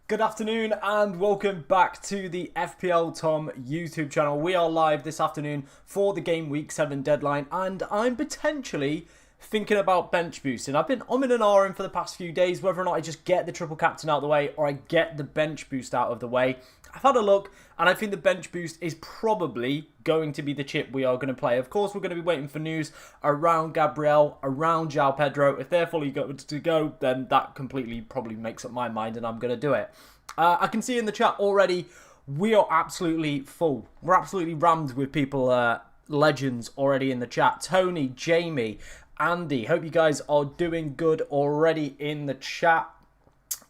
Good afternoon and welcome back to the FPL Tom YouTube channel. We are live this afternoon for the game week 7 deadline and I'm potentially thinking about bench boosting. I've been umming and ahhing for the past few days whether or not I just get the triple captain out of the way or I get the bench boost out of the way. I've had a look and I think the bench boost is probably going to be the chip we are going to play. Of course, we're going to be waiting for news around GABRIEL, around João Pedro. If they're fully good to go, then that completely probably makes up my mind and I'm going to do it. I can see in the chat already, we are absolutely full. We're absolutely rammed with people, legends already in the chat. Tony, Jamie, Andy, hope you guys are doing good already in the chat.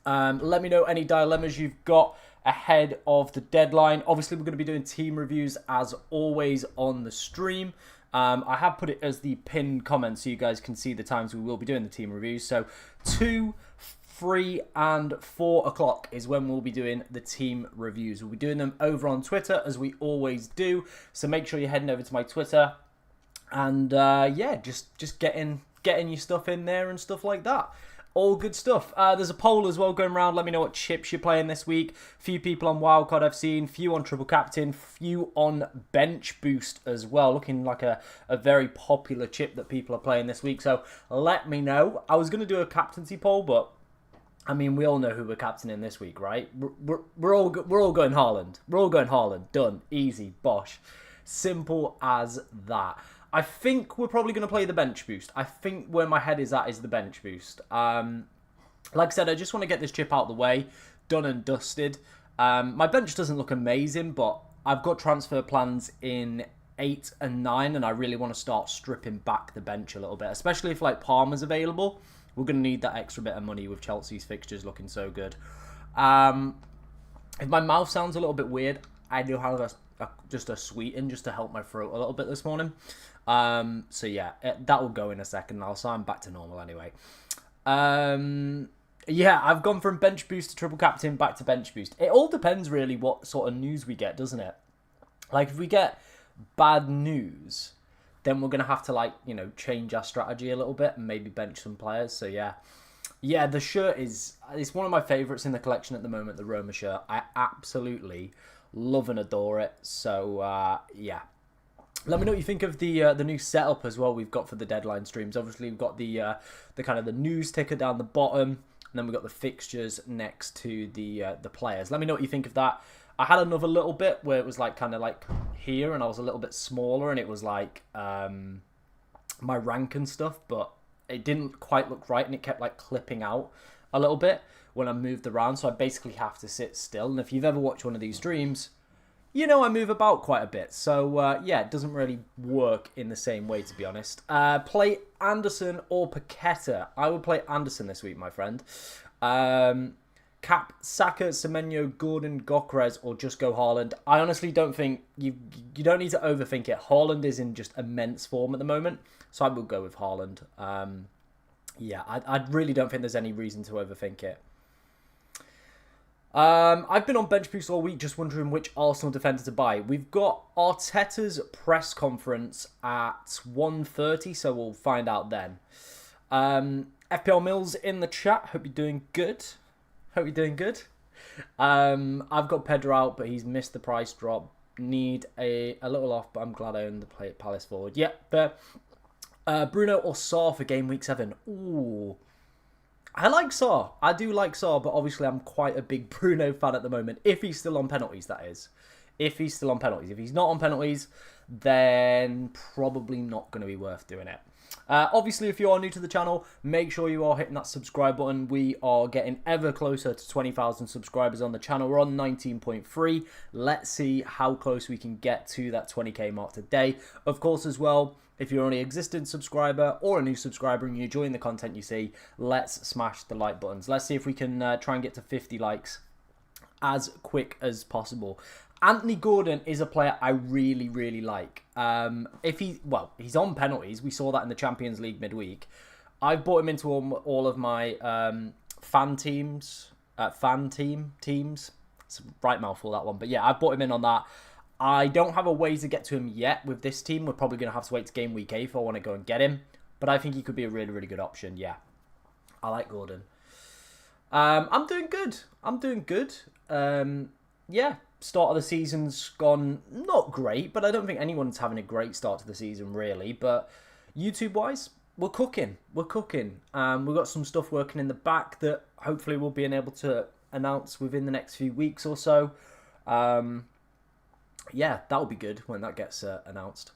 Let me know any dilemmas you've got ahead of the deadline. Obviously, we're going to be doing team reviews as always on the stream. I have put it as the pinned comment so you guys can see the times we will be doing the team reviews. So 2, 3 and 4 o'clock is when we'll be doing the team reviews. We'll be doing them over on Twitter as we always do. So make sure you're heading over to my Twitter and yeah, just getting your stuff in there and stuff like that. All good stuff. There's a poll as well going around. Let me know what chips you're playing this week. Few people on Wildcard I've seen. Few on Triple Captain. Few on Bench Boost as well. Looking like a very popular chip that people are playing this week. So let me know. I was going to do a captaincy poll, but I mean, we all know who we're captaining this week, right? We're all going Haaland. We're all going Haaland. Done. Easy. Bosh. Simple as that. I think we're probably going to play the bench boost. I think where my head is at is the bench boost. Like I said, I just want to get this chip out of the way. Done and dusted. My bench doesn't look amazing, but I've got transfer plans in 8 and 9, and I really want to start stripping back the bench a little bit, especially if like Palmer's available. We're going to need that extra bit of money with Chelsea's fixtures looking so good. If my mouth sounds a little bit weird, I do have just a sweeten just to help my throat a little bit this morning. So yeah, that will go in a second now, so I'm back to normal anyway. Yeah, I've gone from bench boost to triple captain back to bench boost. It all depends really what sort of news we get, doesn't it? Like if we get bad news, then we're going to have to like, you know, change our strategy a little bit and maybe bench some players. So yeah. Yeah, the shirt it's one of my favourites in the collection at the moment, the Roma shirt. I absolutely love and adore it. So yeah. Let me know what you think of the new setup as well we've got for the deadline streams. Obviously, we've got the kind of the news ticker down the bottom, and then we've got the fixtures next to the players. Let me know what you think of that. I had another little bit where it was like kind of like here, and I was a little bit smaller, and it was like my rank and stuff, but it didn't quite look right, and it kept like clipping out a little bit when I moved around. So I basically have to sit still. And if you've ever watched one of these streams, you know I move about quite a bit. So, yeah, it doesn't really work in the same way, to be honest. Play Anderson or Paqueta. I will play Anderson this week, my friend. Cap, Saka, Semenyo, Gordon, Gokres, or just go Haaland. I honestly don't think... You don't need to overthink it. Haaland is in just immense form at the moment. So I will go with Haaland. Yeah, I really don't think there's any reason to overthink it. I've been on bench boost all week just wondering which Arsenal defender to buy. We've got Arteta's press conference at 1:30, so we'll find out then. FPL Mills in the chat. Hope you're doing good. Hope you're doing good. I've got Pedro out, but he's missed the price drop. Need a little off, but I'm glad I own the Palace forward. Yeah, but Bruno or Sarr for game week 7. Ooh. I like Sarr. I do like Sarr, but obviously I'm quite a big Bruno fan at the moment. If he's still on penalties, that is. If he's still on penalties. If he's not on penalties, then probably not going to be worth doing it. Obviously, if you are new to the channel, make sure you are hitting that subscribe button. We are getting ever closer to 20,000 subscribers on the channel. We're on 19.3. Let's see how close we can get to that 20k mark today. Of course, as well, if you're only an existing subscriber or a new subscriber and you're enjoying the content you see, let's smash the like buttons. Let's see if we can try and get to 50 likes as quick as possible. Anthony Gordon is a player I really, really like. He's on penalties. We saw that in the Champions League midweek. I've bought him into all of my fan teams. It's a right mouthful, that one. But yeah, I've bought him in on that. I don't have a way to get to him yet with this team. We're probably going to have to wait to game week 8 if I want to go and get him. But I think he could be a really, really good option. Yeah, I like Gordon. I'm doing good. I'm doing good. Yeah, start of the season's gone not great, but I don't think anyone's having a great start to the season really. But YouTube-wise, we're cooking. We're cooking. We've got some stuff working in the back that hopefully we'll be able to announce within the next few weeks or so. Yeah, that'll be good when that gets announced.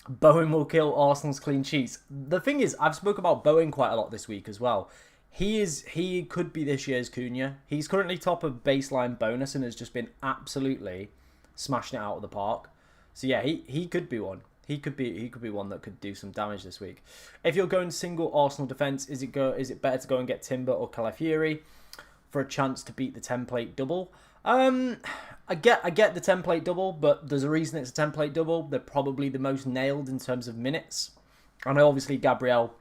Bowen will kill Arsenal's clean sheets. The thing is, I've spoke about Bowen quite a lot this week as well. He could be this year's Cunha. He's currently top of baseline bonus and has just been absolutely smashing it out of the park. So yeah, he could be one. He could be one that could do some damage this week. If you're going single Arsenal defense, is it better to go and get Timber or Calafiori for a chance to beat the template double? I get the template double, but there's a reason it's a template double. They're probably the most nailed in terms of minutes. I know obviously Gabriel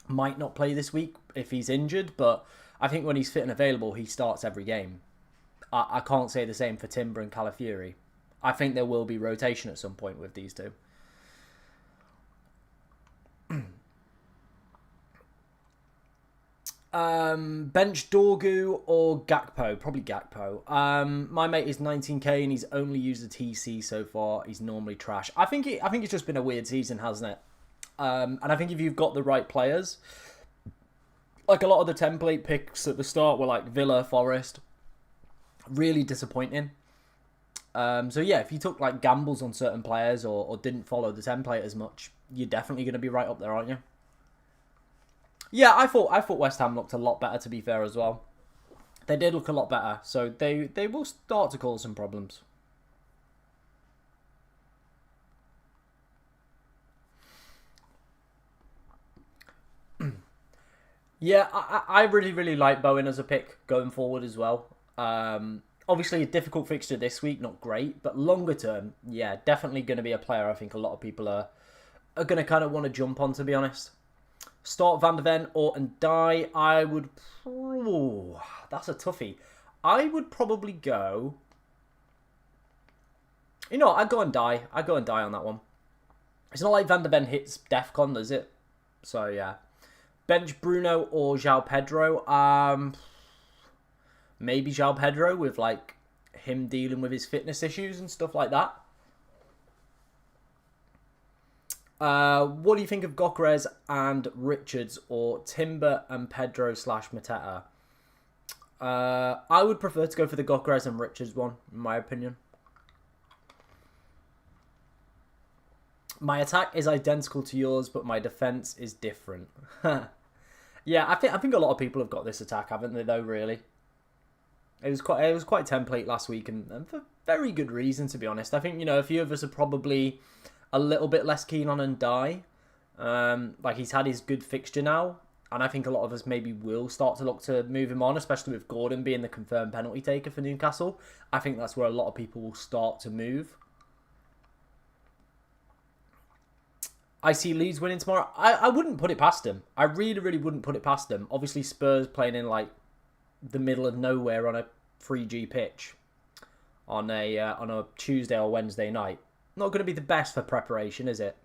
might not play this week if he's injured, but I think when he's fit and available, he starts every game. I can't say the same for Timber and Calafiori. I think there will be rotation at some point with these two. Bench Dorgu or Gakpo? Probably Gakpo. My mate is 19k and he's only used a TC so far. He's normally trash. I think it's just been a weird season, hasn't it? And I think if you've got the right players, like a lot of the template picks at the start were like Villa, Forest, really disappointing. So yeah, if you took like gambles on certain players or didn't follow the template as much, you're definitely going to be right up there, aren't you? Yeah, I thought West Ham looked a lot better, to be fair, as well. They did look a lot better, so they will start to cause some problems. Yeah, I really, really like Bowen as a pick going forward as well. Obviously, a difficult fixture this week, not great, but longer term, yeah, definitely going to be a player I think a lot of people are going to kind of want to jump on, to be honest. Start Van de Ven or and die. I would... Oh, that's a toughie. I would probably go... You know, I'd go and die. I'd go and die on that one. It's not like Van de Ven hits DEFCON, does it? So, yeah. Bench Bruno or João Pedro. Maybe João Pedro with, like, him dealing with his fitness issues and stuff like that. What do you think of Gyökeres and Richards or Timber and Pedro / Mateta? I would prefer to go for the Gyökeres and Richards one, in my opinion. My attack is identical to yours, but my defense is different. Yeah, I think a lot of people have got this attack, haven't they? Though, really, it was quite template last week, and for very good reason, to be honest. I think a few of us are probably a little bit less keen on and die. Like he's had his good fixture now, and I think a lot of us maybe will start to look to move him on, especially with Gordon being the confirmed penalty taker for Newcastle. I think that's where a lot of people will start to move. I see Leeds winning tomorrow. I wouldn't put it past them. I really, really wouldn't put it past them. Obviously, Spurs playing in like the middle of nowhere on a 3G pitch on a Tuesday or Wednesday night. Not going to be the best for preparation, is it?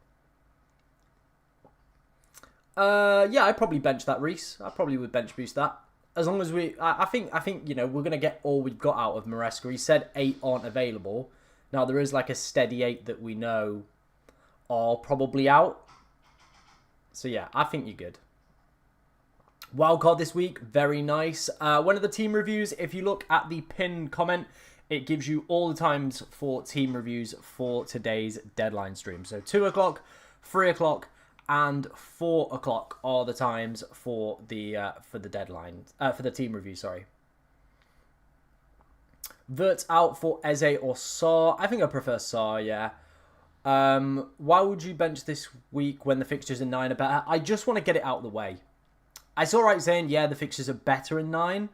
Yeah, I'd probably bench that Reece. I probably would bench boost that. As long as I think we're going to get all we've got out of Maresca. He said 8 aren't available. Now there is like a steady 8 that we know are probably out. So yeah, I think you're good. Wildcard this week, very nice. One of the team reviews, if you look at the pinned comment, it gives you all the times for team reviews for today's deadline stream. So 2 o'clock, 3 o'clock, and 4 o'clock are the times for the deadline for the team review. Sorry. Vert out for Eze or Saar. I think I prefer Saar. Yeah. Why would you bench this week when the fixtures in 9 are better? I just want to get it out of the way. It's alright saying, yeah, the fixtures are better in 9,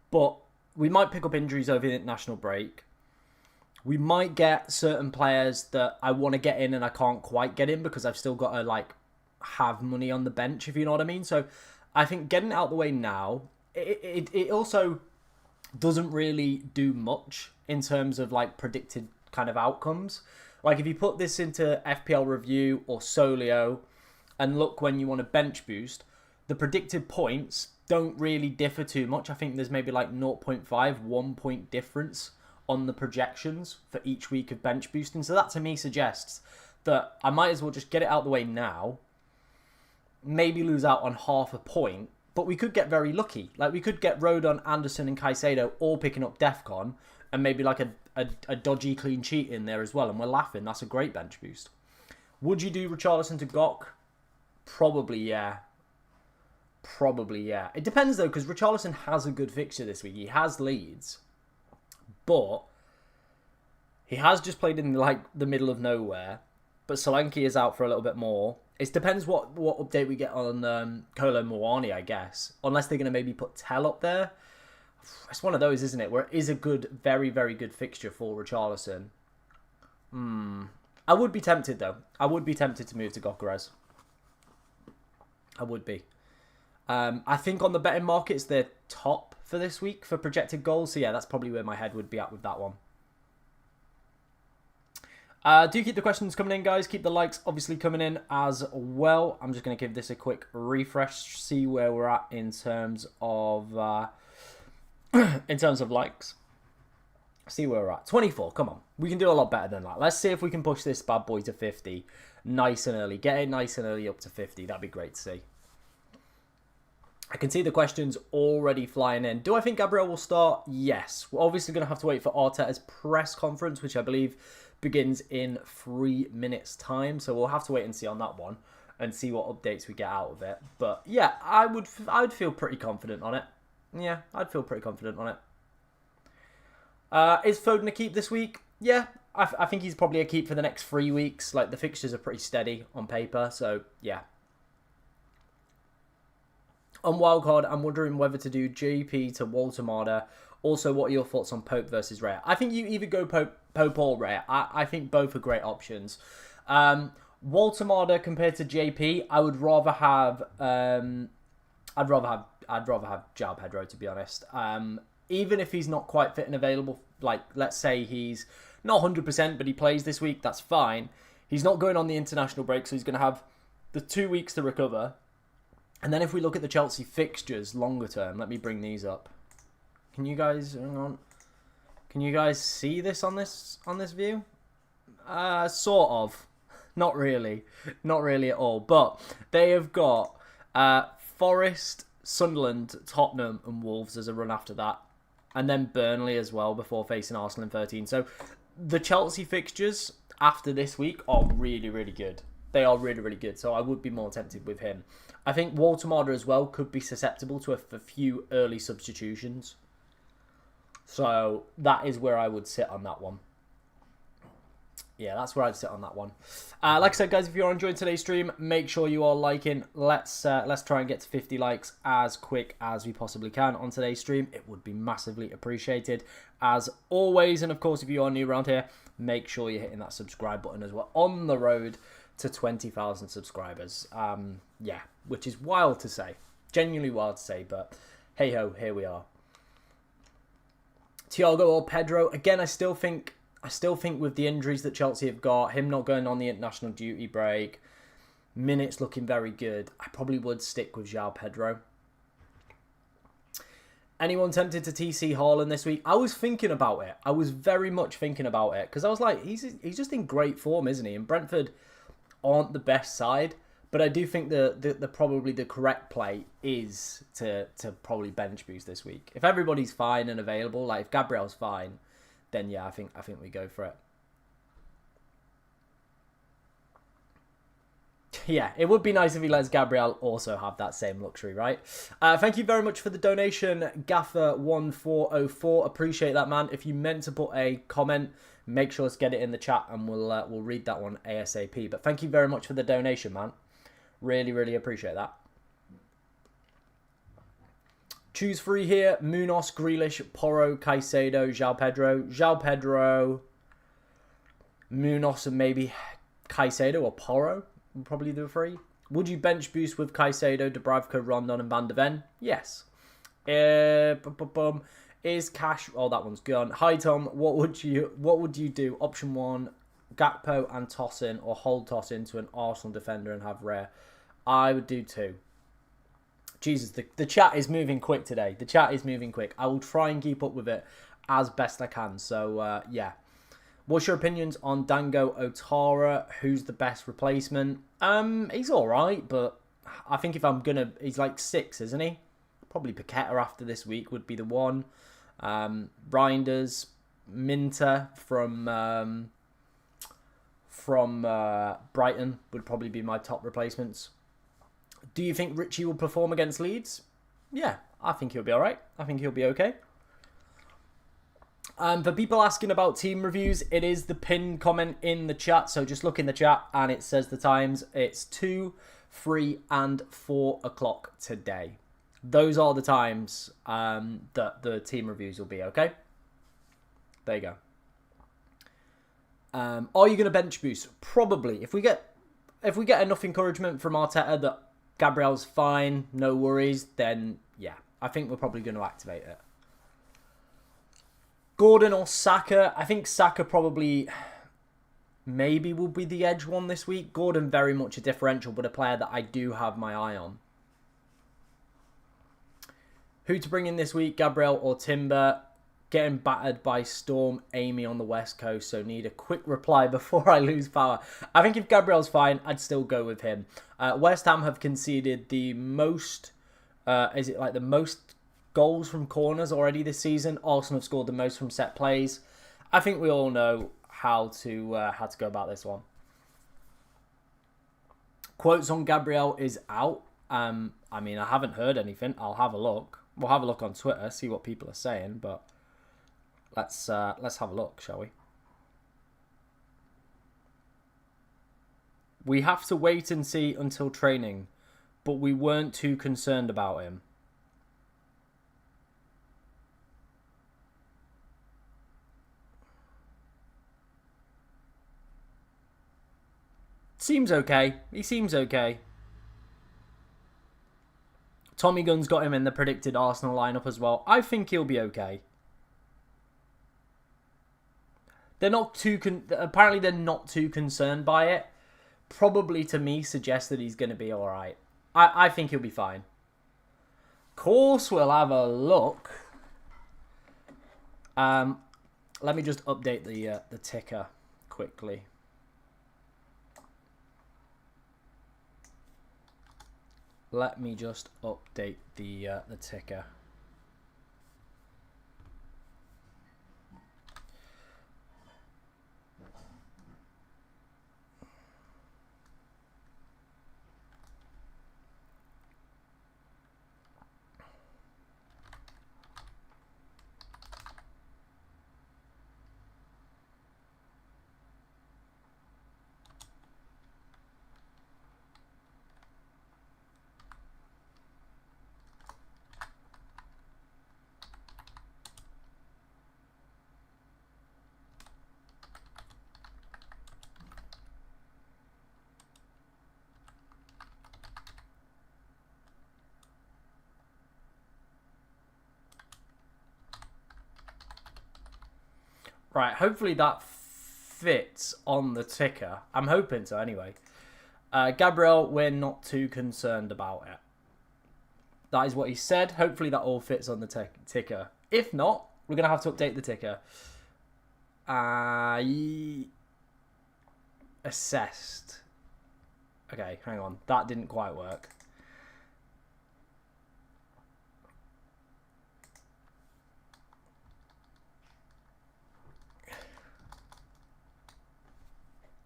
but we might pick up injuries over the international break. We might get certain players that I want to get in and I can't quite get in because I've still got to have money on the bench, if you know what I mean. So I think getting it out of the way now, it also doesn't really do much in terms of predicted kind of outcomes. Like if you put this into FPL Review or Solio and look when you want to bench boost, the predicted points don't really differ too much. I think there's maybe like 0.5, 1 point difference on the projections for each week of bench boosting. So that to me suggests that I might as well just get it out the way now, maybe lose out on half a point, but we could get very lucky. Like we could get Rodon, Anderson and Caicedo all picking up DEFCON and maybe like a dodgy clean sheet in there as well, and we're laughing. That's a great bench boost. Would you do Richarlison to Gok? Probably, yeah. Probably, yeah. It depends, though, because Richarlison has a good fixture this week. He has Leeds. But he has just played in, like, the middle of nowhere. But Solanke is out for a little bit more. It depends what update we get on Kolo Muani, I guess. Unless they're going to maybe put Tell up there. It's one of those, isn't it? Where it is a good, very, very good fixture for Richarlison. I would be tempted, though. I would be tempted to move to Gokeres. I would be. I think on the betting markets, they're top for this week for projected goals. So, yeah, that's probably where my head would be at with that one. Do keep the questions coming in, guys. Keep the likes obviously coming in as well. I'm just going to give this a quick refresh, see where we're at in terms of likes. See where we're at. 24, come on. We can do a lot better than that. Let's see if we can push this bad boy to 50 nice and early. Get it nice and early up to 50. That'd be great to see. I can see the questions already flying in. Do I think Gabriel will start? Yes. We're obviously going to have to wait for Arteta's press conference, which I believe begins in 3 minutes' time. So we'll have to wait and see on that one and see what updates we get out of it. But yeah, I would feel pretty confident on it. Yeah, I'd feel pretty confident on it. Is Foden a keep this week? Yeah, I think he's probably a keep for the next 3 weeks. Like, the fixtures are pretty steady on paper, so yeah. On wildcard, I'm wondering whether to do JP to Walter. Also, what are your thoughts on Pope versus Rare? I think you either go Pope or Rare. I think both are great options. Walter compared to JP, I would rather have. I'd rather have João Pedro, to be honest. Even if he's not quite fit and available, like let's say he's not 100%, but he plays this week, that's fine. He's not going on the international break, so he's going to have the 2 weeks to recover. And then if we look at the Chelsea fixtures longer term, let me bring these up. Can you guys, hang on. Can you guys see this on this view? Sort of. Not really. Not really at all. But they have got Forest, Sunderland, Tottenham and Wolves as a run after that. And then Burnley as well before facing Arsenal in 13. So the Chelsea fixtures after this week are really, really good. They are really, really good. So I would be more tempted with him. I think Walter as well could be susceptible to a few early substitutions. So that is where I would sit on that one. Yeah, that's where I'd sit on that one. Like I said, guys, if you're enjoying today's stream, make sure you are liking. Let's try and get to 50 likes as quick as we possibly can on today's stream. It would be massively appreciated, as always. And of course, if you are new around here, make sure you're hitting that subscribe button as well. On the road to 20,000 subscribers. Yeah, which is wild to say. Genuinely wild to say, but hey ho, here we are. Thiago or Pedro? Again, I still think with the injuries that Chelsea have got, him not going on the international duty break, minutes looking very good, I probably would stick with João Pedro. Anyone tempted to TC Haaland this week? I was thinking about it. I was very much thinking about it because I was like, he's just in great form, isn't he? And Brentford aren't the best side, but I do think the probably the correct play is to probably bench boost this week. If everybody's fine and available, like if Gabriel's fine, then yeah, I think we go for it. Yeah, it would be nice if he lets Gabriel also have that same luxury, right? Thank you very much for the donation, Gaffer1404. Appreciate that, man. If you meant to put a comment, make sure to get it in the chat and we'll read that one ASAP. But thank you very much for the donation, man. Really, really appreciate that. Choose three here. Munoz, Grealish, Porro, Caicedo, João Pedro. João Pedro, Munoz, and maybe Caicedo or Porro. We'll probably do three. Would you bench boost with Caicedo, Dubravka, Rondon, and Van de Ven? Yes. Is Cash... Oh, that one's gone. Hi, Tom. What would you do? Option 1, Gakpo and toss in, or hold toss into an Arsenal defender and have Rare. I would do 2. Jesus, the chat is moving quick today. The chat is moving quick. I will try and keep up with it as best I can. So, yeah. What's your opinions on Dango Otara? Who's the best replacement? He's all right, but I think if I'm going to... He's like 6, isn't he? Probably Paqueta after this week would be the one. Reinders, Minter from Brighton would probably be my top replacements. Do you think Richie will perform against Leeds? Yeah, I think he'll be all right. I think he'll be okay. For people asking about team reviews, it is the pinned comment in the chat. So just look in the chat and it says the times. It's 2, 3 and 4 o'clock today. Those are the times that the team reviews will be, okay? There you go. Are you going to bench boost? Probably. If we get enough encouragement from Arteta that Gabriel's fine, no worries, then yeah, I think we're probably going to activate it. Gordon or Saka? I think Saka probably maybe will be the edge one this week. Gordon very much a differential, but a player that I do have my eye on. Who to bring in this week, Gabriel or Timber? Getting battered by Storm Amy on the West Coast, so need a quick reply before I lose power. I think if Gabriel's fine, I'd still go with him. West Ham have conceded the most, is it like the most goals from corners already this season? Arsenal have scored the most from set plays. I think we all know how to go about this one. Quotes on Gabriel is out. I mean, I haven't heard anything. I'll have a look. We'll have a look on Twitter, see what people are saying, but let's have a look, shall we? We have to wait and see until training, but we weren't too concerned about him. Seems okay. He seems okay. Tommy Gunn's got him in the predicted Arsenal lineup as well. I think he'll be okay. They're not too... Apparently they're not too concerned by it. Probably to me suggests that he's going to be alright. I think he'll be fine. Of course we'll have a look. Let me just update the ticker quickly. Let me just update the ticker. Right, hopefully that fits on the ticker. I'm hoping so anyway. Gabriel, we're not too concerned about it. That is what he said. Hopefully that all fits on the ticker. If not, we're going to have to update the ticker. Assessed. Okay, hang on. That didn't quite work.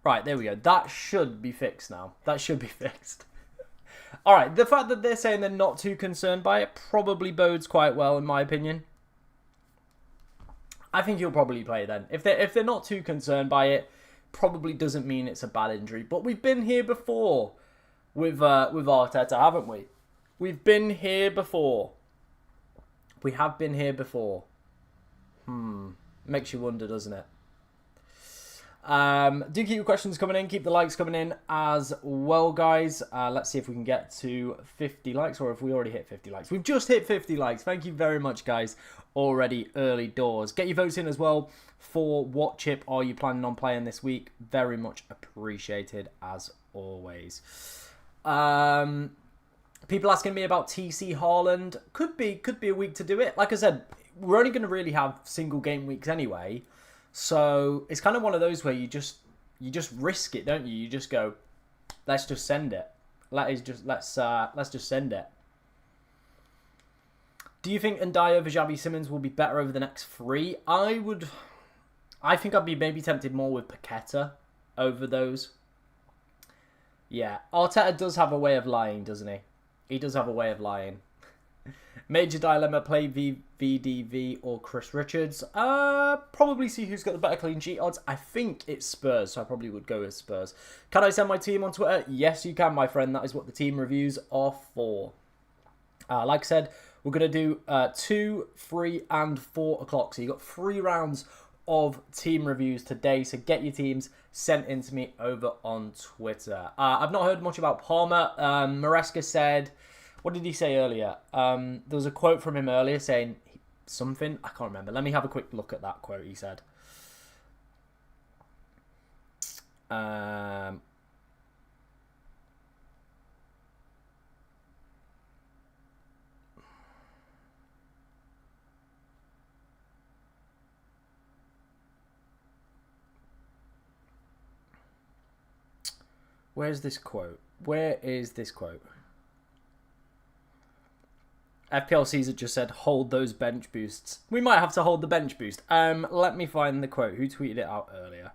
Right, there we go. That should be fixed now. That should be fixed. All right, the fact that they're saying they're not too concerned by it probably bodes quite well, in my opinion. I think he'll probably play then. If they're not too concerned by it, probably doesn't mean it's a bad injury. But we've been here before with Arteta, haven't we? We've been here before. We have been here before. Makes you wonder, doesn't it? Do keep your questions coming in. Keep the likes coming in as well, guys. Let's see if we can get to 50 likes, or if we already hit 50 likes. We've just hit 50 likes. Thank you very much, guys. Already early doors. Get your votes in as well for what chip are you planning on playing this week. Very much appreciated as always. People asking me about TC Haaland. Could be a week to do it. Like I said, we're only going to really have single game weeks anyway. So it's kind of one of those where you just risk it, don't you? You just go, let's just send it. Let's just send it. Do you think Ndiaye over Xavi Simons will be better over the next 3? I think I'd be maybe tempted more with Paqueta over those. Yeah, Arteta does have a way of lying, doesn't he? He does have a way of lying. Major dilemma, play VDV or Chris Richards. Probably see who's got the better clean sheet odds. I think it's Spurs, so I probably would go with Spurs. Can I send my team on Twitter? Yes, you can, my friend. That is what the team reviews are for. Like I said, we're going to do 2, 3, and 4 o'clock. So you've got 3 rounds of team reviews today. So get your teams sent in to me over on Twitter. I've not heard much about Palmer. Maresca said... What did he say earlier? There was a quote from him earlier saying something. I can't remember. Let me have a quick look at that quote he said. Where's this quote? Where is this quote? FPL Caesar just said, hold those bench boosts. We might have to hold the bench boost. Let me find the quote. Who tweeted it out earlier?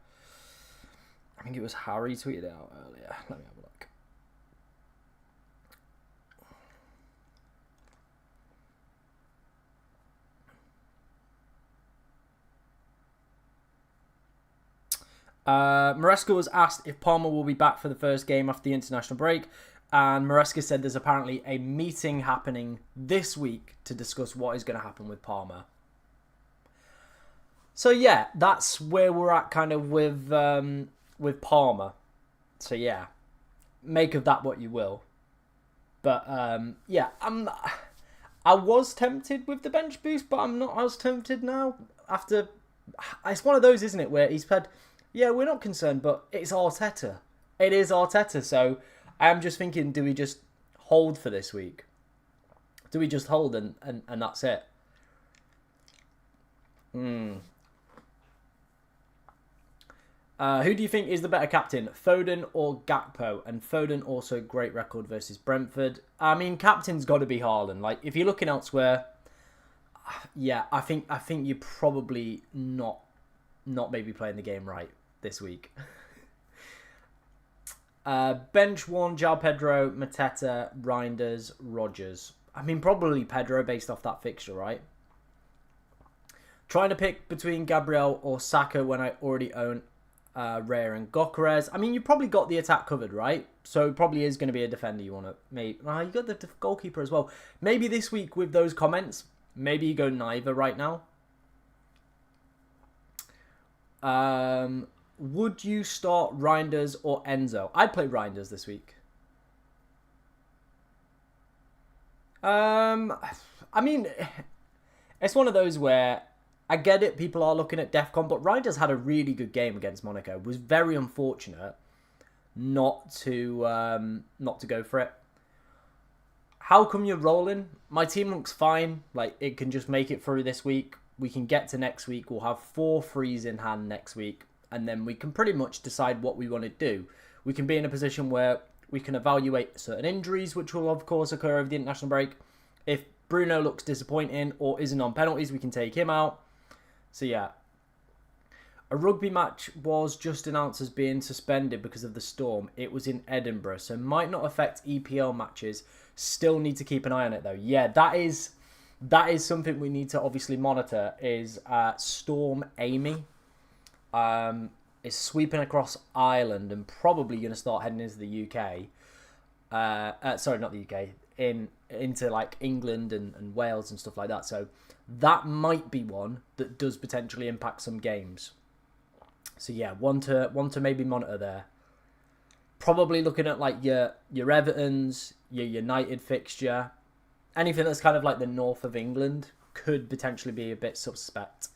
I think it was Harry tweeted it out earlier. Let me have a look. Maresca was asked if Palmer will be back for the first game after the international break. And Maresca said there's apparently a meeting happening this week to discuss what is going to happen with Palmer. So yeah, that's where we're at kind of with Palmer. So yeah, make of that what you will. But yeah, I was tempted with the bench boost, but I'm not as tempted now. It's one of those, isn't it, where he's said, yeah, we're not concerned, but it's Arteta. It is Arteta, so... I'm just thinking, do we just hold for this week? Do we just hold and that's it? Who do you think is the better captain, Foden or Gakpo? And Foden also great record versus Brentford. I mean, captain's got to be Haaland. Like, if you're looking elsewhere, yeah, I think you're probably not maybe playing the game right this week. Bench 1, João Pedro, Mateta, Reinders, Rodgers. I mean, probably Pedro based off that fixture, right? Trying to pick between Gabriel or Saka when I already own Raya and Gokeres. I mean, you probably got the attack covered, right? So it probably is going to be a defender you want to maybe. You got the goalkeeper as well. Maybe this week with those comments, maybe you go neither right now. Would you start Reinders or Enzo? I'd play Reinders this week. I mean, it's one of those where I get it. People are looking at DEFCON, but Reinders had a really good game against Monaco. It was very unfortunate not to go for it. How come you're rolling? My team looks fine. Like, it can just make it through this week. We can get to next week. We'll have 4 frees in hand next week. And then we can pretty much decide what we want to do. We can be in a position where we can evaluate certain injuries, which will, of course, occur over the international break. If Bruno looks disappointing or isn't on penalties, we can take him out. So, yeah. A rugby match was just announced as being suspended because of the storm. It was in Edinburgh, so might not affect EPL matches. Still need to keep an eye on it, though. Yeah, that is something we need to obviously monitor, is Storm Amy. Is sweeping across Ireland and probably going to start heading into the UK. Sorry, not the UK. Into like England and Wales and stuff like that. So that might be one that does potentially impact some games. So yeah, one to maybe monitor there. Probably looking at like your Evertons, your United fixture, anything that's kind of like the north of England could potentially be a bit suspect.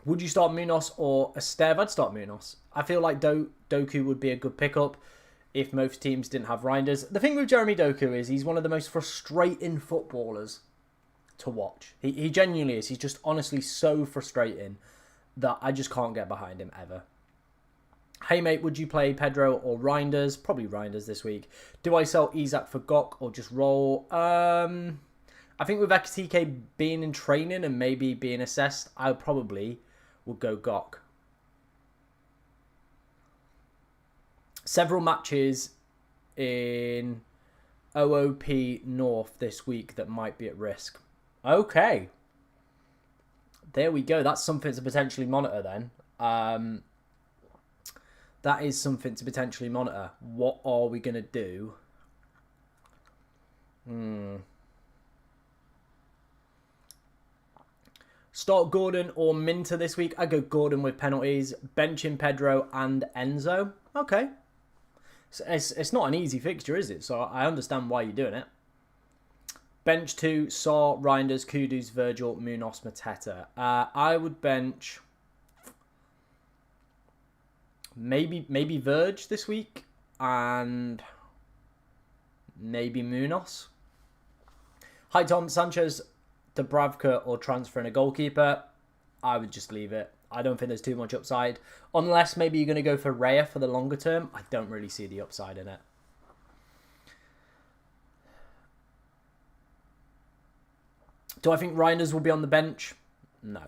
Would you start Munoz or Esteve? I'd start Munoz. I feel like Doku would be a good pickup. if most teams didn't have Reinders. The thing with Jeremy Doku is he's one of the most frustrating footballers to watch. He genuinely is. He's just honestly so frustrating that I just can't get behind him ever. Hey mate, would you play Pedro or Reinders? Probably Reinders this week. Do I sell Isak for Gok or just roll? I think with Ekitike being in training and maybe being assessed, I probably would go Gok. Several matches in OOP North this week that might be at risk. Okay. There we go. That's something to potentially monitor then. That is something to potentially monitor. What are we going to do? Start Gordon or Minter this week. I go Gordon with penalties. Benching Pedro and Enzo. Okay. It's not an easy fixture, is it? So I understand why you're doing it. Bench 2, Saar, Reinders, Kudus, Virgil, Munoz, Mateta. I would bench maybe Verge this week and maybe Munoz. Hi Tom, Sanchez, Dubravka or transferring a goalkeeper. I would just leave it. I don't think there's too much upside. Unless maybe you're going to go for Raya for the longer term. I don't really see the upside in it. Do I think Reinders will be on the bench? No.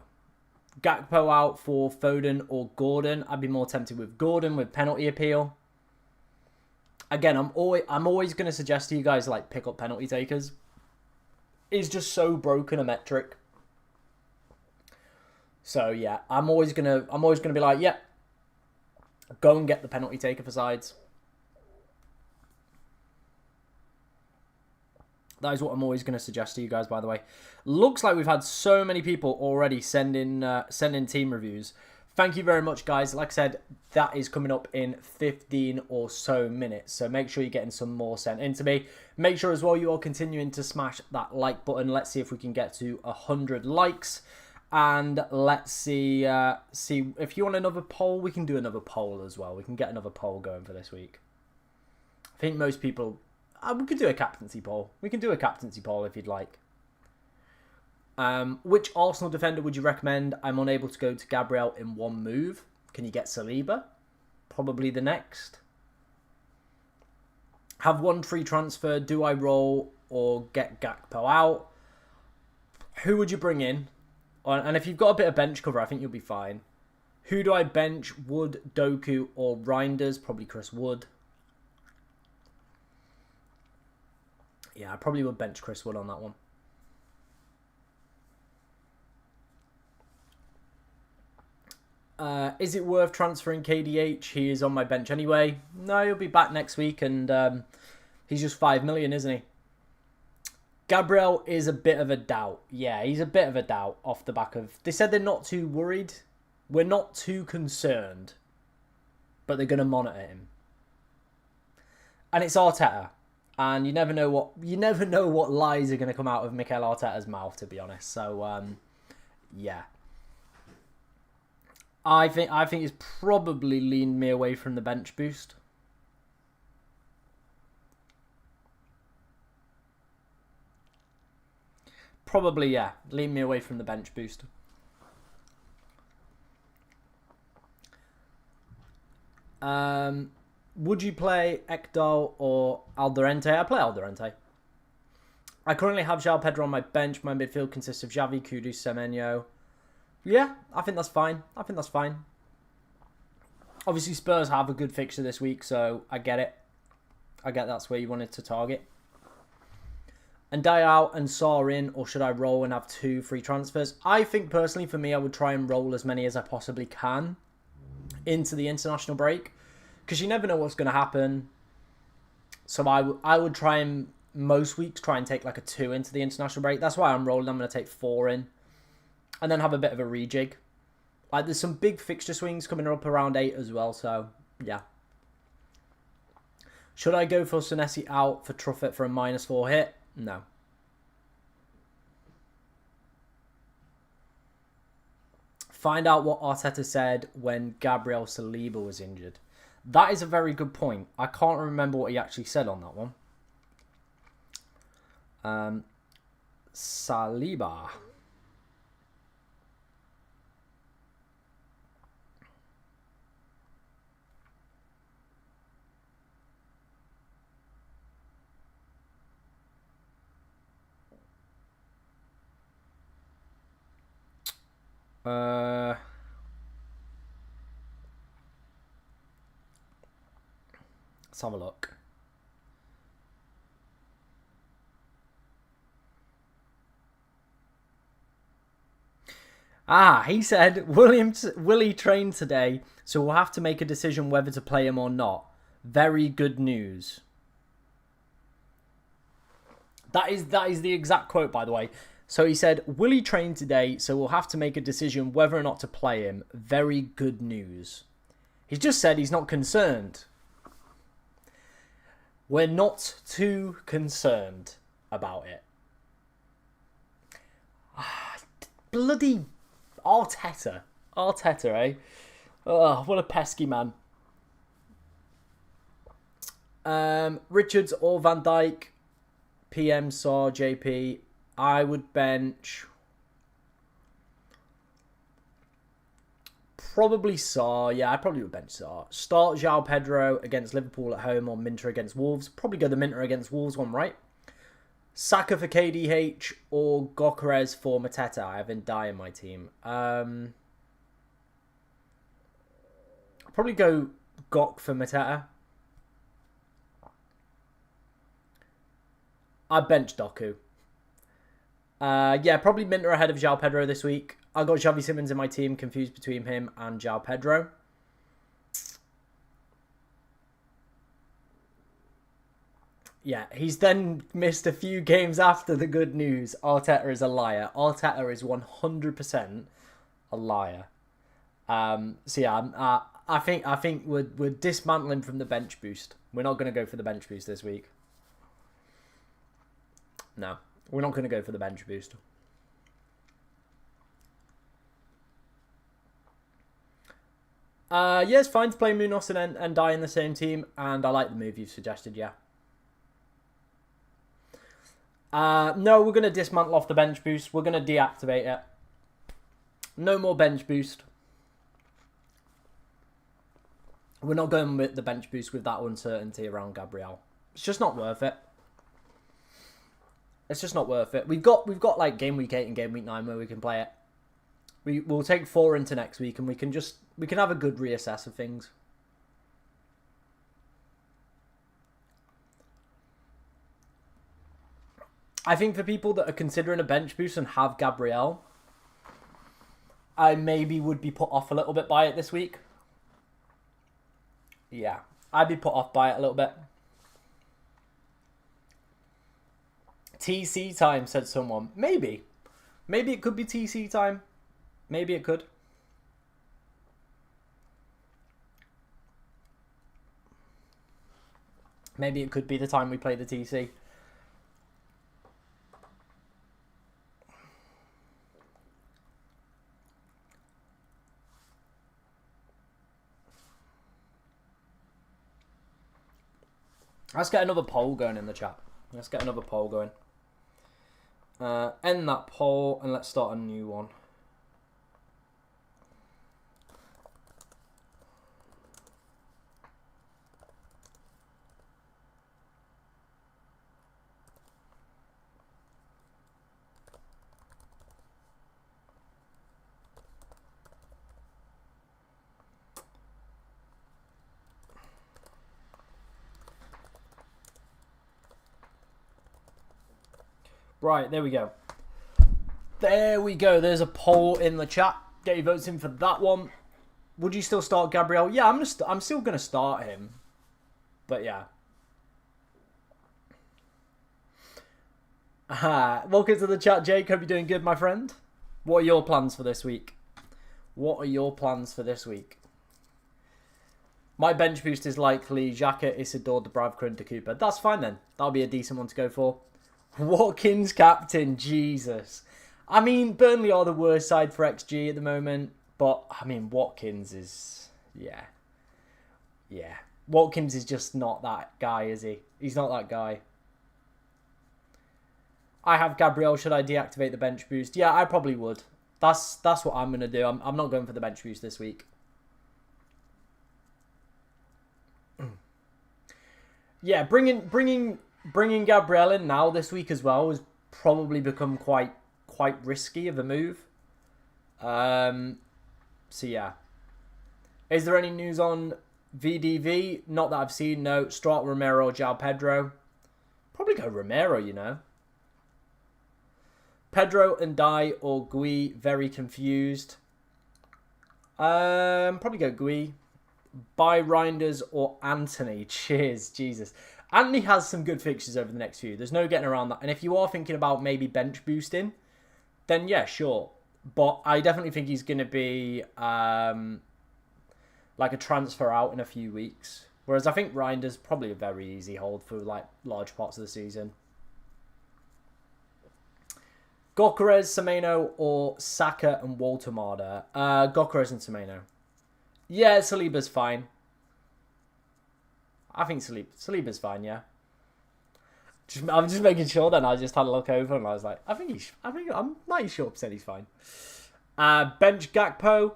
Gakpo out for Foden or Gordon. I'd be more tempted with Gordon with penalty appeal. Again, I'm always going to suggest to you guys like pick up penalty takers. It's just so broken a metric. So yeah, I'm always gonna be like, yeah, go and get the penalty taker for sides. That is what I'm always going to suggest to you guys, by the way. Looks like we've had so many people already send in team reviews. Thank you very much, guys. Like I said, that is coming up in 15 or so minutes. So make sure you're getting some more sent in to me. Make sure as well you are continuing to smash that like button. Let's see if we can get to 100 likes. And let's see if you want another poll, we can do another poll as well. We can get another poll going for this week. I think most people... we could do a captaincy poll. We can do a captaincy poll if you'd like. Which Arsenal defender would you recommend? I'm unable to go to Gabriel in one move. Can you get Saliba? Probably the next. Have one free transfer. Do I roll or get Gakpo out? Who would you bring in? And if you've got a bit of bench cover, I think you'll be fine. Who do I bench? Wood, Doku, or Reinders? Probably Chris Wood. Yeah, I probably would bench Chris Wood on that one. Is it worth transferring KDH? He is on my bench anyway. No, he'll be back next week, and he's just 5 million, isn't he? Gabriel is a bit of a doubt. Yeah, he's a bit of a doubt off the back of... They said they're not too worried. We're not too concerned. But they're going to monitor him. And it's Arteta. And you never know what lies are going to come out of Mikel Arteta's mouth, to be honest. So, yeah. I think it's probably leaned me away from the bench boost. Probably, yeah. Lean me away from the bench boost. Would you play Ekdal or Alderente? I play Alderente. I currently have João Pedro on my bench. My midfield consists of Xavi, Kudus, Semenyo. Yeah, I think that's fine. Obviously, Spurs have a good fixture this week, so I get it. I get that's where you wanted to target. And die out and Saar in, or should I roll and have 2 free transfers? I think personally, for me, I would try and roll as many as I possibly can into the international break, because you never know what's going to happen. So I would try and most weeks try and take like a 2 into the international break. That's why I'm rolling. I'm going to take 4 in, and then have a bit of a rejig. Like there's some big fixture swings coming up around 8 as well. So yeah. Should I go for Senesi out for Truffet for a -4 hit? No. Find out what Arteta said when Gabriel Saliba was injured. That is a very good point. I can't remember what he actually said on that one. Saliba. Let's have a look. He said Willie trained today, so we'll have to make a decision whether to play him or not. Very good news. That is the exact quote, by the way. So he said, Willie trained today, so we'll have to make a decision whether or not to play him. Very good news. He's just said he's not concerned. We're not too concerned about it. Bloody Arteta. Arteta, eh? Oh, what a pesky man. Richards or Van Dijk. PM Saw, JP. I would bench probably Saw. Yeah, I probably would bench Saw. Start João Pedro against Liverpool at home or Minter against Wolves. Probably go the Minter against Wolves one, right? Saka for KDH or Gokeres for Mateta. I have Ndai in my team. I'll probably go Gok for Mateta. I bench Doku. Yeah, probably Minter ahead of João Pedro this week. I got Xavi Simons in my team, confused between him and João Pedro. Yeah, he's then missed a few games after the good news. Arteta is a liar. Arteta is 100% a liar. So yeah, I think we're dismantling from the bench boost. We're not going to go for the bench boost this week. No, we're not going to go for the bench boost. Yeah, it's fine to play Munoz and Die in the same team, and I like the move you've suggested, yeah. No, we're going to dismantle off the bench boost. We're going to deactivate it. No more bench boost. We're not going with the bench boost with that uncertainty around Gabriel. It's just not worth it. It's just not worth it. We've got like game week 8 and game week 9 where we can play it. We'll take 4 into next week and we can have a good reassess of things. I think for people that are considering a bench boost and have Gabriel, I maybe would be put off a little bit by it this week. Yeah, I'd be put off by it a little bit. TC time, said someone. Maybe. Maybe it could be TC time. Maybe it could. Maybe it could be the time we play the TC. Let's get another poll going in the chat. Let's get another poll going. End that poll and let's start a new one. Right, there we go. There we go. There's a poll in the chat. Get your votes in for that one. Would you still start Gabriel? Yeah, I'm still gonna start him. But yeah. Welcome to the chat, Jake. Hope you're doing good, my friend. What are your plans for this week? What are your plans for this week? My bench boost is likely Xhaka, Isidore, Dubravka and Cooper. That's fine then. That'll be a decent one to go for. Watkins captain, Jesus. I mean, Burnley are the worst side for XG at the moment, but I mean, Watkins is, yeah. Yeah. Watkins is just not that guy, is he? He's not that guy. I have Gabriel. Should I deactivate the bench boost? Yeah, I probably would. That's what I'm going to do. I'm not going for the bench boost this week. Yeah, bringing Gabriel in now this week as well has probably become quite risky of a move. So yeah. Is there any news on VDV? Not that I've seen. No. Start Romero or João Pedro. Probably go Romero, you know. Pedro and Dai or Gui. Very confused. Probably go Gui. Buy Reinders or Anthony. Cheers, Jesus. Anthony has some good fixtures over the next few. There's no getting around that. And if you are thinking about maybe bench boosting, then yeah, sure. But I definitely think he's going to be like a transfer out in a few weeks. Whereas I think Reinders probably a very easy hold for like large parts of the season. Gokeres, Semenyo, or Saka and Walter Marder. Gokeres and Semenyo. Yeah, Saliba's fine. I think Saliba's fine, yeah. I'm just making sure then. I just had a look over and I was like, I'm 90% he's fine. Bench Gakpo.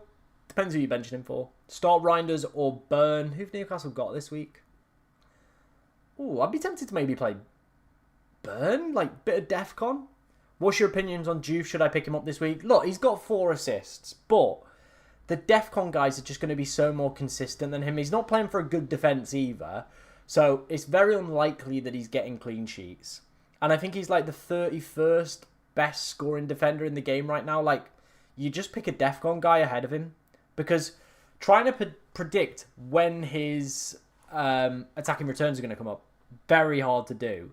Depends who you're benching him for. Start Reinders or Burn. Who've Newcastle got this week? Ooh, I'd be tempted to maybe play Burn. Like, bit of DEFCON. What's your opinions on Juve? Should I pick him up this week? Look, he's got 4 assists. But the DEFCON guys are just going to be so more consistent than him. He's not playing for a good defence either. So it's very unlikely that he's getting clean sheets. And I think he's like the 31st best scoring defender in the game right now. Like, you just pick a DEFCON guy ahead of him. Because trying to predict when his attacking returns are going to come up, very hard to do.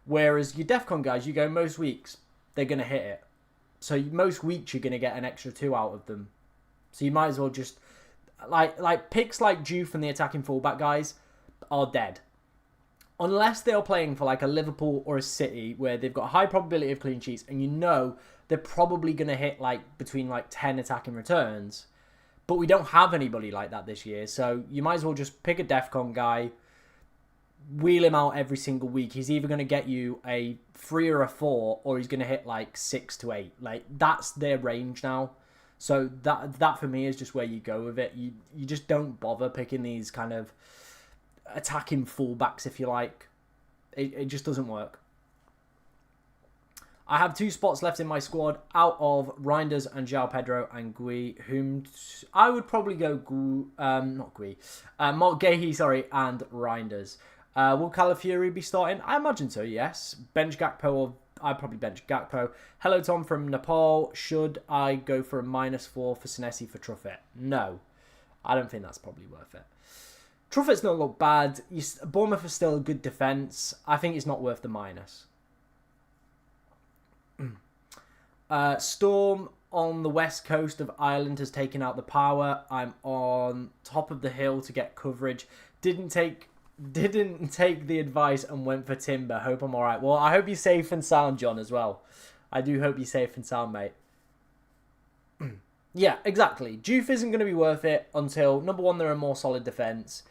Whereas your DEFCON guys, you go most weeks, they're going to hit it. So most weeks you're going to get an extra 2 out of them. So you might as well just... Like picks like Juve from the attacking fullback guys are dead. Unless they're playing for like a Liverpool or a City where they've got a high probability of clean sheets and you know they're probably going to hit like between like 10 attacking returns. But we don't have anybody like that this year. So you might as well just pick a DEFCON guy, wheel him out every single week. He's either going to get you a 3 or a 4 or he's going to hit like 6 to 8. Like that's their range now. So that for me is just where you go with it. You just don't bother picking these kind of attacking fullbacks, if you like. It just doesn't work. I have 2 spots left in my squad out of Reinders and João Pedro and Gui, whom I would probably go not Gui, Mark Gahey, sorry, and Reinders. Will Calafiori be starting? I imagine so, yes. Bench Gakpo, or I'd probably bench Gakpo. Hello, Tom from Nepal. Should I go for a -4 for Senesi for Truffet? No. I don't think that's probably worth it. Truffet's not look bad. Bournemouth is still a good defence. I think it's not worth the minus. Storm on the west coast of Ireland has taken out the power. I'm on top of the hill to get coverage. Didn't take the advice and went for timber. Hope I'm alright. Well, I hope you're safe and sound, John, as well. I do hope you're safe and sound, mate. Yeah, exactly. Juve isn't going to be worth it until, number one, they're a more solid defence.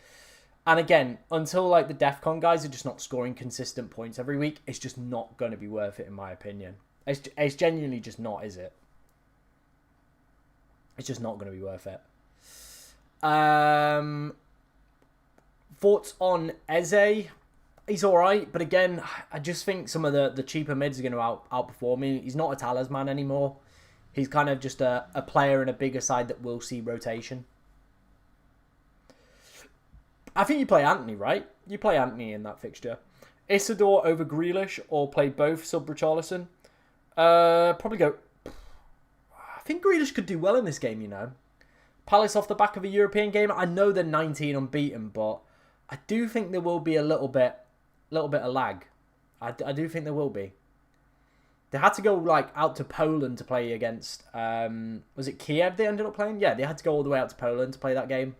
And again, until like the DEFCON guys are just not scoring consistent points every week, it's just not going to be worth it, in my opinion. It's genuinely just not, is it? It's just not going to be worth it. Thoughts on Eze? He's alright, but again, I just think some of the cheaper mids are going to outperform him. He's not a talisman anymore. He's kind of just a player in a bigger side that will see rotation. I think you play Anthony, right? You play Anthony in that fixture. Isidore over Grealish, or play both sub Richarlison. Probably go... I think Grealish could do well in this game, you know. Palace off the back of a European game. I know they're 19 unbeaten, but I do think there will be a little bit of lag. I do think there will be. They had to go like out to Poland to play against... was it Kiev they ended up playing? Yeah, they had to go all the way out to Poland to play that game.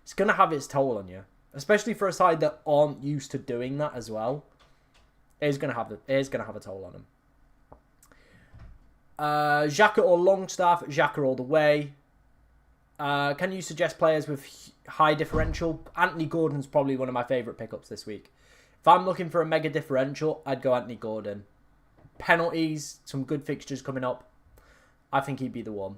It's going to have its toll on you. Especially for a side that aren't used to doing that as well. It is going to have a toll on them. Xhaka or Longstaff? Xhaka all the way. Can you suggest players with high differential? Anthony Gordon's probably one of my favourite pickups this week. If I'm looking for a mega differential, I'd go Anthony Gordon. Penalties, some good fixtures coming up. I think he'd be the one.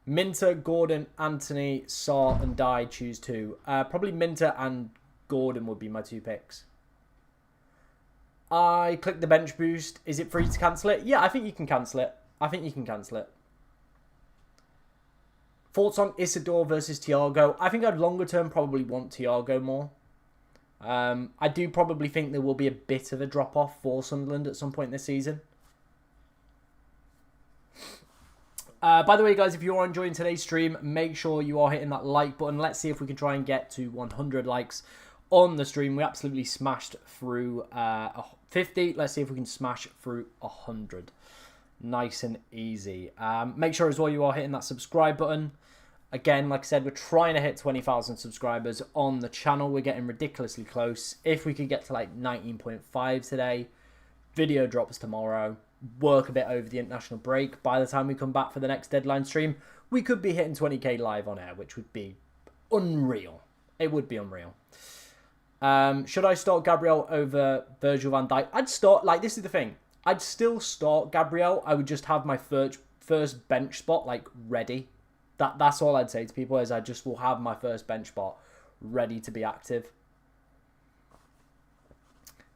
Minter, Gordon, Anthony, Sarr and Dye, choose two. Probably Minter and Gordon would be my two picks. I click the bench boost. Is it free to cancel it? Yeah, I think you can cancel it. Thoughts on Isidore versus Thiago? I think I'd longer term probably want Thiago more. I do probably think there will be a bit of a drop-off for Sunderland at some point this season. By the way, guys, if you are enjoying today's stream, make sure you are hitting that like button. Let's see if we can try and get to 100 likes on the stream. We absolutely smashed through 50. Let's see if we can smash through 100. Nice and easy. Make sure as well you are hitting that subscribe button. Again, like I said, we're trying to hit 20,000 subscribers on the channel. We're getting ridiculously close. If we could get to like 19.5 today, video drops tomorrow, work a bit over the international break. By the time we come back for the next deadline stream, we could be hitting 20k live on air, which would be unreal. It would be unreal. Should I start Gabriel over Virgil van Dijk? I'd start, like, this is the thing. I'd still start Gabriel. I would just have my first bench spot, like, ready. That's all I'd say to people, is I just will have my first bench spot ready to be active.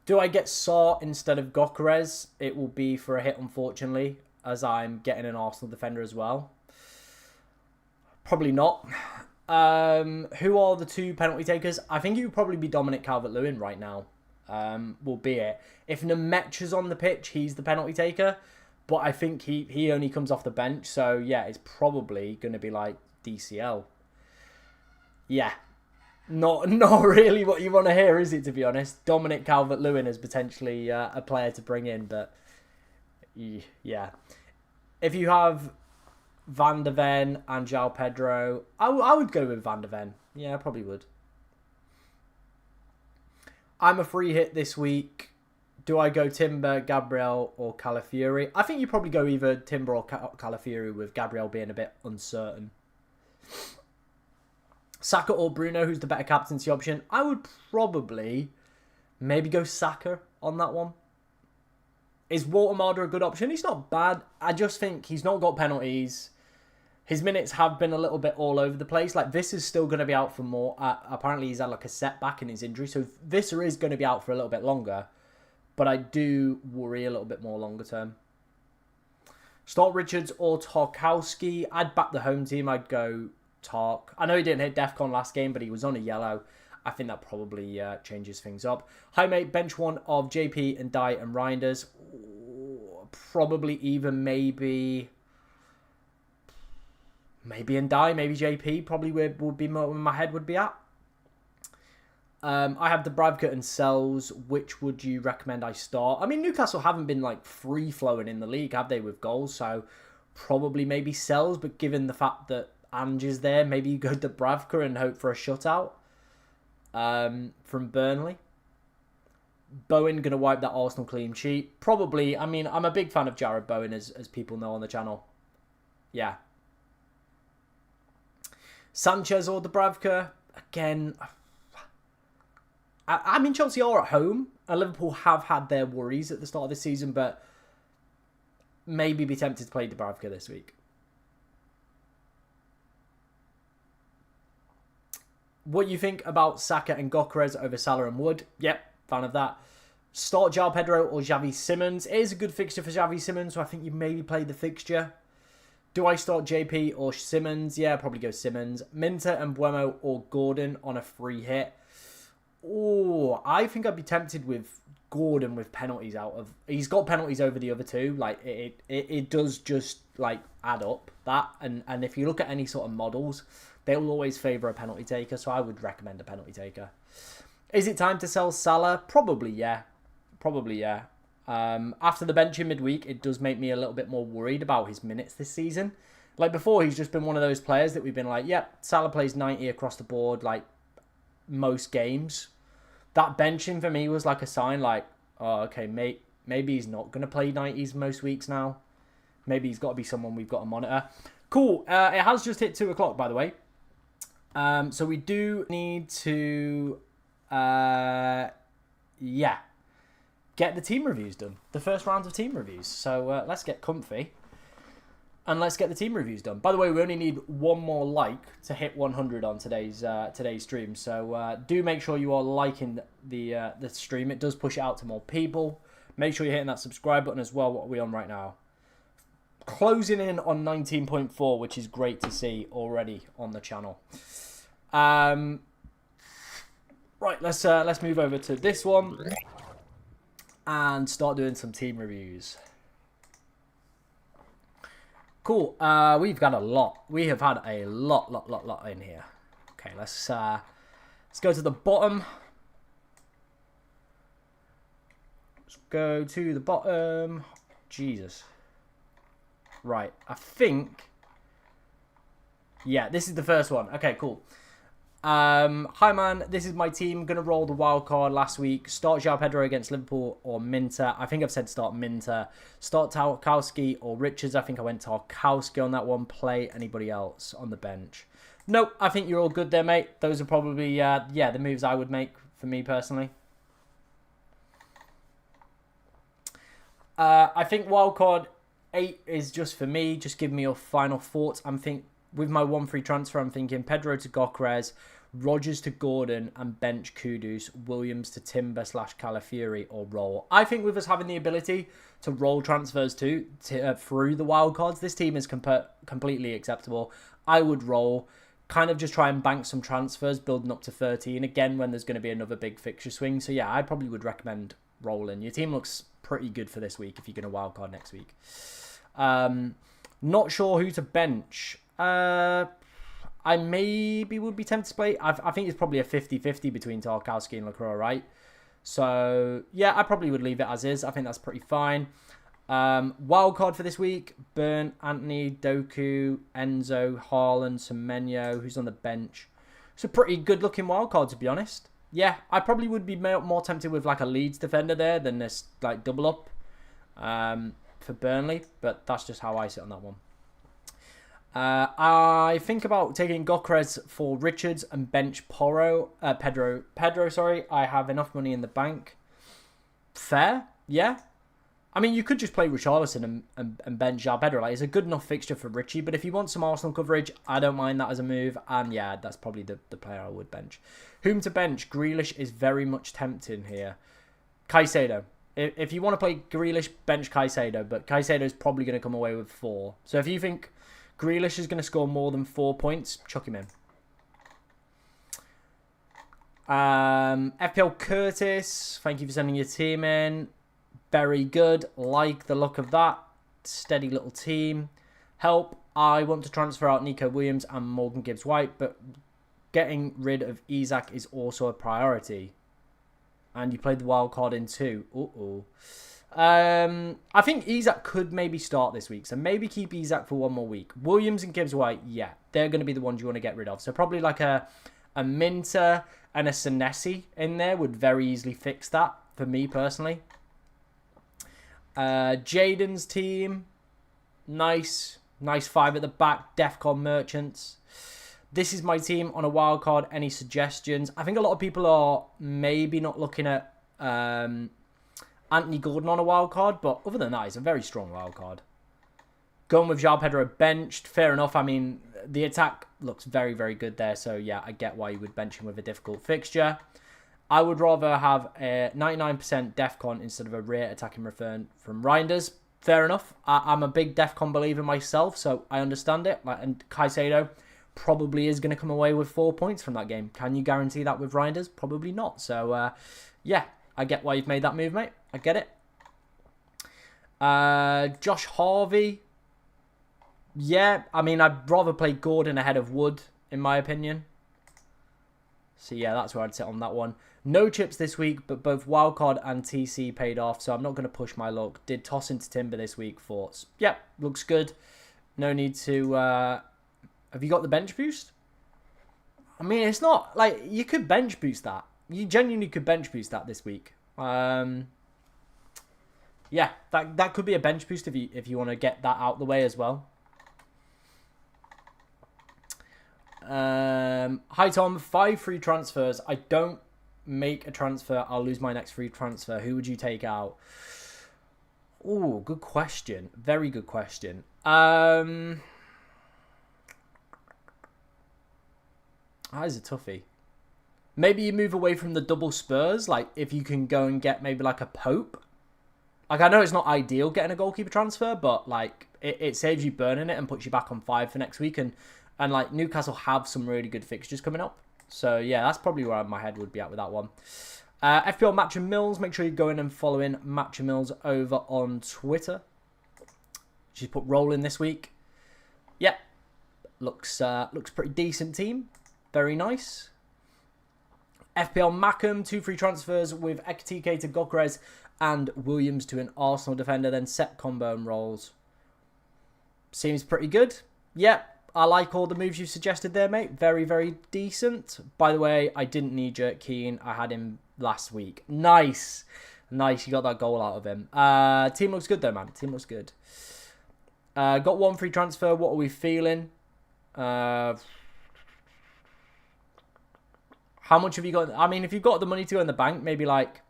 Do I get Sarr instead of Gyökeres? It will be for a hit, unfortunately, as I'm getting an Arsenal defender as well. Probably not. Who are the two penalty takers? I think it would probably be Dominic Calvert-Lewin right now. Will be it. If Nemec is on the pitch, he's the penalty taker. But I think he only comes off the bench. So, yeah, it's probably going to be like DCL. Yeah. Not really what you want to hear, is it, to be honest? Dominic Calvert-Lewin is potentially a player to bring in. But, yeah. If you have Van der Ven and João Pedro, I would go with Van der Ven. Yeah, I probably would. I'm a free hit this week. Do I go Timber, Gabriel, or Calafiori? I think you probably go either Timber or Calafiori, with Gabriel being a bit uncertain. Saka or Bruno, who's the better captaincy option? I would probably maybe go Saka on that one. Is Watermarder a good option? He's not bad. I just think he's not got penalties. His minutes have been a little bit all over the place. Like, Visser's still going to be out for more. Apparently, he's had like a setback in his injury. So, Visser is going to be out for a little bit longer. But I do worry a little bit more longer term. Start Richards or Tarkowski. I'd back the home team. I'd go Tark. I know he didn't hit DEFCON last game, but he was on a yellow. I think that probably changes things up. Hi, mate. Bench one of JP and Dye and Reinders. Probably even maybe in Dye, maybe JP. Probably would be where my head would be at. I have Dubravka and Sells. Which would you recommend I start? I mean, Newcastle haven't been like free-flowing in the league, have they, with goals? So probably maybe Sells, but given the fact that Ange is there, maybe you go Dubravka and hope for a shutout from Burnley. Bowen going to wipe that Arsenal clean sheet. Probably. I mean, I'm a big fan of Jared Bowen, as people know on the channel. Yeah. Sanchez or Dubravka? Again, I mean, Chelsea are at home, and Liverpool have had their worries at the start of the season, but maybe be tempted to play Dubravka this week. What you think about Saka and Gyökeres over Salah and Wood? Yep, fan of that. Start João Pedro or Xavi Simons. It is a good fixture for Xavi Simons, so I think you maybe play the fixture. Do I start JP or Simons? Yeah, probably go Simons. Minter and Buemo or Gordon on a free hit. Oh, I think I'd be tempted with Gordon with penalties out of... He's got penalties over the other two. Like, it does just, like, add up, that. And if you look at any sort of models, they will always favour a penalty taker, so I would recommend a penalty taker. Is it time to sell Salah? Probably, yeah. Probably, yeah. After the bench in midweek, it does make me a little bit more worried about his minutes this season. Like, before, he's just been one of those players that we've been like, yep, Salah plays 90 across the board, like, most games. That benching for me was like a sign, like, oh, okay, maybe he's not going to play 90s most weeks now. Maybe he's got to be someone we've got to monitor. Cool. It has just hit 2 o'clock, by the way. So we do need to, yeah, get the team reviews done. The first round of team reviews. So let's get comfy. And let's get the team reviews done. By the way, we only need one more like to hit 100 on today's stream. So do make sure you are liking the stream. It does push it out to more people. Make sure you're hitting that subscribe button as well. What are we on right now? Closing in on 19.4, which is great to see already on the channel. Right, let's move over to this one and start doing some team reviews. Cool. We've got a lot. We have had a lot in here. Okay, let's go to the bottom. Let's go to the bottom. Jesus. Right, I think. Yeah, this is the first one. Okay, cool. Hi man, this is my team. Gonna roll the wild card last week. Start João Pedro against Liverpool or Minter. I think I've said start Minter. Start Tarkowski or Richards. I think I went Tarkowski on that one. Play anybody else on the bench? Nope, I think you're all good there, mate. Those are probably yeah, the moves I would make for me personally. I think wildcard 8 is just for me. Just give me your final thoughts. With my 1 free transfer, I'm thinking Pedro to Gokres, Rodgers to Gordon, and bench Kudus, Williams to Timber / Calafiori or roll. I think with us having the ability to roll transfers too through the wildcards, this team is completely acceptable. I would roll, kind of just try and bank some transfers, building up to 13 again when there's going to be another big fixture swing. So yeah, I probably would recommend rolling. Your team looks pretty good for this week if you're going to wildcard next week. Not sure who to bench. I maybe would be tempted to play. I think it's probably a 50-50 between Tarkowski and Lacroix, right? So, yeah, I probably would leave it as is. I think that's pretty fine. Wild card for this week. Burn, Anthony, Doku, Enzo, Haaland, Semenyo, who's on the bench. It's a pretty good-looking wild card, to be honest. Yeah, I probably would be more tempted with like a Leeds defender there than this like double up for Burnley. But that's just how I sit on that one. I think about taking Gokres for Richards and bench Pedro. Sorry, I have enough money in the bank. Fair, yeah. I mean, you could just play Richarlison and bench João Pedro. Like, it's a good enough fixture for Richie. But if you want some Arsenal coverage, I don't mind that as a move. And yeah, that's probably the player I would bench. Whom to bench? Grealish is very much tempting here. Caicedo. If you want to play Grealish, bench Caicedo. But Caicedo is probably going to come away with 4. So if you think Grealish is going to score more than 4 points, chuck him in. FPL Curtis, thank you for sending your team in. Very good. Like the look of that. Steady little team. Help. I want to transfer out Nico Williams and Morgan Gibbs-White, but getting rid of Isak is also a priority. And you played the wild card in 2. I think Isak could maybe start this week. So maybe keep Isak for 1 more week. Williams and Gibbs-White, yeah. They're going to be the ones you want to get rid of. So probably like a Minter and a Senesi in there would very easily fix that for me personally. Jaden's team. Nice 5 at the back. Defcon Merchants. This is my team on a wild card. Any suggestions? I think a lot of people are maybe not looking at Anthony Gordon on a wild card, but other than that, it's a very strong wild card. Going with João Pedro benched, fair enough. I mean, the attack looks very, very good there, so yeah, I get why you would bench him with a difficult fixture. I would rather have a 99% Defcon instead of a rare attacking return from Reinders. Fair enough. I'm a big Defcon believer myself, so I understand it. And Caicedo probably is going to come away with 4 points from that game. Can you guarantee that with Reinders? Probably not. So, yeah, I get why you've made that move, mate. I get it. Josh Harvey. Yeah, I mean, I'd rather play Gordon ahead of Wood, in my opinion. So, yeah, that's where I'd sit on that one. No chips this week, but both Wildcard and TC paid off, so I'm not going to push my luck. Did toss into Timber this week. Thoughts? Yep, looks good. No need to... Have you got the bench boost? I mean, it's not... Like, you could bench boost that. You genuinely could bench boost that this week. Yeah, that could be a bench boost if you want to get that out the way as well. Hi, Tom. 5 free transfers. I don't make a transfer. I'll lose my next free transfer. Who would you take out? Oh, good question. Very good question. That is a toughie. Maybe you move away from the double Spurs. Like, if you can go and get maybe like a Pope. Like, I know it's not ideal getting a goalkeeper transfer, but like it saves you burning it and puts you back on 5 for next week. And like Newcastle have some really good fixtures coming up. So yeah, that's probably where my head would be at with that one. FPL Match and Mills. Make sure you go in and follow in Match and Mills over on Twitter. She's put rolling this week. Yeah, looks pretty decent team. Very nice. FPL Mackham, 2 free transfers with Ekitike to Gokres and Williams to an Arsenal defender. Then set combo and rolls. Seems pretty good. Yeah, I like all the moves you suggested there, mate. Very, very decent. By the way, I didn't knee-jerk Keane. I had him last week. Nice. Nice, you got that goal out of him. Team looks good, though, man. Team looks good. Got 1 free transfer. What are we feeling? How much have you got? I mean, if you've got the money to go in the bank, maybe like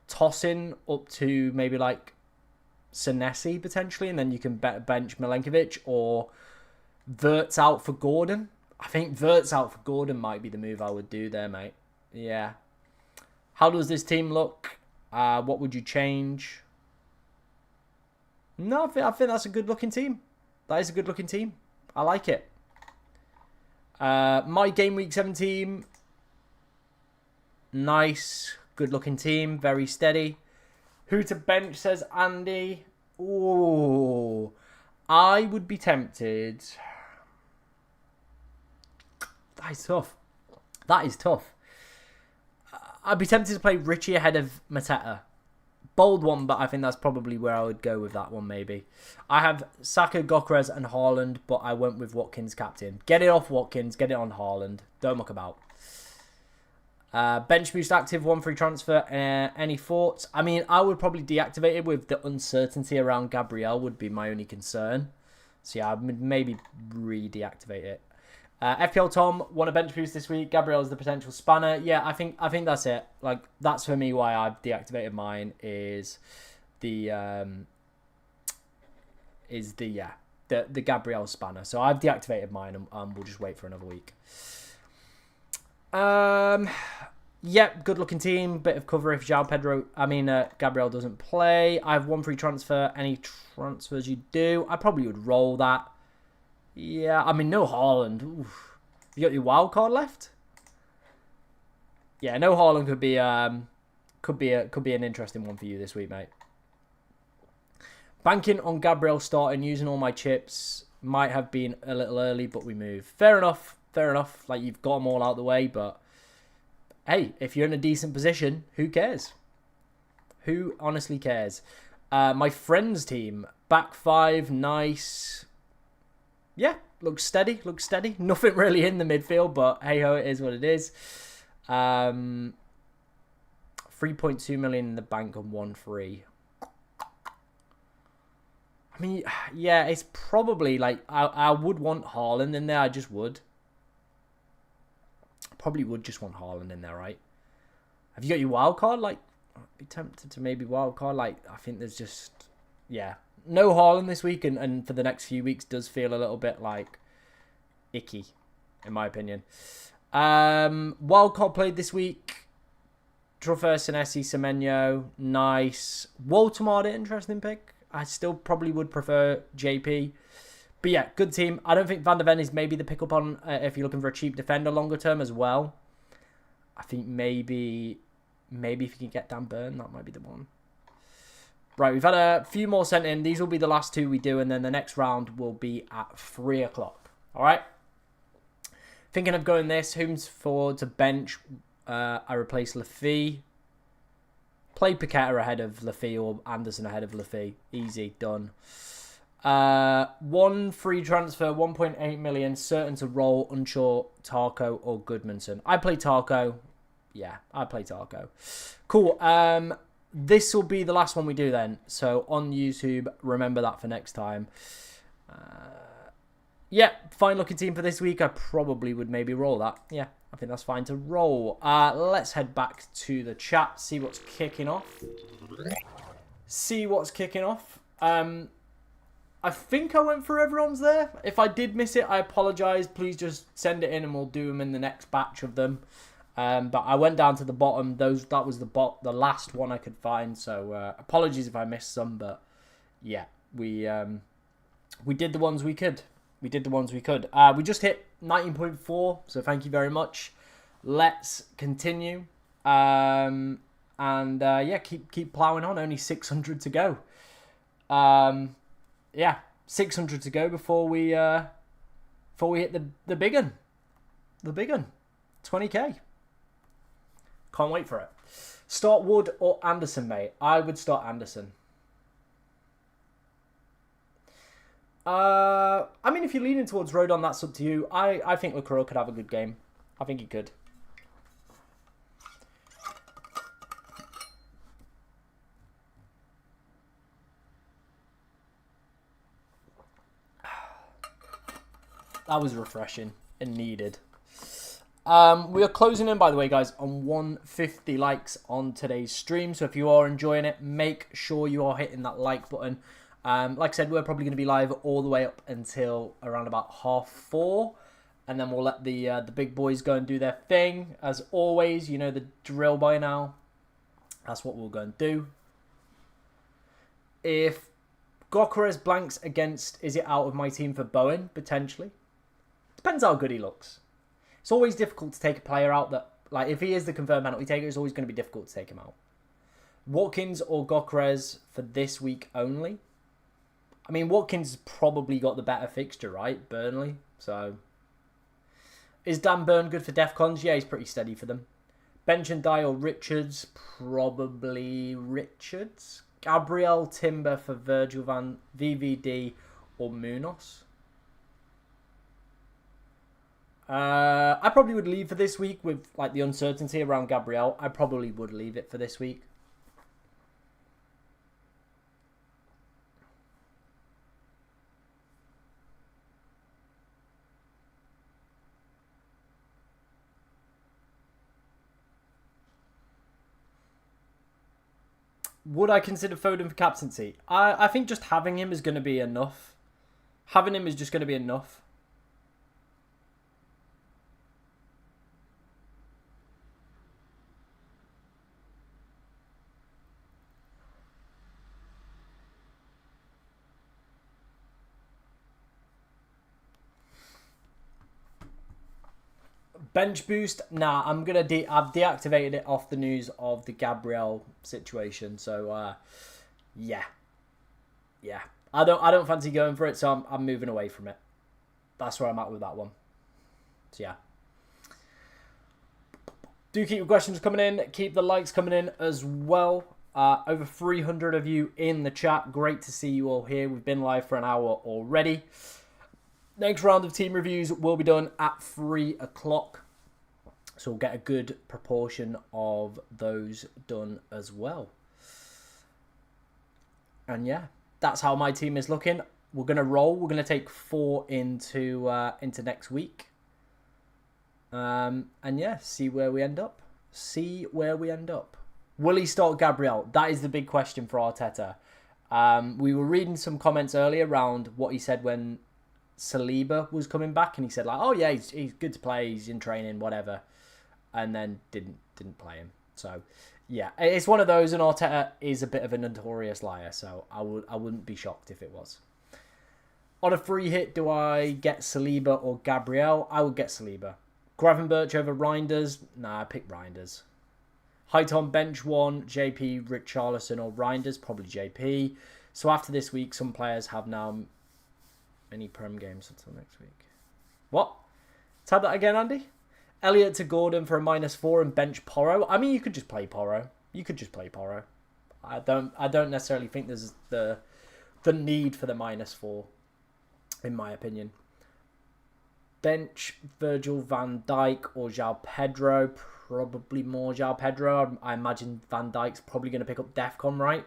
tossing up to maybe like Senesi potentially, and then you can bench Milenkovic, or Vert's out for Gordon. I think Vert's out for Gordon might be the move I would do there, mate. Yeah. How does this team look? What would you change? No, I think that's a good-looking team. That is a good-looking team. I like it. My Game Week 7 team. Nice. Good-looking team. Very steady. Who to bench, says Andy. Ooh. I would be tempted. That is tough. That is tough. I'd be tempted to play Richie ahead of Mateta. Bold one, but I think that's probably where I would go with that one, maybe. I have Saka, Gokres, and Haaland, but I went with Watkins captain. Get it off Watkins. Get it on Haaland. Don't muck about. Bench boost active, 1 free transfer. Any thoughts? I mean, I would probably deactivate it with the uncertainty around Gabriel would be my only concern. So yeah, I would maybe re-deactivate it. FPL Tom, want a bench boost this week. Gabriel is the potential spanner. Yeah, I think that's it. Like, that's for me why I've deactivated mine is the Gabriel spanner. So I've deactivated mine and we'll just wait for another week. Yep, good looking team. Bit of cover if Gabriel doesn't play. I have 1 free transfer. Any transfers you do, I probably would roll that. Yeah, I mean, no Haaland. Oof. You got your wild card left? Yeah, no Haaland could be an interesting one for you this week, mate. Banking on Gabriel starting, using all my chips. Might have been a little early, but we move. Fair enough. Fair enough. Like, you've got them all out of the way, but hey, if you're in a decent position, who cares? Who honestly cares? My friend's team, back 5, nice. Yeah, looks steady, looks steady. Nothing really in the midfield, but hey-ho, it is what it is. 3.2 million in the bank on 1 free. I mean, yeah, it's probably like, I would want Haaland in there, I just would. Probably would just want Haaland in there, right? Have you got your wild card? Like, I'd be tempted to maybe wild card. Like, I think there's just, yeah. No Haaland this week, and for the next few weeks does feel a little bit like icky, in my opinion. Wildcard played this week. Truffert, Senesi, Semenyo, nice. Walter, interesting pick. I still probably would prefer JP. But yeah, good team. I don't think Van der Ven is maybe the pick up on if you're looking for a cheap defender longer term as well. I think maybe if you can get Dan Burn, that might be the one. Right, we've had a few more sent in. These will be the last 2 we do, and then the next round will be at 3 o'clock. All right? Thinking of going this. Whom's forward to bench? I replace Lafie. Play Paqueta ahead of Lafie or Anderson ahead of Lafie. Easy, done. 1 free transfer, 1.8 million, certain to roll, unsure, Tarko or Goodmanson. I play Tarko. Yeah, I play Tarko. Cool. This will be the last one we do then. So on YouTube, remember that for next time. Yeah, fine looking team for this week. I probably would maybe roll that. Yeah, I think that's fine to roll. Let's head back to the chat, see what's kicking off. I think I went through everyone's there. If I did miss it, I apologise. Please just send it in and we'll do them in the next batch of them. But I went down to the bottom. That was the last one I could find. So apologies if I missed some. But yeah, we did the ones we could. We just hit 19.4. So thank you very much. Let's continue. Yeah, keep ploughing on. Only 600 to go. Yeah, 600 to go before we hit the big one. The big one. 20k. Can't wait for it. Start Wood or Anderson, mate? I would start Anderson. I mean, if you're leaning towards Rodon, that's up to you. I think LaCroix could have a good game. I think he could. That was refreshing and needed. We are closing in, by the way, guys, on 150 likes on today's stream. So if you are enjoying it, make sure you are hitting that like button. Like I said, we're probably going to be live all the way up until around about 4:30. And then we'll let the big boys go and do their thing. As always, you know the drill by now. That's what we'll go and do. If Gokares blanks against, is it out of my team for Bowen? Potentially. Depends how good he looks. It's always difficult to take a player out that, like, if he is the confirmed penalty taker, it's always going to be difficult to take him out. Watkins or Gokares for this week only? I mean, Watkins probably got the better fixture, right? Burnley. So, is Dan Burn good for DEFCONs? Yeah, he's pretty steady for them. Bench and Dye or Richards? Probably Richards. Gabriel, Timber for Virgil van VVD or Munoz? I probably would leave for this week with like the uncertainty around Gabriel. I probably would leave it for this week. Would I consider Foden for captaincy? I think just having him is going to be enough. Having him is just going to be enough. Bench boost? Nah, I've deactivated it off the news of the Gabriel situation. So, yeah. I don't fancy going for it, so I'm moving away from it. That's where I'm at with that one. So, yeah. Do keep your questions coming in. Keep the likes coming in as well. Over 300 of you in the chat. Great to see you all here. We've been live for an hour already. Next round of team reviews will be done at 3 o'clock. So we'll get a good proportion of those done as well. And yeah, that's how my team is looking. We're going to roll. We're going to take 4 into next week. And yeah, see where we end up. Will he start Gabriel? That is the big question for Arteta. We were reading some comments earlier around what he said when Saliba was coming back, and he said like, "Oh yeah, he's good to play. He's in training, whatever," and then didn't play him. So yeah, it's one of those, and Arteta is a bit of a notorious liar. So I wouldn't be shocked if it was. On a free hit, do I get Saliba or Gabriel? I would get Saliba. Gravenberch over Reinders? Nah, I pick Reinders. Height on bench 1, JP, Richarlison or Reinders? Probably JP. So after this week, some players have now many Prem games until next week. What? Tab that again, Andy? Elliott to Gordon for a -4 and bench Porro. I mean, you could just play Porro. I don't necessarily think there's the need for the -4, in my opinion. Bench Virgil van Dijk or João Pedro. Probably more João Pedro. I imagine Van Dijk's probably going to pick up DEFCON, right?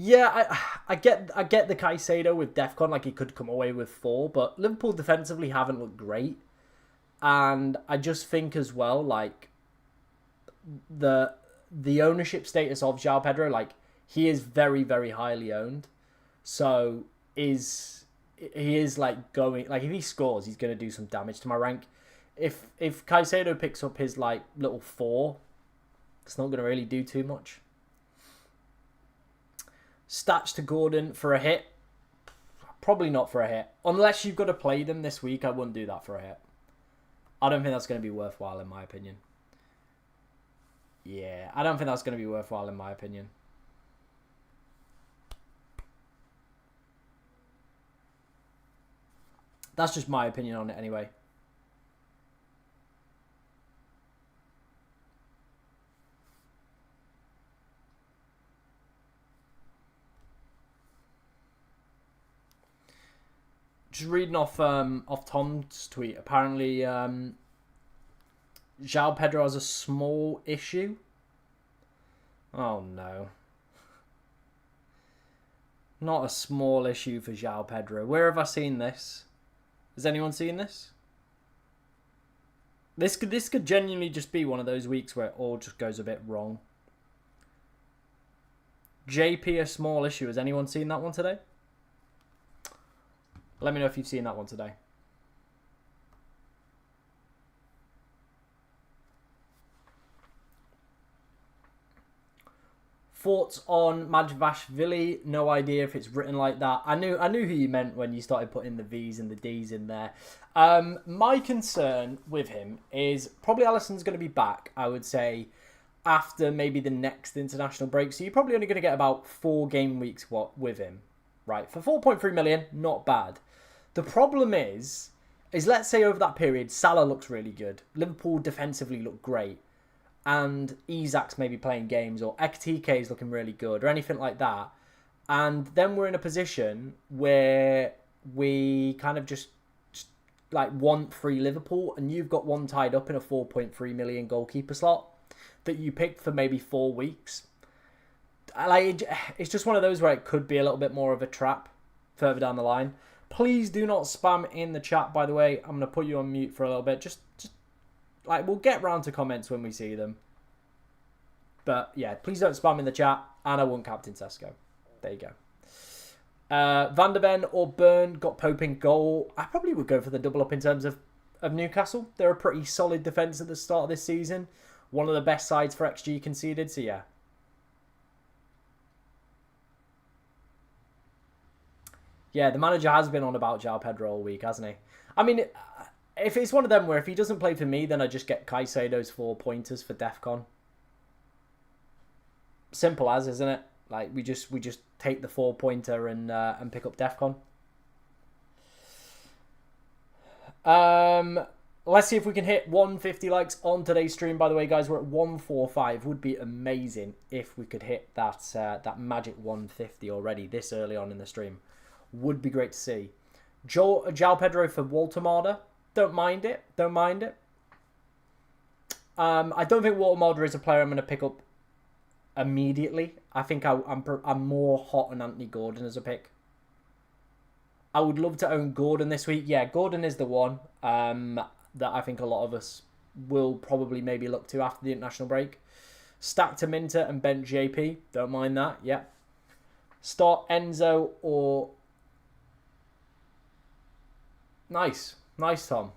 Yeah, I get the Caicedo with Defcon, like he could come away with 4, but Liverpool defensively haven't looked great. And I just think as well, like the ownership status of João Pedro, like he is very, very highly owned. So he is like going, like if he scores, he's gonna do some damage to my rank. If Caicedo picks up his like little 4, it's not gonna really do too much. Stats to Gordon for a hit. Probably not for a hit. Unless you've got to play them this week, I wouldn't do that for a hit. I don't think that's going to be worthwhile in my opinion. Yeah, I don't think that's going to be worthwhile in my opinion. That's just my opinion on it anyway. Just reading off Tom's tweet. Apparently, João Pedro has a small issue. Oh no. Not a small issue for João Pedro. Where have I seen this? Has anyone seen this? This could genuinely just be one of those weeks where it all just goes a bit wrong. JP, a small issue. Has anyone seen that one today? Let me know if you've seen that one today. Thoughts on Majvashvili? No idea if it's written like that. I knew who you meant when you started putting the V's and the D's in there. My concern with him is probably Alisson's going to be back, I would say, after maybe the next international break. So you're probably only going to get about 4 game weeks with him, right? For 4.3 million, not bad. The problem is let's say over that period, Salah looks really good. Liverpool defensively look great. And Isak's maybe playing games, or Ekitike is looking really good, or anything like that. And then we're in a position where we kind of just like want free Liverpool, and you've got one tied up in a 4.3 million goalkeeper slot that you picked for maybe 4 weeks. Like, it's just one of those where it could be a little bit more of a trap further down the line. Please do not spam in the chat, by the way. I'm going to put you on mute for a little bit. Just like, we'll get round to comments when we see them. But, yeah, please don't spam in the chat. And I won't captain Sesko. There you go. Van der Ven or Burn got Pope in goal. I probably would go for the double up in terms of Newcastle. They're a pretty solid defence at the start of this season. One of the best sides for XG conceded. So, yeah. Yeah, the manager has been on about João Pedro all week, hasn't he? I mean, if it's one of them where if he doesn't play for me, then I just get Caicedo's 4 pointers for Defcon. Simple as, isn't it? Like, we just take the 4 pointer and pick up Defcon. Let's see if we can hit 150 likes on today's stream. By the way, guys, we're at 145. Would be amazing if we could hit that magic 150 already this early on in the stream. Would be great to see. João Pedro for Walter. Don't mind it. Don't mind it. I don't think Walter is a player I'm going to pick up immediately. I think I'm more hot on Anthony Gordon as a pick. I would love to own Gordon this week. Yeah, Gordon is the one that I think a lot of us will probably maybe look to after the international break. Stack to Minter and bench JP. Don't mind that. Yeah. Start Enzo or... Nice, Tom.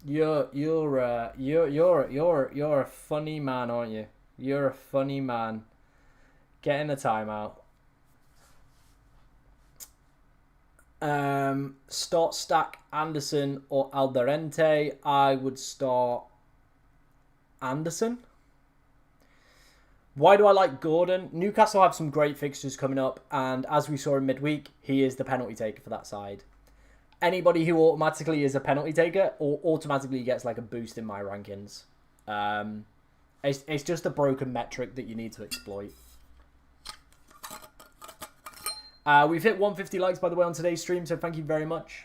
You're a funny man, aren't you? You're a funny man. Getting a timeout. Start Stack Anderson or Alderente. I would start Anderson. Why do I like Gordon? Newcastle have some great fixtures coming up, and as we saw in midweek, he is the penalty taker for that side. Anybody who automatically is a penalty taker or automatically gets like a boost in my rankings. It's just a broken metric that you need to exploit. We've hit 150 likes, by the way, on today's stream, so thank you very much.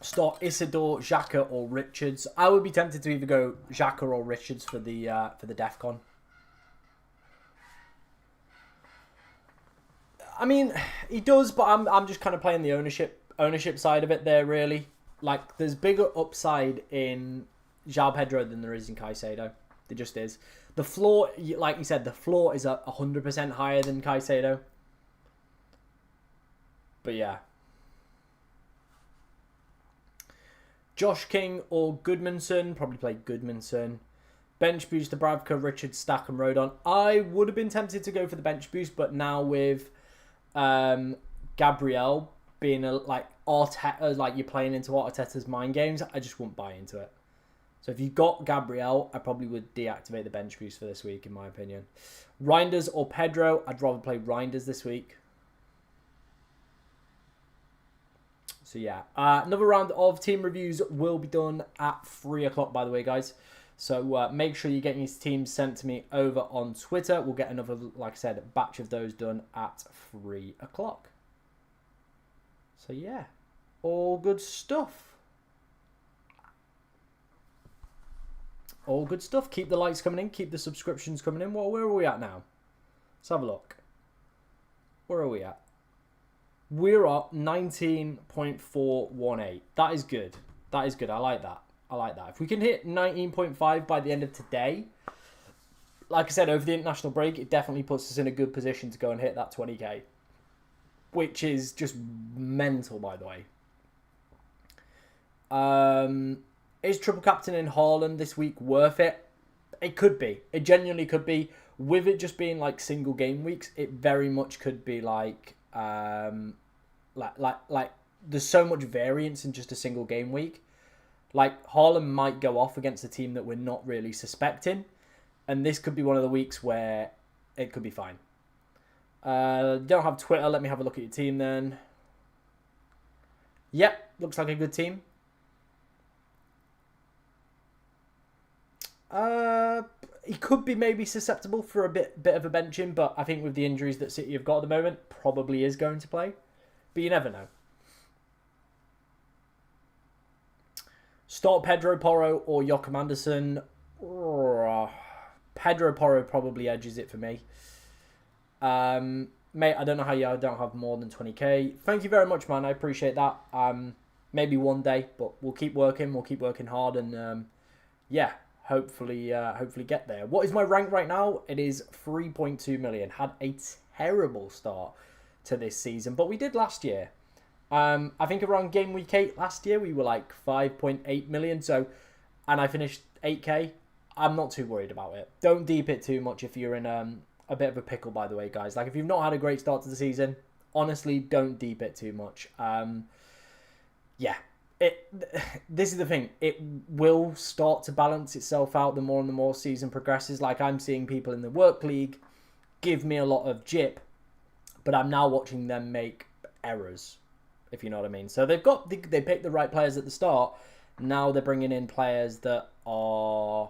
start Isidore, Xhaka, or Richards. I would be tempted to either go Xhaka or Richards for the DEFCON. I mean, he does, but I'm just kind of playing the ownership side of it there, really. Like, there's bigger upside in João Pedro than there is in Caicedo. There just is. The floor, like you said, the floor is 100% higher than Caicedo. But yeah. Josh King or Goodmanson. Probably play Goodmanson. Bench boost to Bravka, Richard, Stack and Rodon. I would have been tempted to go for the bench boost, but now with Gabriel being like Arteta, like you're playing into Arteta's mind games, I just wouldn't buy into it. So if you've got Gabriel, I probably would deactivate the bench boost for this week, in my opinion. Reinders or Pedro. I'd rather play Reinders this week. So yeah, another round of team reviews will be done at 3 o'clock, by the way, guys. So make sure you're getting your teams sent to me over on Twitter. We'll get another, like I said, batch of those done at 3 o'clock. So yeah, all good stuff. All good stuff. Keep the likes coming in. Keep the subscriptions coming in. Well, where are we at now? Let's have a look. Where are we at? We're at 19.418. That is good. That is good. I like that. I like that. If we can hit 19.5 by the end of today, like I said, over the international break, it definitely puts us in a good position to go and hit that 20k. Which is just mental, by the way. Is triple captain in Haaland this week worth it? It could be. It genuinely could be. With it just being like single game weeks, it very much could be like there's so much variance in just a single game week. Like Haaland might go off against a team that we're not really suspecting, and this could be one of the weeks where it could be fine. Don't have Twitter. Let me have a look at your team then. Yep, looks like a good team. He could be maybe susceptible for a bit of a benching, but I think with the injuries that City have got at the moment, probably is going to play. But you never know. Start Pedro Porro or Joachim Anderson. Pedro Porro probably edges it for me. Mate, I don't know how I don't have more than 20k. Thank you very much, man. I appreciate that. Maybe one day, but we'll keep working. We'll keep working hard, and yeah. Hopefully get there. What is my rank right now? It is 3.2 million. Had a terrible start to this season, but we did last year. I think around game week 8 last year, we were like 5.8 million. So, and I finished 8k. I'm not too worried about it. Don't deep it too much if you're in a bit of a pickle, by the way, guys. Like if you've not had a great start to the season, honestly, don't deep it too much. Yeah. This is the thing. It will start to balance itself out the more and the more season progresses. Like I'm seeing people in the work league give me a lot of jip, but I'm now watching them make errors, if you know what I mean. So they picked the right players at the start. Now they're bringing in players that are,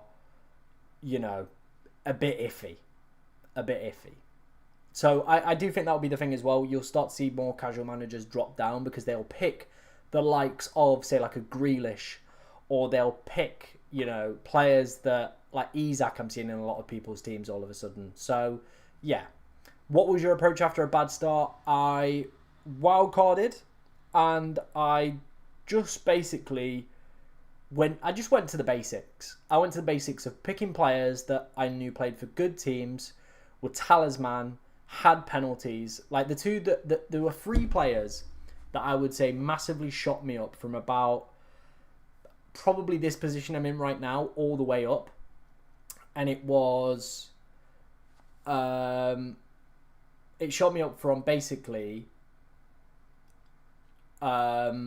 you know, a bit iffy. So I do think that'll be the thing as well. You'll start to see more casual managers drop down because they'll pick the likes of, say, like a Grealish, or they'll pick, you know, players that, like Isaac I'm seeing in a lot of people's teams all of a sudden. So, yeah. What was your approach after a bad start? I wildcarded, and I just basically went to the basics. I went to the basics of picking players that I knew played for good teams, were talisman, had penalties. Like the two that there were 3 players that I would say massively shot me up from about probably this position I'm in right now all the way up. And it was... it shot me up from basically... where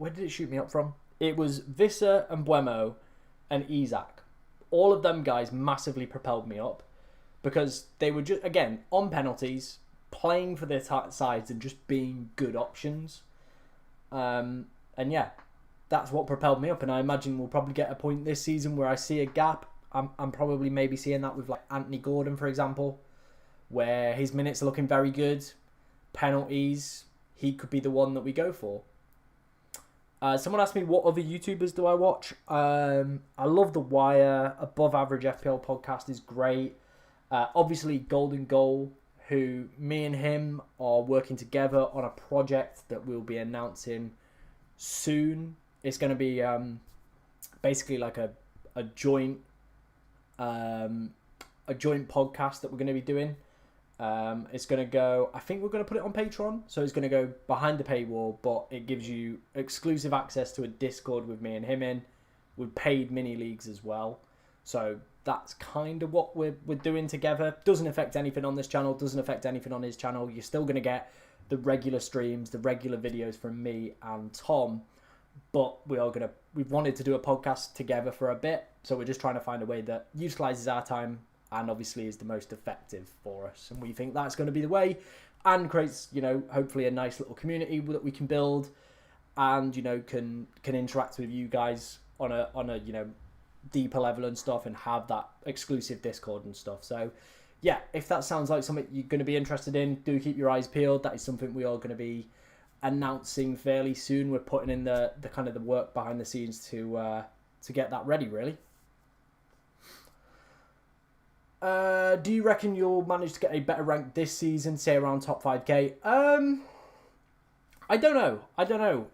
did it shoot me up from? It was Visser and Buemo and Isaac. All of them guys massively propelled me up because they were just, again, on penalties, playing for their sides and just being good options. And yeah, that's what propelled me up. And I imagine we'll probably get a point this season where I see a gap. I'm probably maybe seeing that with like Anthony Gordon, for example, where his minutes are looking very good. Penalties, he could be the one that we go for. Someone asked me what other YouTubers do I watch. I love The Wire. Above Average FPL podcast is great. Obviously, Golden Goal, who me and him are working together on a project that we'll be announcing soon. It's going to be basically like a joint podcast that we're going to be doing. It's going to go, I think we're going to put it on Patreon, so it's going to go behind the paywall, but it gives you exclusive access to a Discord with me and him in, with paid mini leagues as well. So that's kind of what we're doing together. Doesn't affect anything on this channel, doesn't affect anything on his channel. You're still going to get the regular streams, the regular videos from me and Tom, but we've wanted to do a podcast together for a bit, so we're just trying to find a way that utilizes our time and obviously is the most effective for us. And we think that's going to be the way, and creates, hopefully a nice little community that we can build, and, can interact with you guys on a deeper level and stuff, and have that exclusive Discord and stuff. So yeah, if that sounds like something you're going to be interested in, do keep your eyes peeled. That is something we are going to be announcing fairly soon. We're putting in the kind of the work behind the scenes to get that ready, really. Do you reckon you'll manage to get a better rank this season, say around top 5k? I don't know.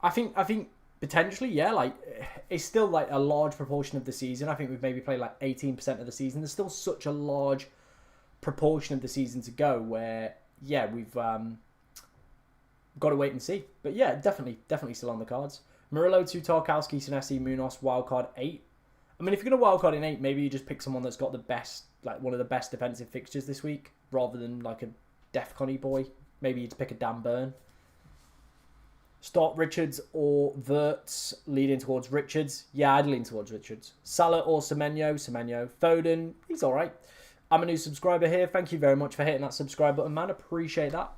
I think potentially, yeah. Like, it's still like a large proportion of the season. I think we've maybe played like 18% of the season. There's still such a large proportion of the season to go where, yeah, we've got to wait and see. But yeah, definitely still on the cards. Murillo to Tarkowski, Senesi, Munoz, wildcard 8. I mean, if you're going to wildcard in 8, maybe you just pick someone that's got the best, like one of the best defensive fixtures this week, rather than like a Defconny boy. Maybe you'd pick a Dan Burn. Start Richards or Wirtz, leading towards Richards. Yeah, I'd lean towards Richards. Salah or Semenyo. Foden, he's all right. I'm a new subscriber here. Thank you very much for hitting that subscribe button, man. Appreciate that.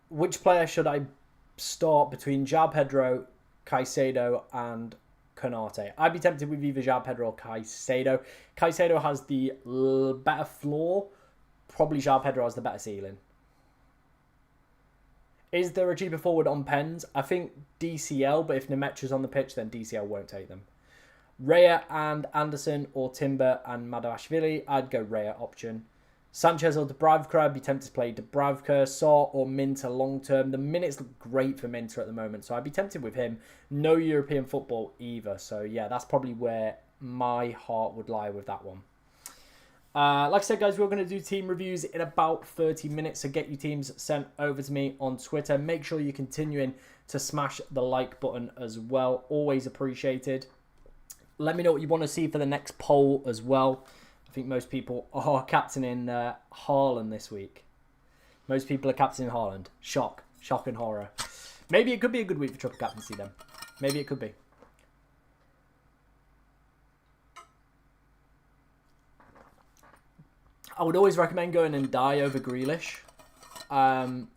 Which player should I start between João Pedro, Caicedo, and Konate? I'd be tempted with either João Pedro or Caicedo. Caicedo has the better floor. Probably João Pedro has the better ceiling. Is there a cheaper forward on pens? I think DCL, but if Nemetra's on the pitch, then DCL won't take them. Raya and Anderson, or Timber and Madashvili, I'd go Raya option. Sanchez or Dubravka, I'd be tempted to play Dubravka. Saar or Minter long term. The minutes look great for Minter at the moment, so I'd be tempted with him. No European football either, so yeah, that's probably where my heart would lie with that one. Like I said, guys, we're going to do team reviews in about 30 minutes, so get your teams sent over to me on Twitter. Make sure you're continuing to smash the like button as well. Always appreciated. Let me know what you want to see for the next poll as well. I think most people are captaining Haaland this week. Most people are captaining Haaland. Shock and horror. Maybe it could be a good week for triple captaincy then. Maybe it could be. I would always recommend going and die over Grealish.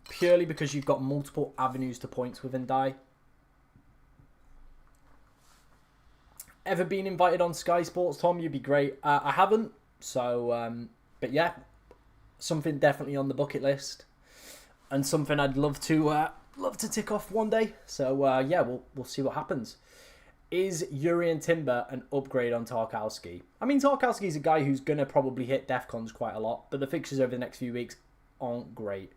Purely because you've got multiple avenues to points with Ndai. Ever been invited on Sky Sports, Tom? You'd be great. I haven't. So, but yeah, something definitely on the bucket list, and something I'd love to tick off one day. So yeah, we'll see what happens. Is Urian Timber an upgrade on Tarkowski? I mean, Tarkowski's a guy who's gonna probably hit Defcons quite a lot, but the fixtures over the next few weeks aren't great.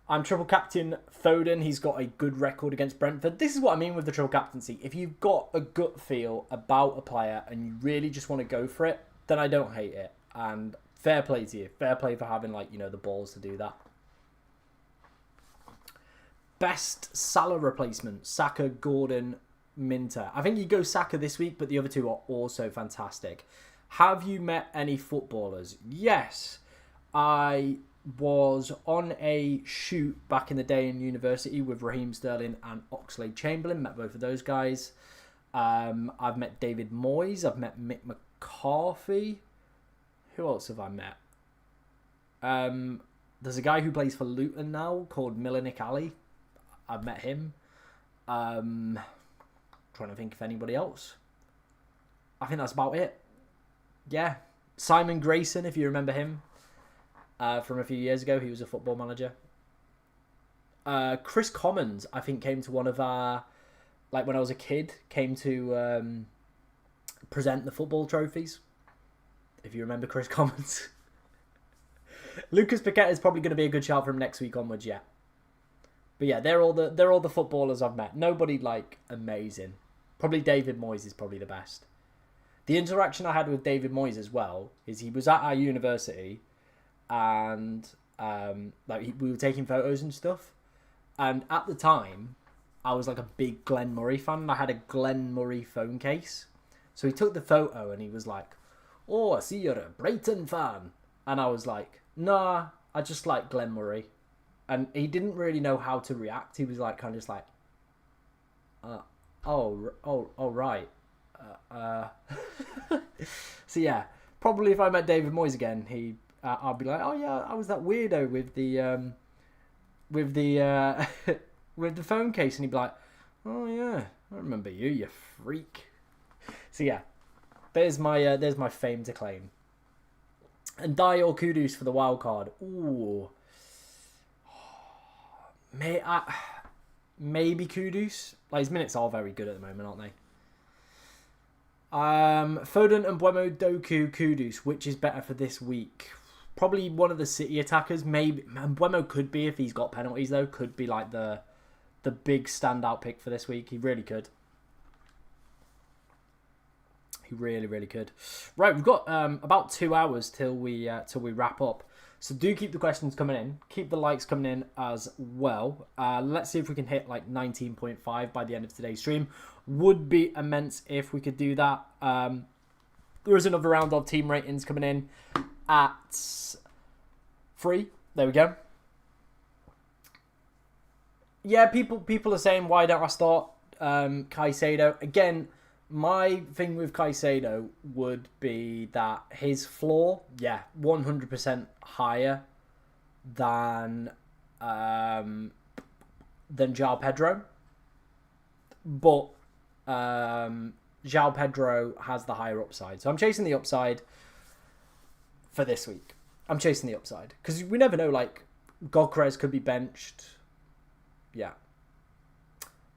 I'm triple captain Foden. He's got a good record against Brentford. This is what I mean with the triple captaincy. If you've got a gut feel about a player and you really just want to go for it, then I don't hate it. And fair play to you. Fair play for having, like, the balls to do that. Best Salah replacement. Saka, Gordon, Minter. I think you go Saka this week, but the other two are also fantastic. Have you met any footballers? Yes. I was on a shoot back in the day in university with Raheem Sterling and Oxlade-Chamberlain. Met both of those guys. I've met David Moyes. I've met Mick McCarthy. Who else have I met? There's a guy who plays for Luton now called Milanic Ali. I've met him. trying to think of anybody else. I think that's about it. Yeah. Simon Grayson, if you remember him from a few years ago. He was a football manager. Chris Commons, I think, came to one of our... Like, when I was a kid, came to present the football trophies. If you remember Chris Commons. Lucas Paquette is probably going to be a good shout from next week onwards, yeah. But yeah, they're all the footballers I've met. Nobody, like, amazing. Probably David Moyes is probably the best. The interaction I had with David Moyes as well is he was at our university and we were taking photos and stuff. And at the time, I was like a big Glenn Murray fan. And I had a Glenn Murray phone case. So he took the photo and he was like, "Oh, I see you're a Brighton fan." And I was like, "Nah, I just like Glenn Murray." And he didn't really know how to react. He was like, kind of just like, oh, right. So yeah, probably if I met David Moyes again, I'll be like, "Oh yeah, I was that weirdo with the with the phone case," and he'd be like, "Oh yeah, I remember you, you freak." So yeah, there's my fame to claim. And Die or Kudus for the wild card. Ooh, maybe Kudus. Like, his minutes are very good at the moment, aren't they? Foden and Mbeumo, Doku, Kudus. Which is better for this week? Probably one of the City attackers. Maybe Mbeumo could be, if he's got penalties though. Could be like the big standout pick for this week. He really could. He really, really could. Right, we've got about 2 hours till we wrap up. So do keep the questions coming in. Keep the likes coming in as well. Let's see if we can hit like 19.5 by the end of today's stream. Would be immense if we could do that. There is another round of team ratings coming in at 3. There we go. Yeah, people are saying, why don't I start Caicedo? Again, my thing with Caicedo would be that his floor, 100% higher than João Pedro. But João Pedro has the higher upside. So I'm chasing the upside for this week. I'm chasing the upside. Because we never know, like, Gokres could be benched. Yeah.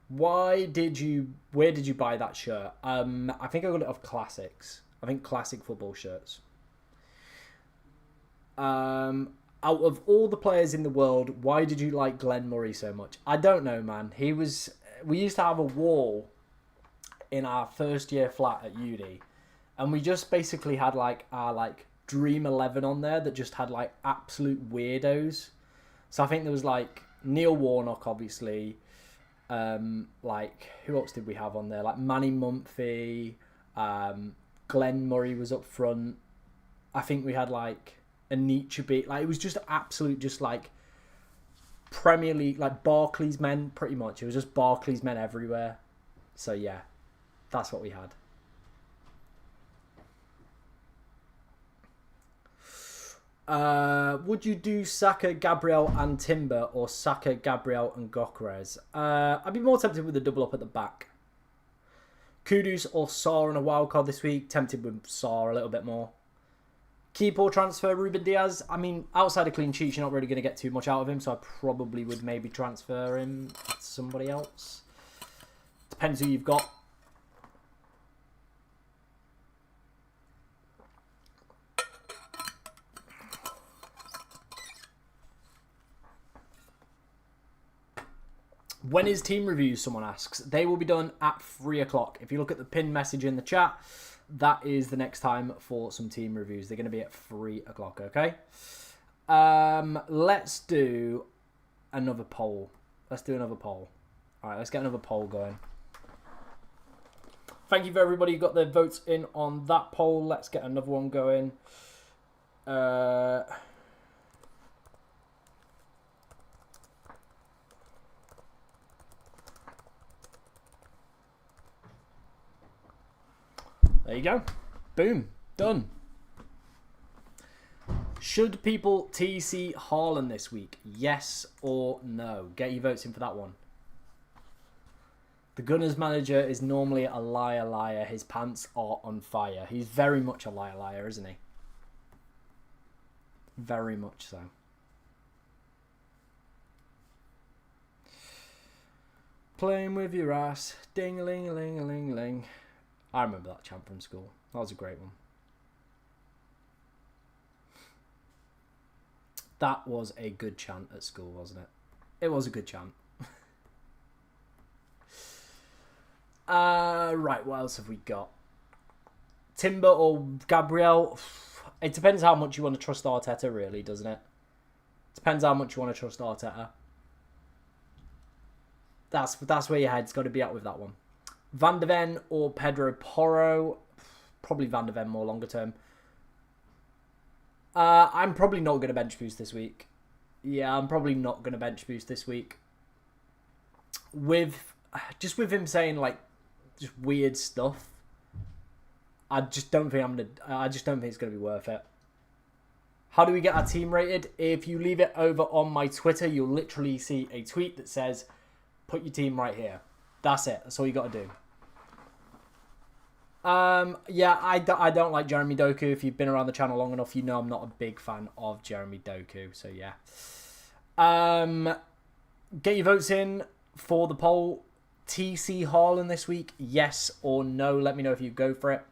Where did you buy that shirt? I think I got it off Classics. I think Classic Football Shirts. Out of all the players in the world, why did you like Glenn Murray so much? I don't know, man. We used to have a wall in our first year flat at uni, and we just basically had like our like Dream 11 on there that just had like absolute weirdos. So I think there was like Neil Warnock, obviously. Like, who else did we have on there? Like Manny Mumphy, Glenn Murray was up front. I think we had like a Nietzsche beat. Like, it was just absolute, just like Premier League, like Barclays men, pretty much. It was just Barclays men everywhere. So yeah, that's what we had. Would you do Saka, Gabriel and Timber, or Saka, Gabriel and Gokres? I'd be more tempted with a double up at the back. Kudus or Saar on a wildcard this week. Tempted with Saar a little bit more. Keep or transfer Ruben Diaz. I mean, outside of clean sheets, you're not really going to get too much out of him, so I probably would maybe transfer him to somebody else. Depends who you've got. When is team reviews, someone asks. They will be done at 3 o'clock. If you look at the pinned message in the chat, that is the next time for some team reviews. They're going to be at 3 o'clock, okay? Let's do another poll. All right, let's get another poll going. Thank you for everybody who got their votes in on that poll. Let's get another one going. There you go. Boom. Done. Should people TC Haaland this week? Yes or no? Get your votes in for that one. The Gunners manager is normally a liar, liar. His pants are on fire. He's very much a liar, liar, isn't he? Very much so. Playing with your ass. Ding-a-ling-a-ling-a-ling-a-ling. I remember that chant from school. That was a great one. That was a good chant at school, wasn't it? It was a good chant. Right, what else have we got? Timber or Gabriel? It depends how much you want to trust Arteta, really, doesn't it? Depends how much you want to trust Arteta. That's where your head's got to be at with that one. Van de Ven or Pedro Porro? Probably Van de Ven more longer term. I'm probably not going to bench boost this week. Yeah, I'm probably not going to bench boost this week. With him saying like just weird stuff, I just don't think it's going to be worth it. How do we get our team rated? If you leave it over on my Twitter, you'll literally see a tweet that says, "Put your team right here." That's it. That's all you got to do. Yeah, I don't like Jeremy Doku. If you've been around the channel long enough, you know I'm not a big fan of Jeremy Doku. So yeah. Get your votes in for the poll. TC Haaland this week, yes or no? Let me know if you go for it.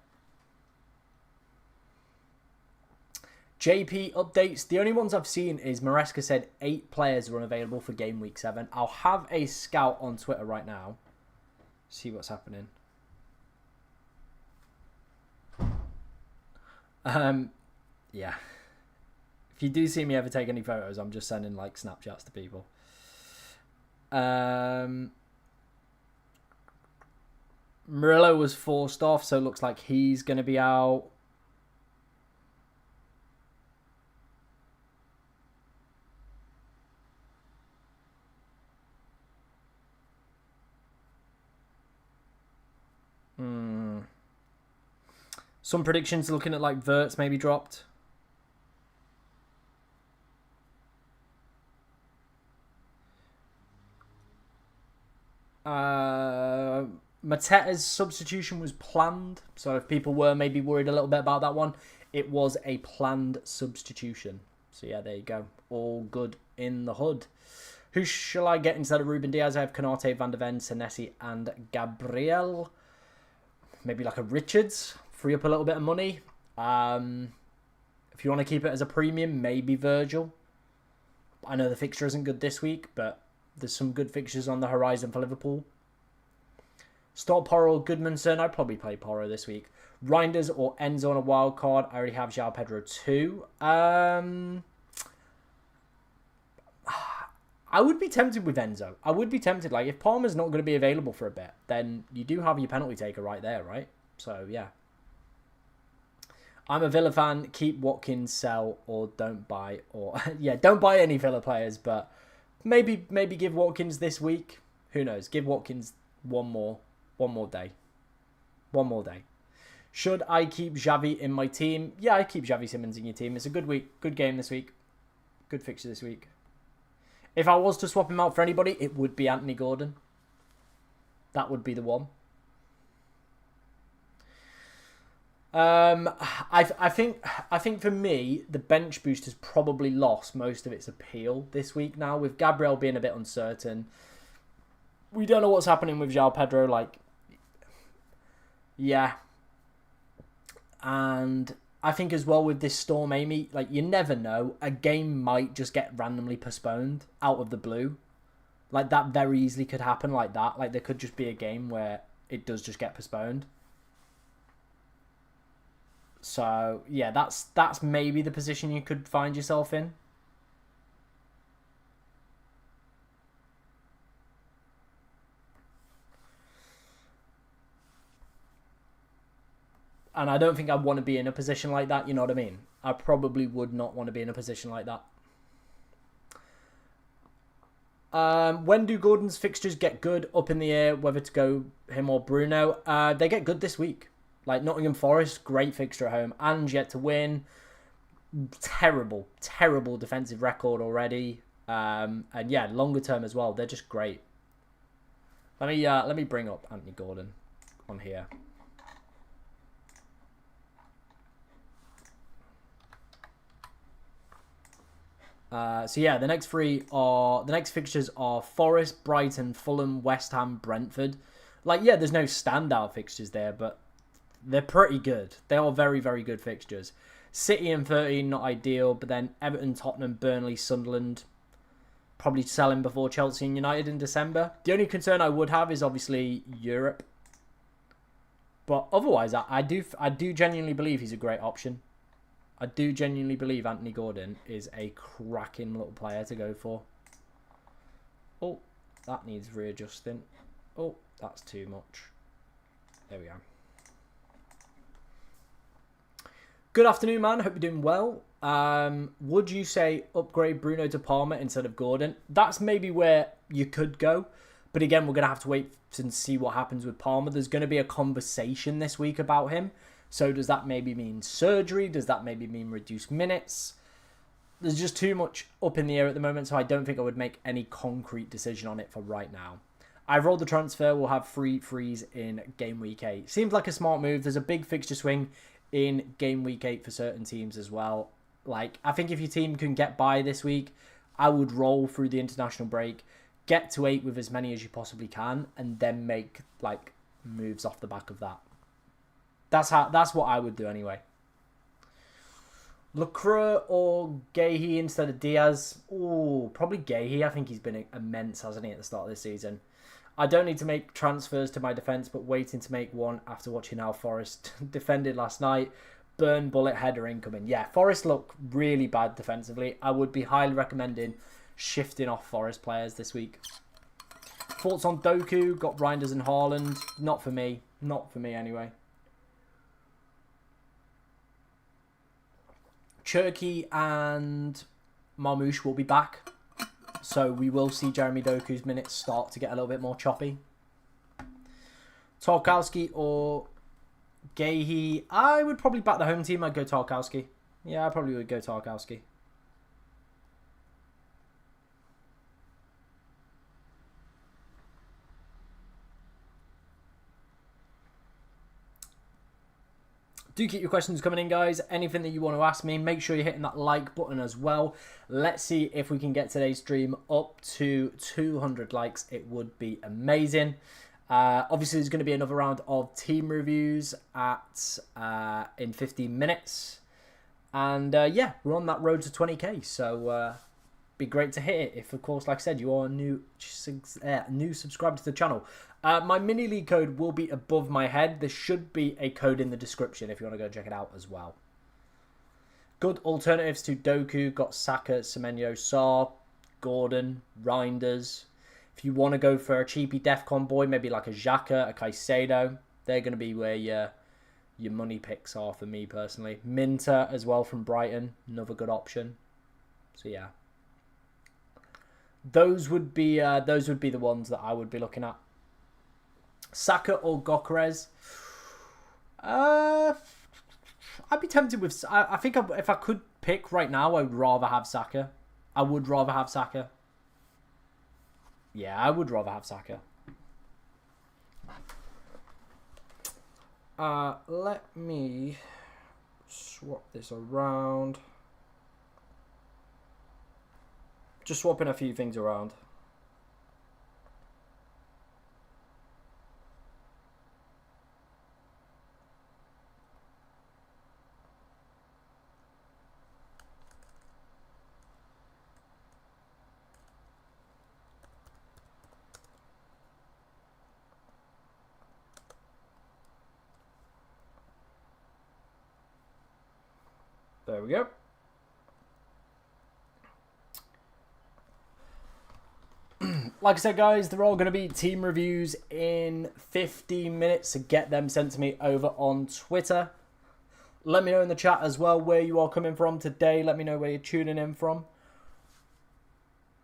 JP updates. The only ones I've seen is Maresca said 8 players are unavailable for game week 7. I'll have a scout on Twitter right now. See what's happening. Yeah. If you do see me ever take any photos, I'm just sending like Snapchats to people. Murillo was forced off, so it looks like he's going to be out. Some predictions looking at like Verts maybe dropped. Mateta's substitution was planned, so if people were maybe worried a little bit about that one, it was a planned substitution. So yeah, there you go. All good in the hood. Who shall I get instead of Ruben Diaz? I have Konate, Van de Ven, Senesi, and Gabriel. Maybe like a Richards. Free up a little bit of money. If you want to keep it as a premium, maybe Virgil. I know the fixture isn't good this week, but there's some good fixtures on the horizon for Liverpool. Start Porro or Goodmanson. I'd probably play Porro this week. Reinders or Enzo on a wild card. I already have João Pedro too. I would be tempted with Enzo. I would be tempted. Like, if Palmer's not going to be available for a bit, then you do have your penalty taker right there, right? So, yeah. I'm a Villa fan. Keep Watkins, sell, or don't buy. Or yeah, don't buy any Villa players, but maybe give Watkins this week. Who knows? Give Watkins one more day. One more day. Should I keep Xavi in my team? Yeah, I keep Xavi Simons in your team. It's a good week. Good game this week. Good fixture this week. If I was to swap him out for anybody, it would be Anthony Gordon. That would be the one. I think for me, the bench boost has probably lost most of its appeal this week now, with Gabriel being a bit uncertain. We don't know what's happening with João Pedro, like, yeah. And I think as well with this Storm Amy, like, you never know, a game might just get randomly postponed out of the blue. Like, that very easily could happen like that. Like, there could just be a game where it does just get postponed. So, yeah, that's maybe the position you could find yourself in. And I don't think I'd want to be in a position like that, you know what I mean? I probably would not want to be in a position like that. When do Gordon's fixtures get good? Up in the air, whether to go him or Bruno. They get good this week. Like Nottingham Forest, great fixture at home. Ange yet to win. Terrible defensive record already. And yeah, longer term as well. They're just great. Let me bring up Anthony Gordon on here. So yeah, the next fixtures are Forest, Brighton, Fulham, West Ham, Brentford. Like, yeah, there's no standout fixtures there, but they're pretty good. They are very, very good fixtures. City in 13, not ideal, but then Everton, Tottenham, Burnley, Sunderland. Probably selling before Chelsea and United in December. The only concern I would have is obviously Europe. But otherwise, I do genuinely believe he's a great option. I do genuinely believe Anthony Gordon is a cracking little player to go for. Oh, that needs readjusting. Oh, that's too much. There we go. Good afternoon, man. Hope you're doing well. Would you say upgrade Bruno to Palmer instead of Gordon? That's maybe where you could go. But again, we're going to have to wait and see what happens with Palmer. There's going to be a conversation this week about him. So does that maybe mean surgery? Does that maybe mean reduced minutes? There's just too much up in the air at the moment, so I don't think I would make any concrete decision on it for right now. I've rolled the transfer. We'll have free freeze in game week 8. Seems like a smart move. There's a big fixture swing in game week 8 for certain teams as well. Like, I think if your team can get by this week, I would roll through the international break, get to 8 with as many as you possibly can, and then make like moves off the back of that. That's what I would do anyway. Lacroix or Gahey instead of Diaz? Oh, probably Gahey. I think he's been immense, hasn't he, at the start of this season. I don't need to make transfers to my defence, but waiting to make one after watching how Forest defended last night. Burn bullet header incoming. Yeah, Forest look really bad defensively. I would be highly recommending shifting off Forest players this week. Thoughts on Doku? Got Reinders and Haaland. Not for me. Not for me anyway. Cherki and Marmoush will be back. So we will see Jeremy Doku's minutes start to get a little bit more choppy. Tarkowski or Gahey? I would probably back the home team. I'd go Tarkowski. Yeah, I probably would go Tarkowski. Do keep your questions coming in, guys. Anything that you want to ask me, make sure you're hitting that like button as well. Let's see if we can get today's stream up to 200 likes. It would be amazing. Obviously, there's going to be another round of team reviews in 15 minutes. And yeah, we're on that road to 20k. So be great to hit it if, of course, like I said, you are a new subscriber to the channel. My mini league code will be above my head. There should be a code in the description if you want to go check it out as well. Good alternatives to Doku. Got Saka, Semenyo, Sarr, Gordon, Reinders. If you want to go for a cheapy Defcon boy, maybe like a Xhaka, a Caicedo, they're going to be where your money picks are for me personally. Minter as well from Brighton, another good option. So yeah, those would be the ones that I would be looking at. Saka or Gyökeres? I'd be tempted with... I think if I could pick right now, I would rather have Saka. I would rather have Saka. Yeah, I would rather have Saka. Let me swap this around. Just swapping a few things around. There we go. Like I said, guys, they're all going to be team reviews in 15 minutes, so get them sent to me over on Twitter. Let me know in the chat as well where you are coming from today. Let me know where you're tuning in from.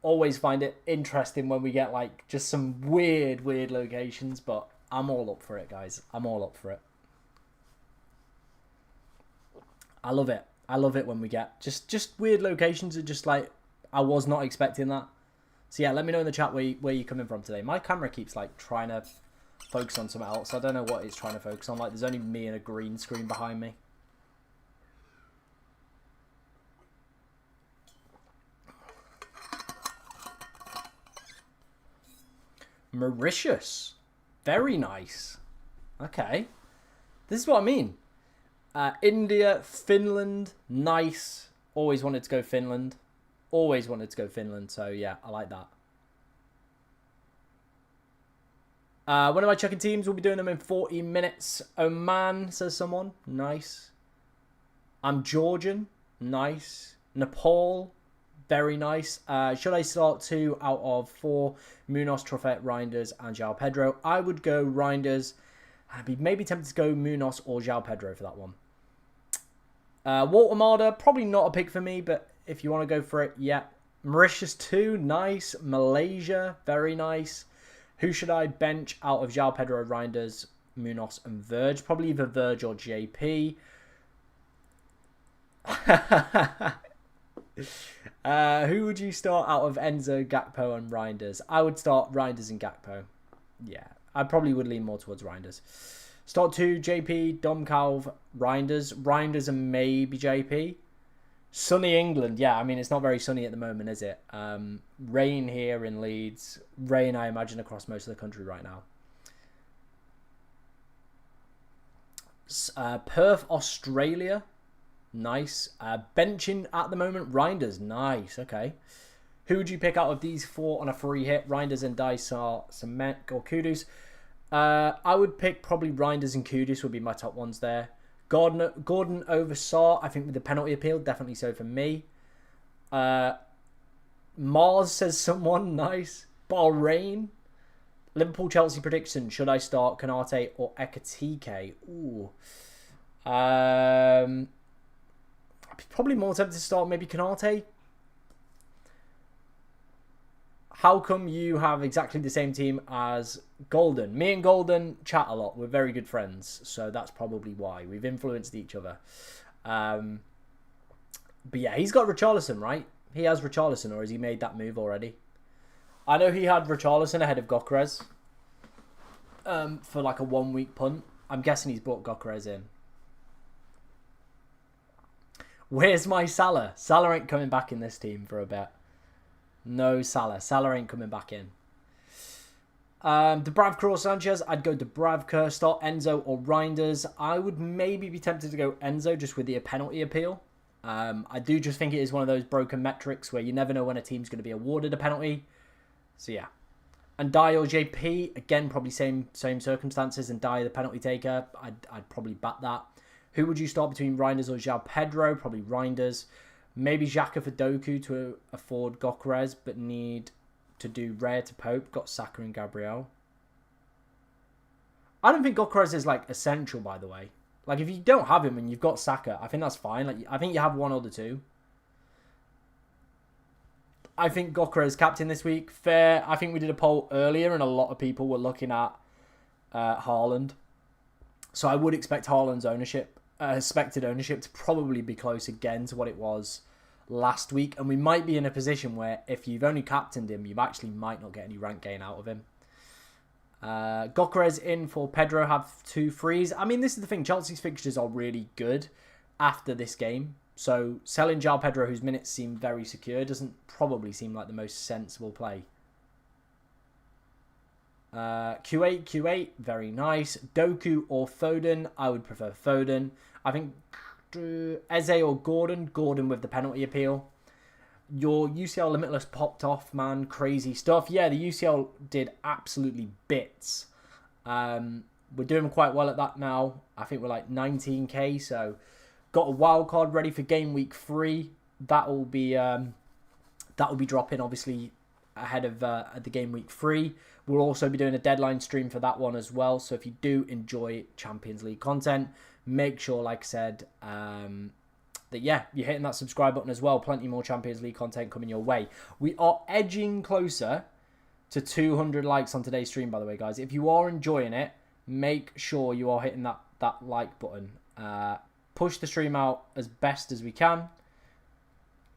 Always find it interesting when we get like just some weird locations, but I'm all up for it, guys. I'm all up for it. I love it. I love it when we get just weird locations are just like, I was not expecting that. So yeah, let me know in the chat where you're coming from today. My camera keeps like trying to focus on something else. I don't know what it's trying to focus on. Like there's only me and a green screen behind me. Mauritius. Very nice. Okay. This is what I mean. India, Finland, nice. Always wanted to go Finland. Always wanted to go Finland. So yeah, I like that. When am I checking teams? We'll be doing them in 40 minutes. Oman, says someone. Nice. I'm Georgian. Nice. Nepal. Very nice. Should I start 2 out of 4? Munoz, Truffet, Reinders, and João Pedro. I would go Reinders. I'd be maybe tempted to go Munoz or João Pedro for that one. Walter Marder, probably not a pick for me, but if you want to go for it, yeah. Mauritius 2, nice. Malaysia, very nice. Who should I bench out of João Pedro, Reinders, Munoz, and Verge? Probably either Verge or JP. Who would you start out of Enzo, Gakpo, and Reinders? I would start Reinders and Gakpo. Yeah, I probably would lean more towards Reinders. Start 2, JP, Domkalv, Reinders. Reinders and maybe JP. Sunny England. Yeah, I mean, it's not very sunny at the moment, is it? Rain here in Leeds. Rain, I imagine, across most of the country right now. Perth, Australia. Nice. Benching at the moment, Reinders. Nice. Okay. Who would you pick out of these 4 on a free hit? Reinders and Dysar, Cement, or Kudus? I would pick probably Reinders and Kudus would be my top ones there. Gordon over Saar, I think with the penalty appeal, definitely so for me. Mars says someone, nice. Bahrain. Liverpool Chelsea prediction, should I start Konate or Ekatike? Ooh. I'd be probably more tempted to start maybe Konate. How come you have exactly the same team as Golden? Me and Golden chat a lot. We're very good friends. So that's probably why. We've influenced each other. But yeah, he's got Richarlison, right? He has Richarlison, or has he made that move already? I know he had Richarlison ahead of Gyökeres for like a 1-week punt. I'm guessing he's brought Gyökeres in. Where's my Salah? Salah ain't coming back in this team for a bit. No Salah. Salah ain't coming back in. Dubravka or Sanchez. I'd go Dubravka. Start Enzo or Reinders. I would maybe be tempted to go Enzo just with the penalty appeal. I do just think it is one of those broken metrics where you never know when a team's going to be awarded a penalty. So yeah. And Dye or JP. Again, probably same circumstances. And Dye the penalty taker. I'd probably bat that. Who would you start between Reinders or João Pedro? Probably Reinders. Maybe Xhaka for Doku to afford Gyökeres, but need to do Rare to Pope. Got Saka and Gabriel. I don't think Gyökeres is like essential, by the way. Like if you don't have him and you've got Saka, I think that's fine. Like I think you have one or the two. I think Gyökeres captain this week. Fair. I think we did a poll earlier and a lot of people were looking at Haaland. So I would expect Haaland's ownership. Expected ownership to probably be close again to what it was last week, and we might be in a position where if you've only captained him, you actually might not get any rank gain out of him. Gyökeres in for Pedro, have 2 frees. I mean, this is the thing, Chelsea's fixtures are really good after this game, so selling João Pedro, whose minutes seem very secure, doesn't probably seem like the most sensible play. Q8, very nice. Doku or Foden, I would prefer Foden. I think Eze or Gordon with the penalty appeal. Your UCL Limitless popped off, man. Crazy stuff. Yeah, the UCL did absolutely bits. We're doing quite well at that now. I think we're like 19k, so got a wild card ready for game week 3. That will be dropping obviously ahead of the game week 3. We'll also be doing a deadline stream for that one as well. So if you do enjoy Champions League content, make sure, like I said, that, yeah, you're hitting that subscribe button as well. Plenty more Champions League content coming your way. We are edging closer to 200 likes on today's stream, by the way, guys. If you are enjoying it, make sure you are hitting that like button. Push the stream out as best as we can.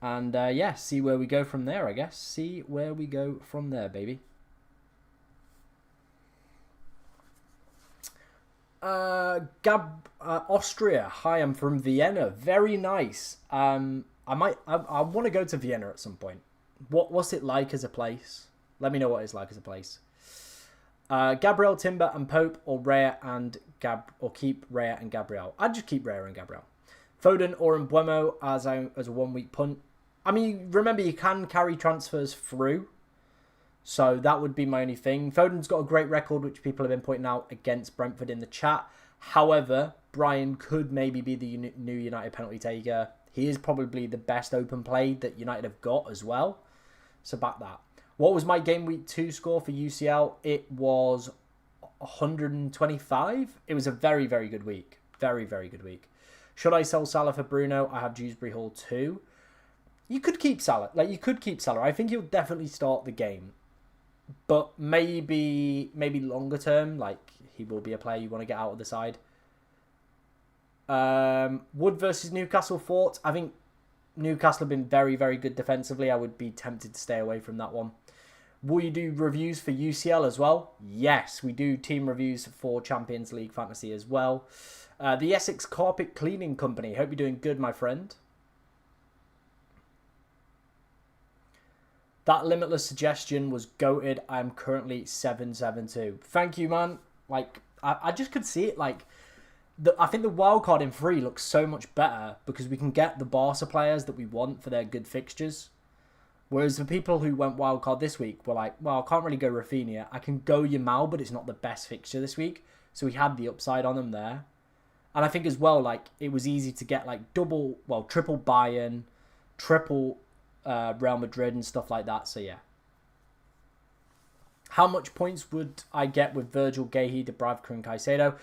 And yeah, see where we go from there, I guess. See where we go from there, baby. Austria. Hi, I'm from Vienna. Very nice. I want to go to Vienna at some point. What's it like as a place? Let me know what it's like as a place. Gabriel, Timber, and Pope, or Raya and keep Raya and Gabriel. I'd just keep Raya and Gabriel. Foden or Mbuemo as a 1 week punt. I mean, remember you can carry transfers through, so that would be my only thing. Foden's got a great record, which people have been pointing out against Brentford in the chat. However, Brian could maybe be the new United penalty taker. He is probably the best open play that United have got as well. So back that. What was my game week 2 score for UCL? It was 125. It was a very, very good week. Very, very good week. Should I sell Salah for Bruno? I have Dewsbury Hall too. You could keep Salah. You could keep Salah. I think he'll definitely start the game. But maybe longer term, he will be a player you want to get out of the side. Wood versus Newcastle thoughts. I think Newcastle have been very, very good defensively. I would be tempted to stay away from that one. Will you do reviews for UCL as well? Yes, we do team reviews for Champions League Fantasy as well. The Essex Carpet Cleaning Company. Hope you're doing good, my friend. That Limitless suggestion was goated. I'm currently 772. Thank you, man. I just could see it. I think the wildcard in 3 looks so much better because we can get the Barca players that we want for their good fixtures. Whereas the people who went wildcard this week were like, well, I can't really go Rafinha. I can go Yamal, but it's not the best fixture this week. So we had the upside on them there. And I think as well, it was easy to get triple Bayern, triple Real Madrid and stuff like that. So yeah. How much points would I get with Virgil, Gahey, Dubravka and Caicedo?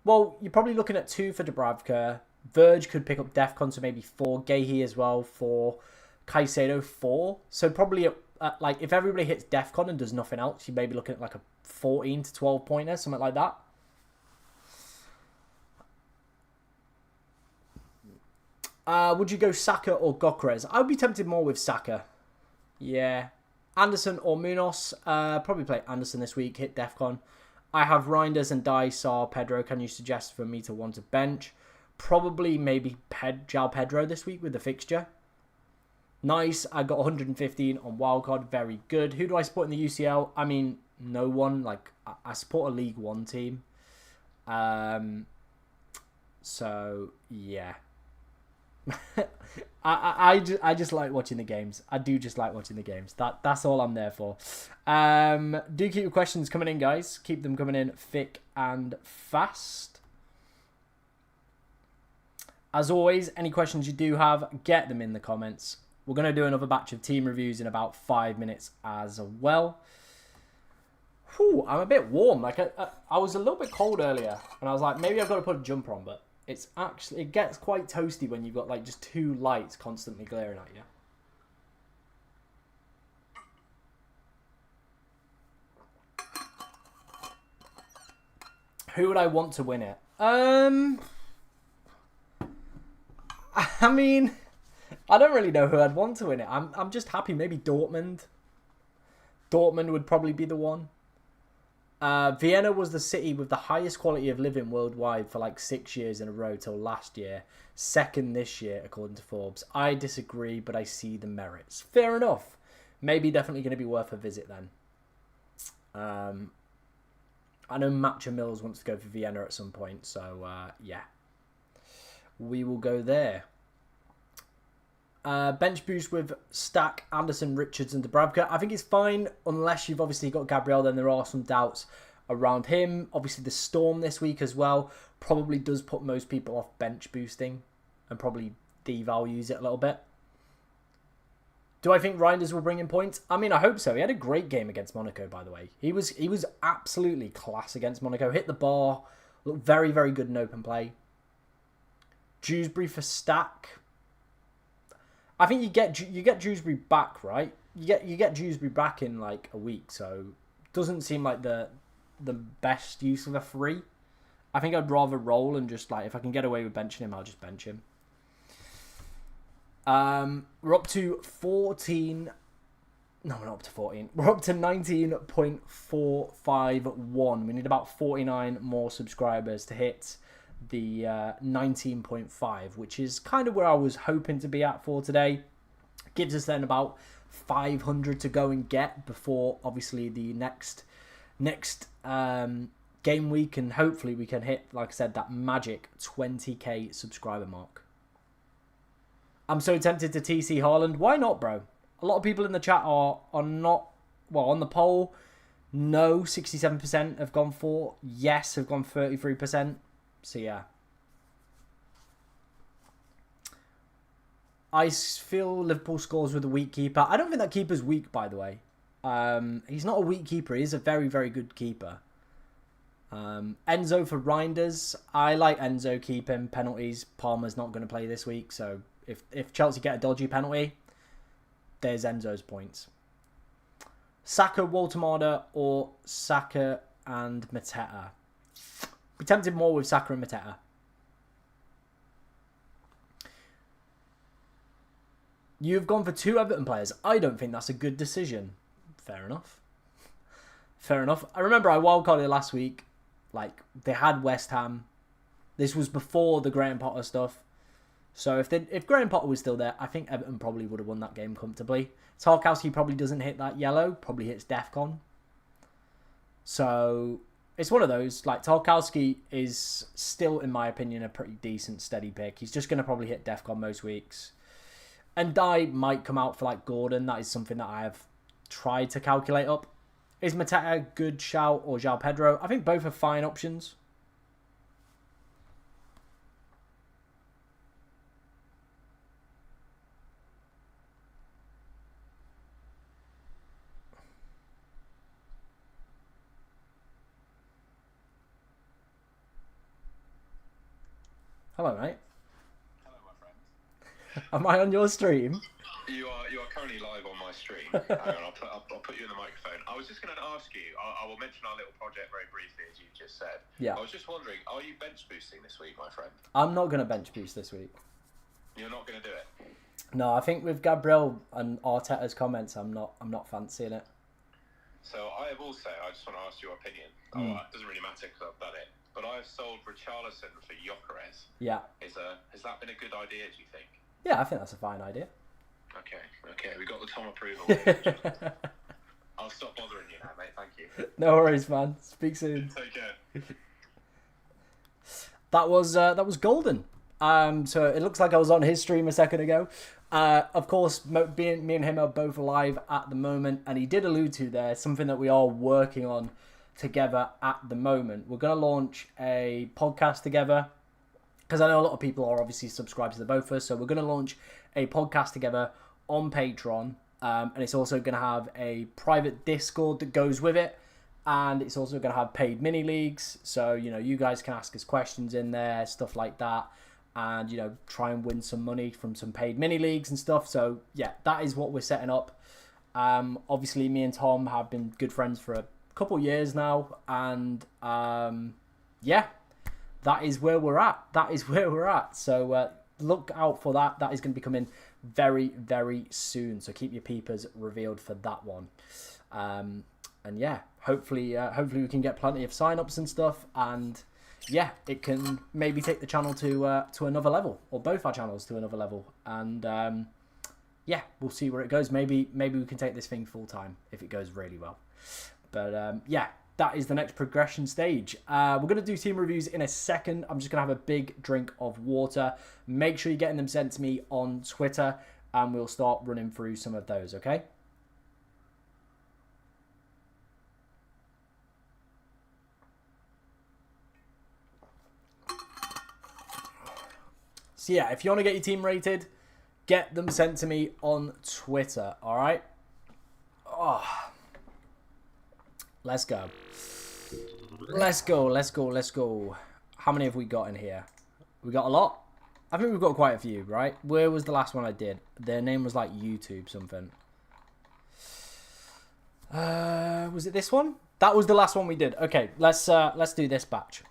Well, you're probably looking at 2 for Dubravka. Verge could pick up Defcon, so maybe 4. Gahey as well for Caicedo 4. So probably if everybody hits Defcon and does nothing else, you may be looking at a 14 to 12 pointer, something like that. Would you go Saka or Gokres? I would be tempted more with Saka. Yeah. Anderson or Munoz? Probably play Anderson this week. Hit Defcon. I have Reinders and Dysar. Pedro, can you suggest for me to want a bench? Probably maybe João Pedro this week with the fixture. Nice. I got 115 on wildcard. Very good. Who do I support in the UCL? I mean, no one. I support a League One team. So, yeah. I just like watching the games. I do just like watching the games. That's all I'm there for. Do keep your questions coming in, guys. Keep them coming in thick and fast. As always, any questions you do have, get them in the comments. We're going to do another batch of team reviews in about 5 minutes as well. Whew, I'm a bit warm. I was a little bit cold earlier, and I was like, maybe I've got to put a jumper on, but it gets quite toasty when you've got just 2 lights constantly glaring at you. Who would I want to win it? I mean, I don't really know who I'd want to win it. I'm just happy. Maybe Dortmund. Dortmund would probably be the one. Vienna was the city with the highest quality of living worldwide for 6 years in a row till last year. Second this year, according to Forbes. I disagree, but I see the merits. Fair enough. Maybe definitely going to be worth a visit then. I know Matcha Mills wants to go for Vienna at some point, so yeah. We will go there. Bench boost with Stack, Anderson, Richards and Dubravka. I think it's fine unless you've obviously got Gabriel. Then there are some doubts around him. Obviously the Storm this week as well probably does put most people off bench boosting and probably devalues it a little bit. Do I think Reinders will bring in points? I mean, I hope so. He had a great game against Monaco, by the way. He was absolutely class against Monaco. Hit the bar. Looked very, very good in open play. Dewsbury for Stack. I think you get Dewsbury back, right? You get Dewsbury back in a week, so doesn't seem like the best use of a free. I think I'd rather roll and just if I can get away with benching him, I'll just bench him. We're up to 14. No, we're not up to 14. We're up to 19.451. We need about 49 more subscribers to hit the 19.5, which is kind of where I was hoping to be at for today. Gives us then about 500 to go and get before, obviously, the next game week, and hopefully we can hit, like I said, that magic 20k subscriber mark. I'm so tempted to TC Haaland. Why not, bro? A lot of people in the chat are not, well, on the poll, no, 67% have gone for, yes, have gone 33%. So, yeah. I feel Liverpool scores with a weak keeper. I don't think that keeper's weak, by the way. He's not a weak keeper. He's a very, very good keeper. Enzo for Reinders. I like Enzo keeping penalties. Palmer's not going to play this week, so if Chelsea get a dodgy penalty, there's Enzo's points. Saka, Waltemada, or Saka and Mateta. Be tempted more with Saka and Mateta. You've gone for 2 Everton players. I don't think that's a good decision. Fair enough. Fair enough. I remember I wildcarded last week. Like, they had West Ham. This was before the Graham Potter stuff. So if Graham Potter was still there, I think Everton probably would have won that game comfortably. Tarkowski probably doesn't hit that yellow. Probably hits DEFCON. So it's one of those. Like, Tarkowski is still, in my opinion, a pretty decent, steady pick. He's just going to probably hit DEFCON most weeks. And Dye might come out for, like, Gordon. That is something that I have tried to calculate up. Is Mateta a good shout or João Pedro? I think both are fine options. Hello, mate. Hello, my friend. Am I on your stream? You are currently live on my stream. Hang on, I'll put you in the microphone. I was just going to ask you. I will mention our little project very briefly, as you just said. Yeah. I was just wondering, are you bench boosting this week, my friend? I'm not going to bench boost this week. You're not going to do it? No, I think with Gabriel and Arteta's comments, I'm not fancying it. So I have also. I just want to ask your opinion. It doesn't really matter because I've done it. But I have sold Richarlison for Gyökeres. Yeah. Has that been a good idea? Do you think? Yeah, I think that's a fine idea. Okay, we got the Tom approval. I'll stop bothering you now, mate. Thank you. No worries, man. Speak soon. Take care. That was golden. So it looks like I was on his stream a second ago. Of course, me and him are both live at the moment, and he did allude to there something that we are working on together at the moment. We're going to launch a podcast together, because I know a lot of people are obviously subscribed to the both of us, so we're going to launch a podcast together on Patreon, and it's also going to have a private Discord that goes with it, and it's also going to have paid mini leagues, so you guys can ask us questions in there, stuff like that, and try and win some money from some paid mini leagues and stuff. So yeah, that is what we're setting up. Obviously me and Tom have been good friends for a couple years now, and yeah, that is where we're at. So look out for that. That is going to be coming very, very soon. So keep your peepers revealed for that one. And yeah, hopefully we can get plenty of sign-ups and stuff. And yeah, it can maybe take the channel to another level, or both our channels to another level. And yeah, we'll see where it goes. Maybe we can take this thing full time if it goes really well. But yeah, that is the next progression stage. We're going to do team reviews in a second. I'm just going to have a big drink of water. Make sure you're getting them sent to me on Twitter, and we'll start running through some of those, okay? So yeah, if you want to get your team rated, get them sent to me on Twitter, all right? Oh. Let's go. Let's go. How many have we got in here? We got a lot? I think we've got quite a few, right? Where was the last one I did? Their name was like YouTube something. Was it this one? That was the last one we did. Okay, let's do this batch.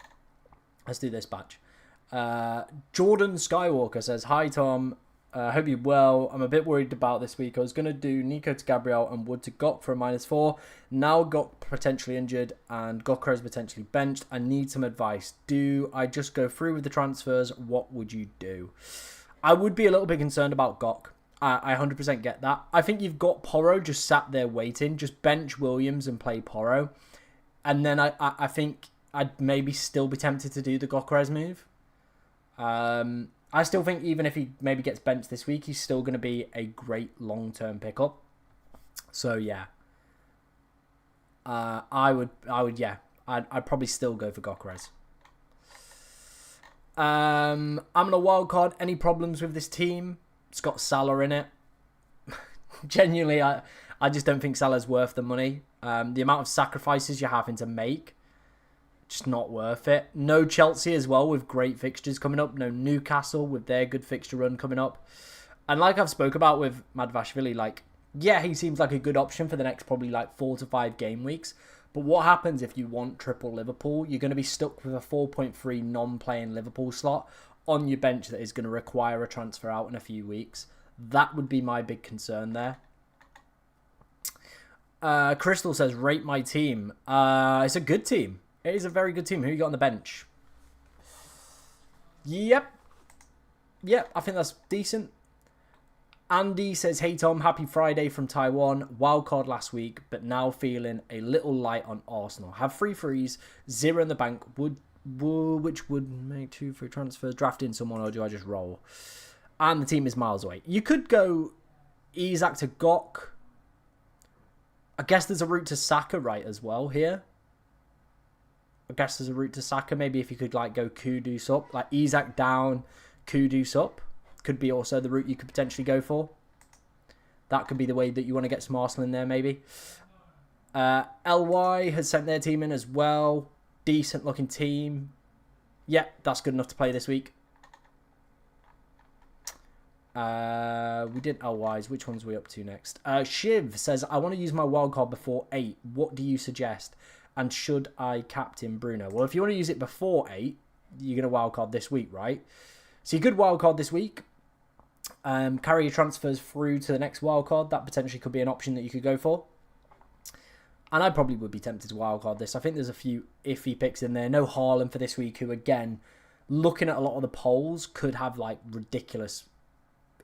Jordan Skywalker says, "Hi Tom, I hope you're well. I'm a bit worried about this week. I was going to do Nico to Gabriel and Wood to Gok for a -4. Now Gok potentially injured and Gokres potentially benched. I need some advice. Do I just go through with the transfers? What would you do? I would be a little bit concerned about Gok. I 100% get that. I think you've got Porro just sat there waiting. Just bench Williams and play Porro. And then I think I'd maybe still be tempted to do the Gokres move. I still think even if he maybe gets benched this week, he's still going to be a great long-term pickup. So yeah, I'd probably still go for Gokres. I'm gonna wildcard. Any problems with this team? It's got Salah in it. Genuinely, I just don't think Salah's worth the money. The amount of sacrifices you're having to make, just not worth it. No Chelsea as well with great fixtures coming up. No Newcastle with their good fixture run coming up. And like I've spoke about with Madvashvili, like, yeah, he seems like a good option for the next probably like 4 to 5 game weeks. But what happens if you want triple Liverpool? You're going to be stuck with a 4.3 non-playing Liverpool slot on your bench that is going to require a transfer out in a few weeks. That would be my big concern there. Crystal says, rate my team. It's a good team. It is a very good team. Who you got on the bench? Yep, I think that's decent. Andy says, hey Tom, happy Friday from Taiwan. Wildcard last week, but now feeling a little light on Arsenal. Have 3 frees, 0 in the bank, which would make 2 free transfers. Draft in someone, or do I just roll? And the team is miles away. You could go Isak to Gok. I guess there's a route to Saka right as well here. I guess there's a route to Saka. Maybe if you could like go Kudus up, like Isak down, Kudus up, could be also the route you could potentially go for. That could be the way that you want to get some Arsenal in there, maybe. LY has sent their team in as well. Decent looking team. Yeah, that's good enough to play this week. We did LYs. Which ones are we up to next? Shiv says, I want to use my wildcard before 8. What do you suggest? And should I captain Bruno? Well, if you want to use it before 8, you're going to wildcard this week, right? So you could wildcard this week. Carry your transfers through to the next wildcard. That potentially could be an option that you could go for. And I probably would be tempted to wildcard this. I think there's a few iffy picks in there. No Haaland for this week, who, again, looking at a lot of the polls, could have, like, ridiculous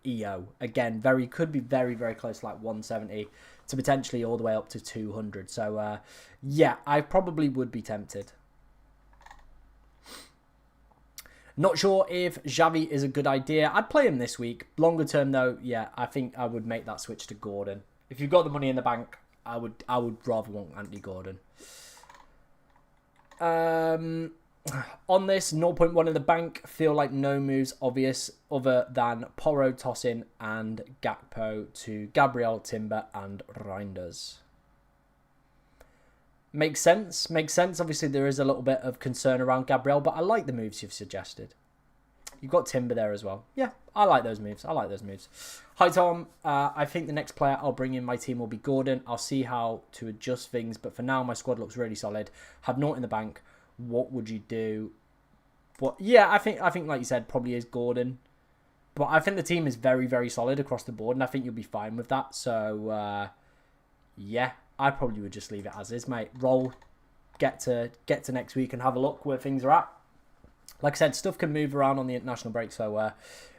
EO. Again, could be very, very close to, like, 170 to potentially all the way up to 200. So, yeah, I probably would be tempted. Not sure if Xavi is a good idea. I'd play him this week. Longer term, though, yeah, I think I would make that switch to Gordon. If you've got the money in the bank, I would rather want Anthony Gordon. On this, 0.1 in the bank, feel like no moves obvious other than Porro, Tosin and Gakpo to Gabriel, Timber and Reinders. Makes sense. Obviously, there is a little bit of concern around Gabriel, but I like the moves you've suggested. You've got Timber there as well. Yeah, I like those moves. Hi, Tom. I think the next player I'll bring in my team will be Gordon. I'll see how to adjust things, but for now, my squad looks really solid. Have naught in the bank. What would you do? Yeah, I think like you said, probably is Gordon. But I think the team is very, very solid across the board, and I think you'll be fine with that. So, yeah, I probably would just leave it as is, mate. Roll, get to next week and have a look where things are at. Like I said, stuff can move around on the international break, so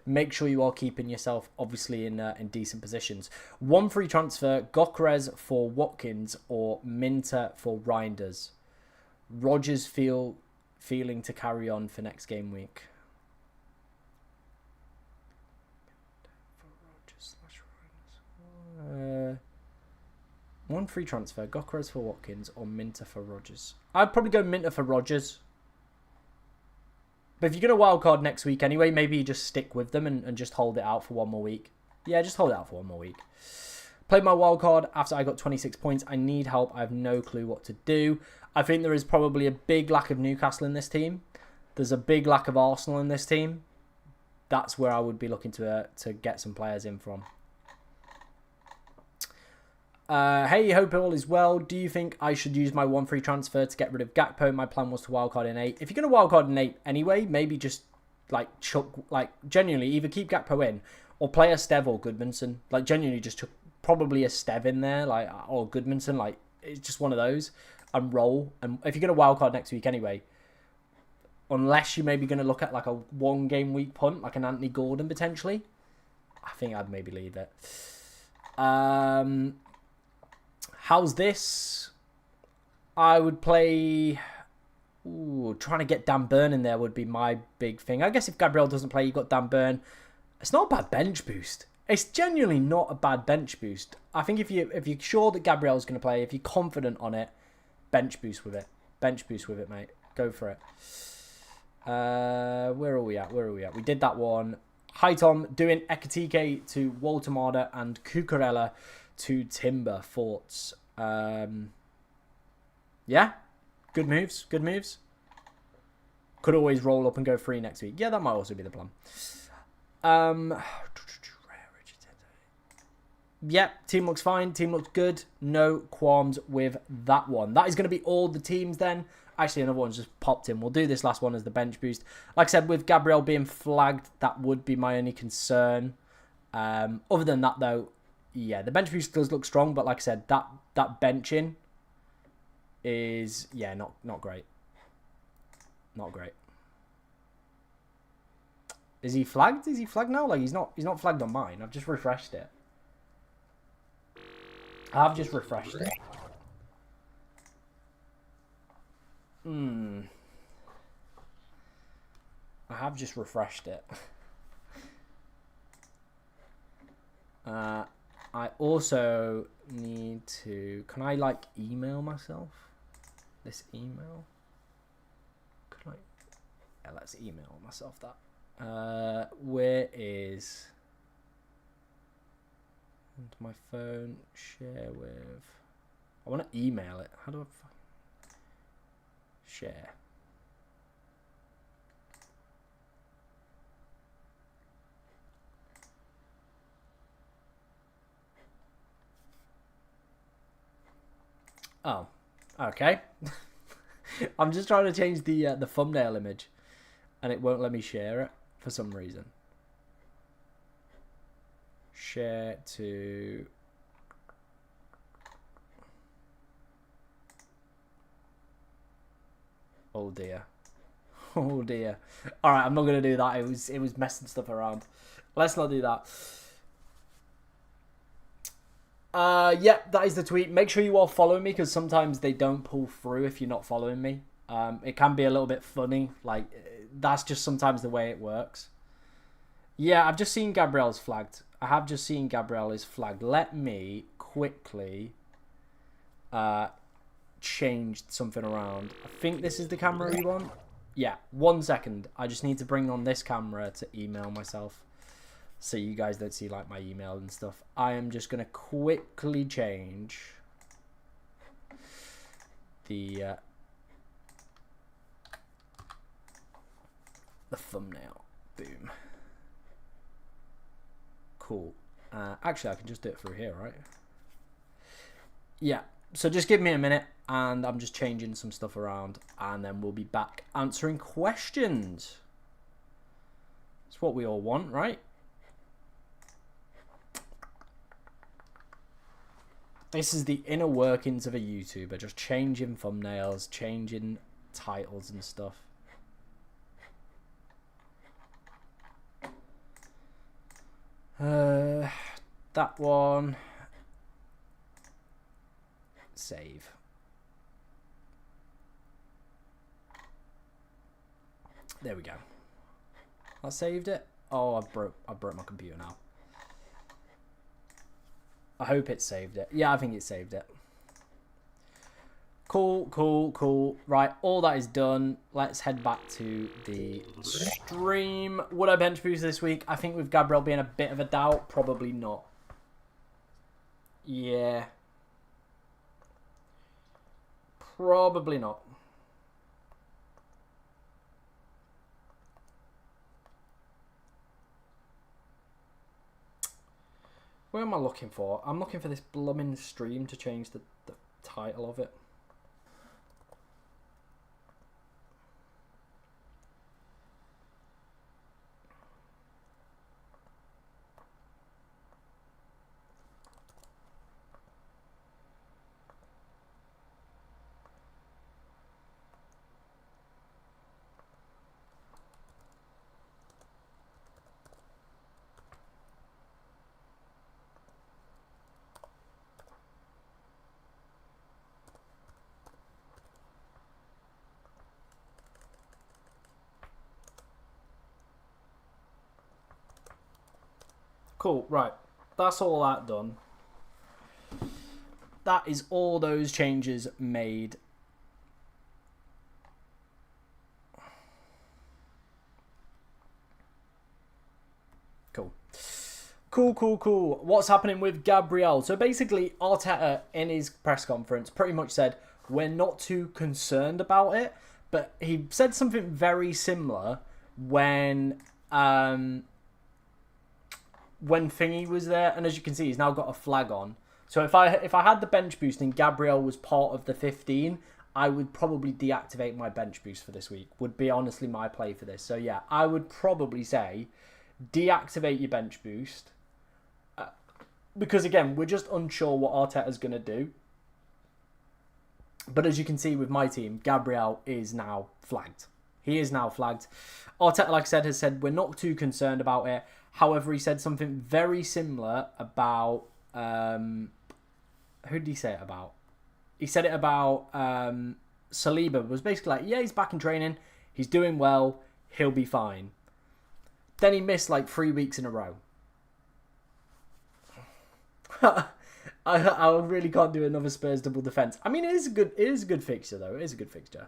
make sure you are keeping yourself, obviously, in decent positions. 1 free transfer, Gokres for Watkins or Minter for Reinders. Rodgers feeling to carry on for next game week. One free transfer, Gokres for Watkins or Minter for Rodgers. I'd probably go Minter for Rodgers. But if you're going to wildcard next week anyway, maybe you just stick with them and just hold it out for 1 more week. Yeah, just hold it out for 1 more week. Played my wildcard after I got 26 points. I need help. I have no clue what to do. I think there is probably a big lack of Newcastle in this team. There's a big lack of Arsenal in this team. That's where I would be looking to get some players in from. Hey, hope all is well. Do you think I should use my 1 free transfer to get rid of Gakpo? My plan was to wildcard in 8. If you're going to wildcard in 8 anyway, maybe just genuinely either keep Gakpo in Or play a Stev or Goodmanson. Like, genuinely just took probably a Stev in there, like, or Goodmanson. Like, it's just one of those. And roll. And if you're going to wildcard next week anyway, unless you're maybe going to look at, like, a one-game week punt, like an Anthony Gordon, potentially, I think I'd maybe leave it. How's this? I would play... Ooh, trying to get Dan Burn in there would be my big thing. I guess if Gabriel doesn't play, you've got Dan Burn. It's not a bad bench boost. It's genuinely not a bad bench boost. I think if you're sure that Gabriel's going to play, if you're confident on it, bench boost with it. Bench boost with it, mate. Go for it. Where are we at? We did that one. Hi, Tom. Doing Ekatike to Walter Marder and Cucurella to Timber. Thoughts? Yeah. Good moves. Could always roll up and go free next week. Yeah, that might also be the plan. Yeah, team looks fine. Team looks good. No qualms with that one. That is going to be all the teams then. Actually, another one's just popped in. We'll do this last one as the bench boost. Like I said, with Gabriel being flagged, that would be my only concern. Other than that, though, yeah, the bench boost does look strong. But like I said, that benching is, yeah, not great. Not great. Is he flagged? Is he flagged now? Like, he's not flagged on mine. I've just refreshed it. I have just refreshed it. I have just refreshed it. I also need to... Can I, like, email myself? This email? Can I... Yeah, let's email myself that. Where is... And my phone, share with... I want to email it. How do I... Share. Oh, okay. I'm just trying to change the thumbnail image, and it won't let me share it for some reason. Share to... Oh dear. Oh dear. Alright, I'm not gonna do that. It was messing stuff around. Let's not do that. Yeah, that is the tweet. Make sure you all follow me, because sometimes they don't pull through if you're not following me. It can be a little bit funny. Like, that's just sometimes the way it works. Yeah, I've just seen Gabriel's flagged. I have just seen Gabriel is flagged. Let me quickly change something around. I think this is the camera you want. Yeah, 1 second. I just need to bring on this camera to email myself, so you guys don't see like my email and stuff. I am just gonna quickly change the thumbnail. Boom. Cool. Actually, I can just do it through here, right? Yeah. So just give me a minute, and I'm just changing some stuff around, and then we'll be back answering questions. It's what we all want, right? This is the inner workings of a YouTuber, just changing thumbnails, changing titles and stuff. That one. Save. There we go. I saved it. Oh, I broke my computer now. I hope it saved it. Yeah, I think it saved it. Cool, cool, cool. Right, all that is done. Let's head back to the stream. Would I bench boost this week? I think with Gabriel being a bit of a doubt, probably not. Yeah. Probably not. Where am I looking for? I'm looking for this blooming stream to change the title of it. Cool, right. That's all that done. That is all those changes made. Cool. Cool. What's happening with Gabriel? So basically, Arteta, in his press conference, pretty much said, we're not too concerned about it. But he said something very similar when Thingy was there. And as you can see, he's now got a flag on. So if I had the bench boost and Gabriel was part of the 15, I would probably deactivate my bench boost for this week. Would be honestly my play for this. So yeah, I would probably say deactivate your bench boost. Because again, we're just unsure what Arteta's going to do. But as you can see with my team, Gabriel is now flagged. He is now flagged. Arteta, like I said, has said we're not too concerned about it. However, he said something very similar about... who did he say it about? He said it about Saliba. Was basically like, yeah, he's back in training. He's doing well. He'll be fine. Then he missed like 3 weeks in a row. I really can't do another Spurs double defense. I mean, it is a good fixture though. It is a good fixture.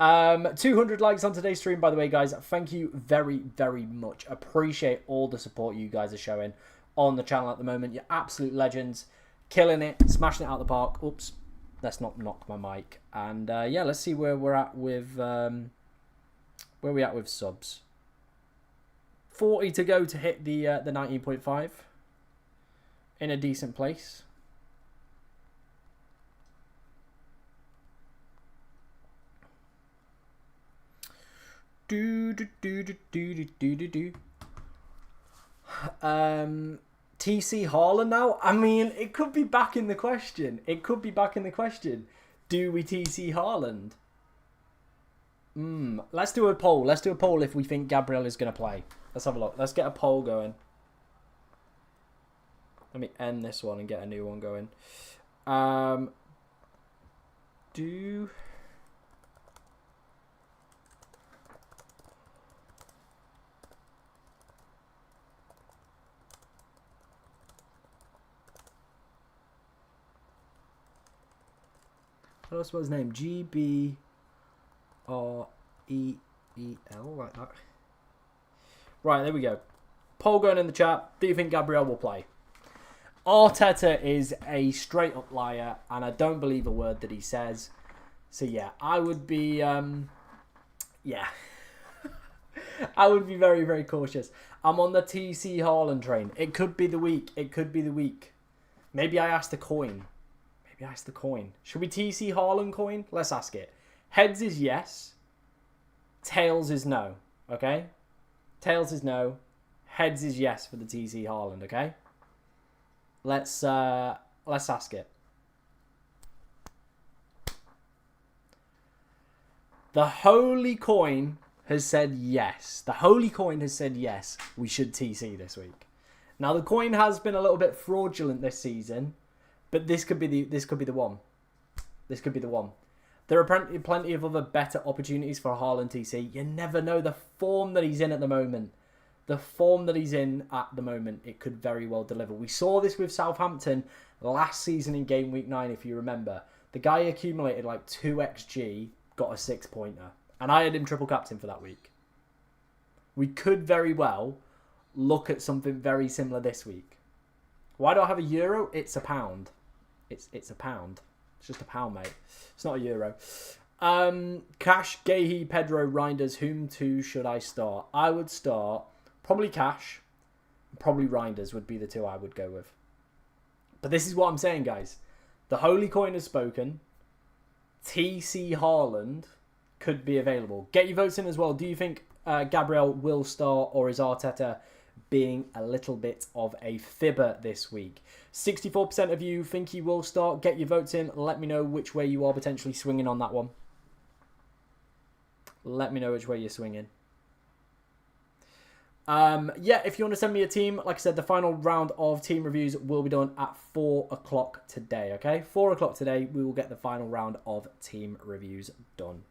200 likes on today's stream, by the way, guys. Thank you very, very much. Appreciate all the support you guys are showing on the channel at the moment. You're absolute legends. Killing it, smashing it out of the park. Oops, let's not knock my mic. And yeah, let's see where we're at with subs. 40 to go to hit the 19.5. In a decent place. TC Haaland now? I mean, it could be back in the question. Do we TC Haaland? Let's do a poll. Let's do a poll if we think Gabriel is going to play. Let's have a look. Let's get a poll going. Let me end this one and get a new one going. What's his name? GBREEL, like that. Right, there we go. Poll going in the chat. Do you think Gabriel will play? Arteta is a straight up liar, and I don't believe a word that he says. So yeah, I would be, yeah. I would be very, very cautious. I'm on the TC Haaland train. It could be the week. Maybe I asked the coin. Should we TC Haaland coin? Let's ask it. Heads is yes. Tails is no. Okay? Tails is no. Heads is yes for the TC Haaland. Okay? Let's ask it. The holy coin has said yes. We should TC this week. Now the coin has been a little bit fraudulent this season, but this could be the one. There are plenty of other better opportunities for Haaland TC. You never know the form that he's in at the moment. It could very well deliver. We saw this with Southampton last season in game week 9, if you remember. The guy accumulated like 2 XG, got a 6-pointer. And I had him triple captain for that week. We could very well look at something very similar this week. Why do I have a euro? It's a pound. It's a pound. It's just a pound, mate. It's not a euro. Cash, Gahey, Pedro, Reinders. Whom two should I start? I would start probably Cash. Probably Reinders would be the two I would go with. But this is what I'm saying, guys. The holy coin has spoken. TC Haaland could be available. Get your votes in as well. Do you think Gabriel will start, or is Arteta being a little bit of a fibber this week? 64% of you think he will start. Get your votes in. Let me know which way you are potentially swinging on that one. Let me know which way you're swinging. Yeah, if you want to send me a team, like I said, the final round of team reviews will be done at 4 o'clock today, okay? 4 o'clock today, we will get the final round of team reviews done.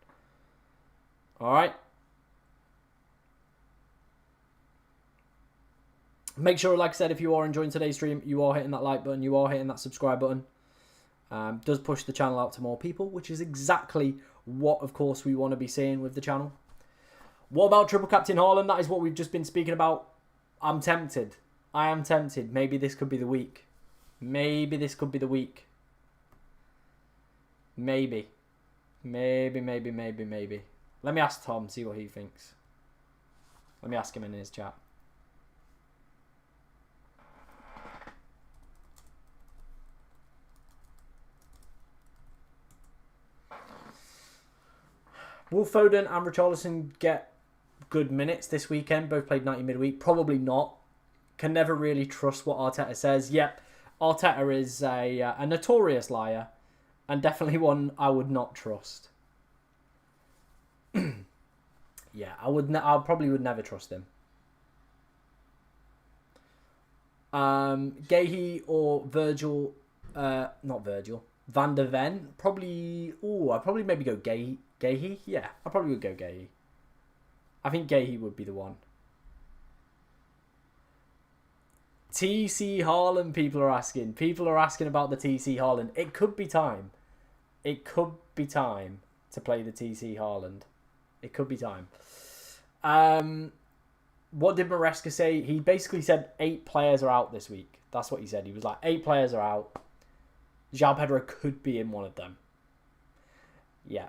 All right. Make sure, like I said, if you are enjoying today's stream, you are hitting that like button, you are hitting that subscribe button. Does push the channel out to more people, which is exactly what, of course, we want to be seeing with the channel. What about Triple Captain Haaland? That is what we've just been speaking about. I'm tempted. I am tempted. Maybe this could be the week. Maybe this could be the week. Maybe. Maybe. Let me ask Tom, see what he thinks. Let me ask him in his chat. Will Foden and Richarlison get good minutes this weekend? Both played 90 midweek. Probably not. Can never really trust what Arteta says. Yep, Arteta is a notorious liar. And definitely one I would not trust. Yeah, I probably would never trust him. Gahey or Virgil. Not Virgil. Van der Ven. Probably. Oh, I'd probably maybe go Gahey. Gahey? Yeah, I probably would go Gahey. I think Gahey would be the one. TC Haaland, people are asking. People are asking about the TC Haaland. It could be time. It could be time to play the TC Haaland. It could be time. What did Maresca say? He basically said 8 players are out this week. That's what he said. He was like, 8 players are out. João Pedro could be in one of them. Yeah.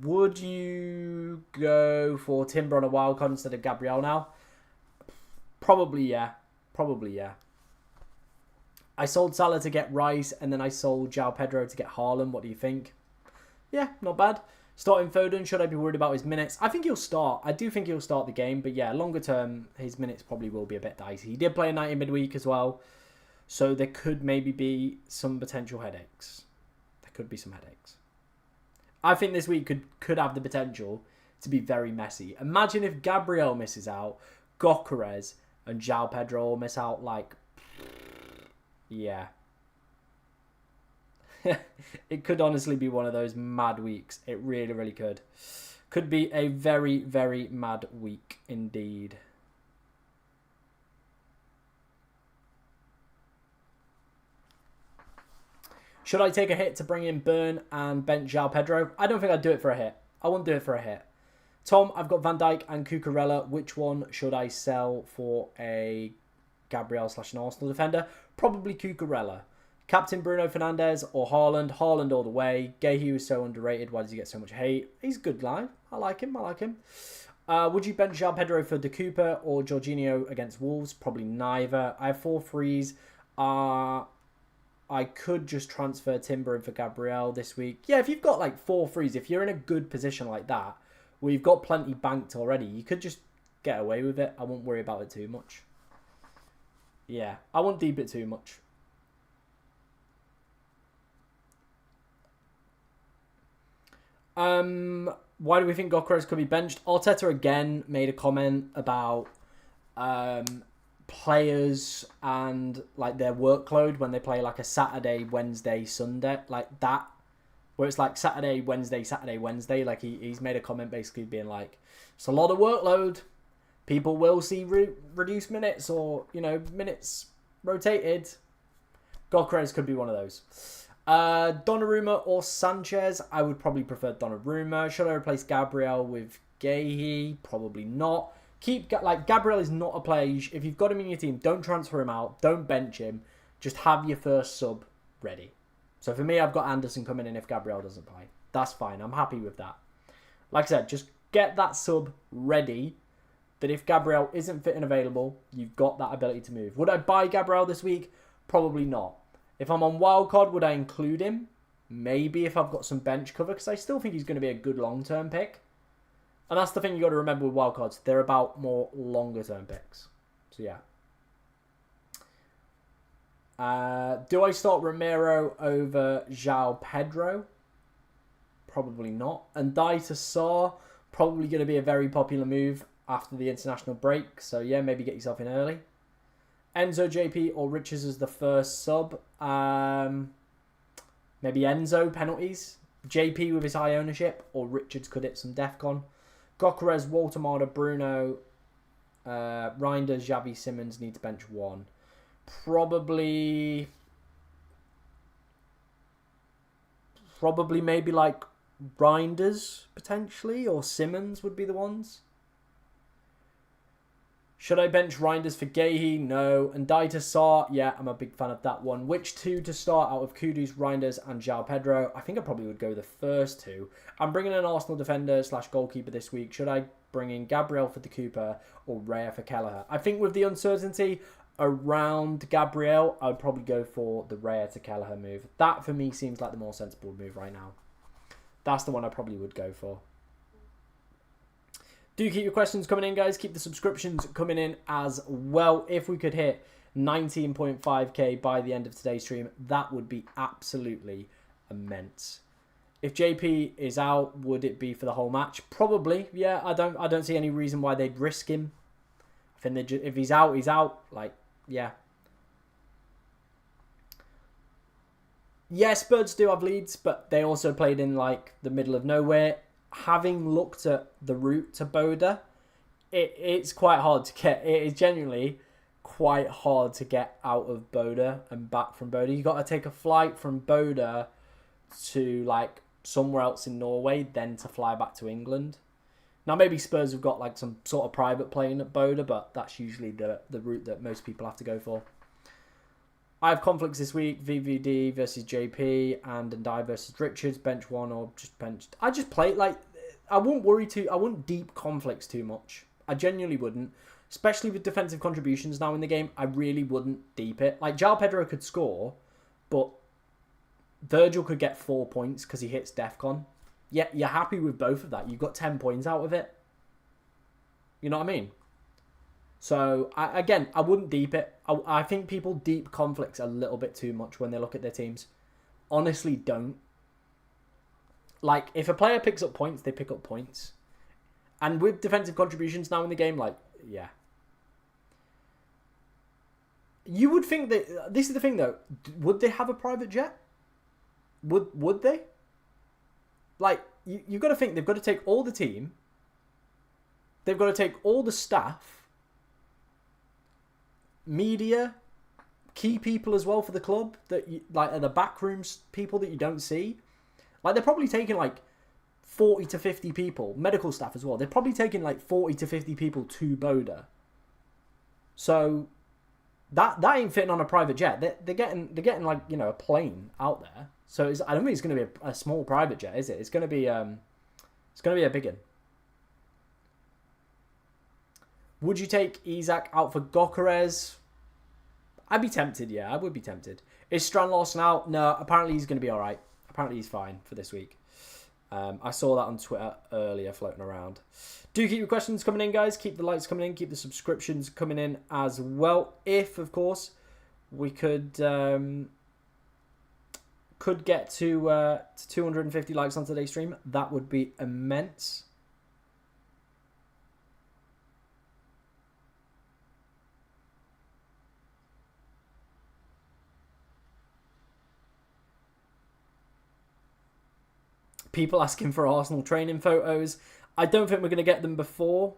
Would you go for Timber on a wildcard instead of Gabriel now? Probably, yeah. Probably, yeah. I sold Salah to get Rice, and then I sold João Pedro to get Haaland. What do you think? Yeah, not bad. Starting Foden, should I be worried about his minutes? I think he'll start. I do think he'll start the game, but yeah, longer term, his minutes probably will be a bit dicey. He did play a 90 midweek as well, so there could maybe be some potential headaches. There could be some headaches. I think this week could have the potential to be very messy. Imagine if Gabriel misses out, Gyökeres and João Pedro all miss out. Like, yeah. It could honestly be one of those mad weeks. It really, really could. Could be a very, very mad week indeed. Should I take a hit to bring in Burn and bench João Pedro? I don't think I'd do it for a hit. I wouldn't do it for a hit. Tom, I've got Van Dijk and Cucurella. Which one should I sell for a Gabriel / an Arsenal defender? Probably Cucurella. Captain Bruno Fernandes or Haaland? Haaland all the way. Gahey is so underrated. Why does he get so much hate? He's a good guy. I like him. Would you bench João Pedro for De Cooper or Jorginho against Wolves? Probably neither. I have 4 frees. I could just transfer Timber in for Gabriel this week. Yeah, if you've got like 4 frees, if you're in a good position like that, where you've got plenty banked already, you could just get away with it. I won't worry about it too much. Yeah, I won't deep it too much. Why do we think Gyökeres could be benched? Arteta again made a comment about players and like their workload when they play like a Saturday, Wednesday, Sunday, like that, where it's like Saturday, Wednesday. Like he's made a comment basically being like, it's a lot of workload. People will see reduced minutes or, you know, minutes rotated. Gyökeres could be one of those. Donnarumma or Sanchez? I would probably prefer Donnarumma. Should I replace Gabriel with Gahey? Probably not. Gabriel is not a player. If you've got him in your team, don't transfer him out. Don't bench him. Just have your first sub ready. So for me, I've got Anderson coming in if Gabriel doesn't play. That's fine. I'm happy with that. Like I said, just get that sub ready. That if Gabriel isn't fit and available, you've got that ability to move. Would I buy Gabriel this week? Probably not. If I'm on wildcard, would I include him? Maybe if I've got some bench cover, because I still think he's going to be a good long-term pick. And that's the thing you got to remember with wildcards. They're about more longer-term picks. So, yeah. Do I start Romero over João Pedro? Probably not. And Dai to Sarr, probably going to be a very popular move after the international break. So, yeah, maybe get yourself in early. Enzo, JP, or Richards as the first sub. Maybe Enzo, penalties. JP with his high ownership, or Richards could hit some DEFCON. Gyökeres, Walter Marder, Bruno, Reinders, Xavi, Simmons need to bench 1. Probably maybe like Reinders potentially, or Simmons would be the ones. Should I bench Reinders for Gahey? No. And Dai to start? Yeah, I'm a big fan of that one. Which 2 to start out of Kudus, Reinders and João Pedro? I think I probably would go the first 2. I'm bringing an Arsenal defender / goalkeeper this week. Should I bring in Gabriel for the Cooper or Raya for Kelleher? I think with the uncertainty around Gabriel, I'd probably go for the Raya to Kelleher move. That for me seems like the more sensible move right now. That's the one I probably would go for. Do keep your questions coming in, guys. Keep the subscriptions coming in as well. If we could hit 19.5k by the end of today's stream, that would be absolutely immense. If JP is out, would it be for the whole match? Probably. Yeah, I don't see any reason why they'd risk him. I think if he's out, he's out. Like, yeah. Yes, Spurs do have leads, but they also played in like the middle of nowhere. Having looked at the route to Boda, it's quite hard to get. It is genuinely quite hard to get out of Boda and back from Boda. You got to take a flight from Boda to like somewhere else in Norway, then to fly back to England. Now maybe Spurs have got like some sort of private plane at Boda, but that's usually the route that most people have to go for. I have conflicts this week. VVD versus JP and Ndai versus Richards. Bench 1 or just bench. I just play like I wouldn't deep conflicts too much. I genuinely wouldn't. Especially with defensive contributions now in the game. I really wouldn't deep it. Like João Pedro could score, but Virgil could get 4 points because he hits DEFCON. Yeah, you're happy with both of that. You've got 10 points out of it. You know what I mean? So, I wouldn't deep it. I think people deep conflicts a little bit too much when they look at their teams. Honestly, don't. Like, if a player picks up points, they pick up points. And with defensive contributions now in the game, like, yeah. You would think that... This is the thing, though. Would they have a private jet? Would they? Like, you've got to think they've got to take all the team. They've got to take all the staff. Media, key people as well for the club that you, like are the backrooms people that you don't see. Like they're probably taking like 40 to 50 people, medical staff as well. They're probably taking like 40 to 50 people to Boda. So that ain't fitting on a private jet. They're getting like, you know, a plane out there. So I don't think it's going to be a small private jet, is it? It's going to be a big one. Would you take Isak out for Gokares? I'd be tempted, yeah. I would be tempted. Is Strand Larsen out? No, apparently he's going to be all right. Apparently he's fine for this week. I saw that on Twitter earlier floating around. Do keep your questions coming in, guys. Keep the likes coming in. Keep the subscriptions coming in as well. If, of course, we could get to 250 likes on today's stream, that would be immense. People asking for Arsenal training photos. I don't think we're going to get them before.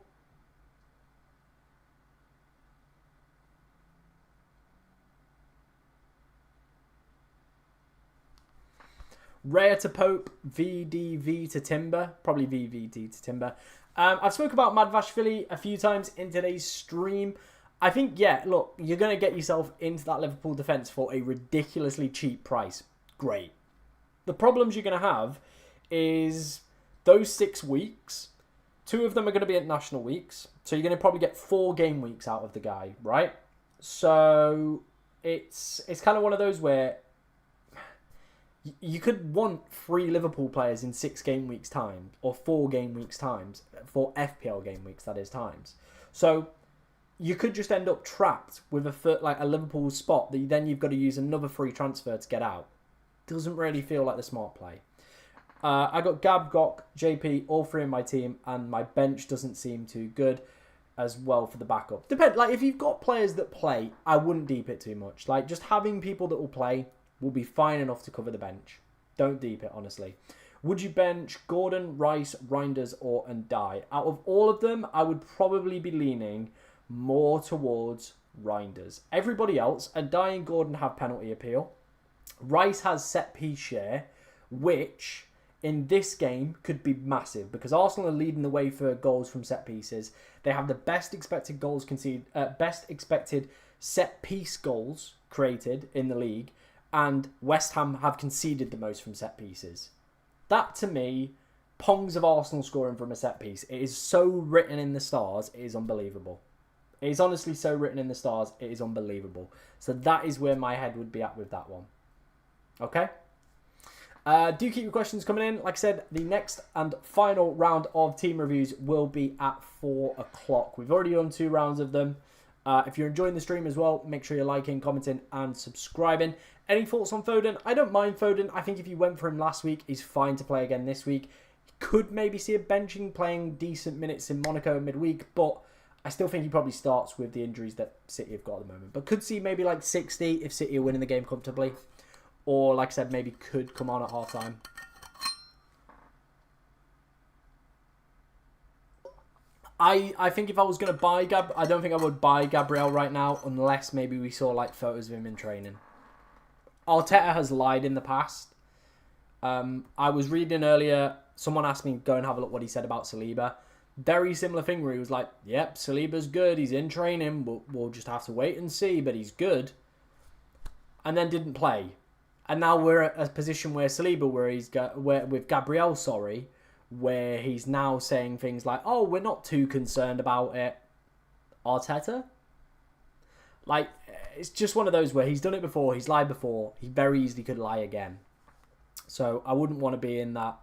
Rare to Pope, VDV to Timber. Probably VVD to Timber. I've spoken about Madvashvili a few times in today's stream. I think, yeah, look, you're going to get yourself into that Liverpool defence for a ridiculously cheap price. Great. The problems you're going to have is those 6 weeks, 2 of them are going to be international weeks. So you're going to probably get 4 game weeks out of the guy, right? So it's kind of one of those where you could want 3 Liverpool players in 6 game weeks time or 4 game weeks times, 4 FPL game weeks, that is, times. So you could just end up trapped with a Liverpool spot that then you've got to use another free transfer to get out. Doesn't really feel like the smart play. I got Gab, Gok, JP, all 3 in my team, and my bench doesn't seem too good as well for the backup. Like, if you've got players that play, I wouldn't deep it too much. Like, just having people that will play will be fine enough to cover the bench. Don't deep it, honestly. Would you bench Gordon, Rice, Reinders, or Ndai? Out of all of them, I would probably be leaning more towards Reinders. Everybody else, and Dye and Gordon have penalty appeal. Rice has set piece share, which in this game could be massive because Arsenal are leading the way for goals from set pieces. They have the best expected goals conceded, best expected set piece goals created in the league, and West Ham have conceded the most from set pieces. That to me, pongs of Arsenal scoring from a set piece. It is so written in the stars, it is unbelievable. It is honestly so written in the stars, it is unbelievable. So that is where my head would be at with that one. Okay? Do keep your questions coming in. Like I said, the next and final round of team reviews will be at 4 o'clock. We've already done 2 rounds of them. If you're enjoying the stream as well, make sure you're liking, commenting, and subscribing. Any thoughts on Foden? I don't mind Foden. I think if you went for him last week, he's fine to play again this week. Could maybe see a benching playing decent minutes in Monaco midweek, but I still think he probably starts with the injuries that City have got at the moment. But could see maybe like 60 if City are winning the game comfortably. Or, like I said, maybe could come on at half-time. I think if I was going to buy I don't think I would buy Gabriel right now unless maybe we saw like photos of him in training. Arteta has lied in the past. I was reading earlier, someone asked me to go and have a look what he said about Saliba. Very similar thing where he was like, yep, Saliba's good, he's in training, we'll just have to wait and see, but he's good. And then didn't play. And now we're at a position where Saliba, with Gabriel, where he's now saying things like, oh, we're not too concerned about it. Arteta? Like, it's just one of those where he's done it before, he's lied before, he very easily could lie again. So I wouldn't want to be in that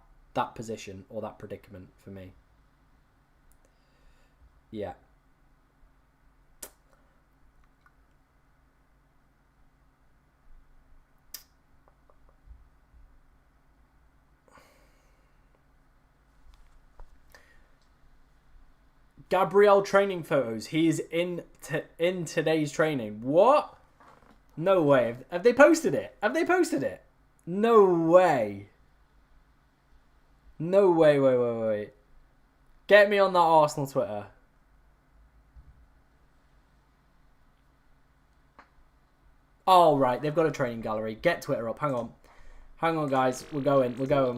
position or that predicament for me. Yeah. Gabriel training photos. He is in today's training. What? No way. Have they posted it? Have they posted it? No way. No way. Wait. Get me on that Arsenal Twitter. Oh, right. They've got a training gallery. Get Twitter up. Hang on. Hang on, guys. We're going. We're going.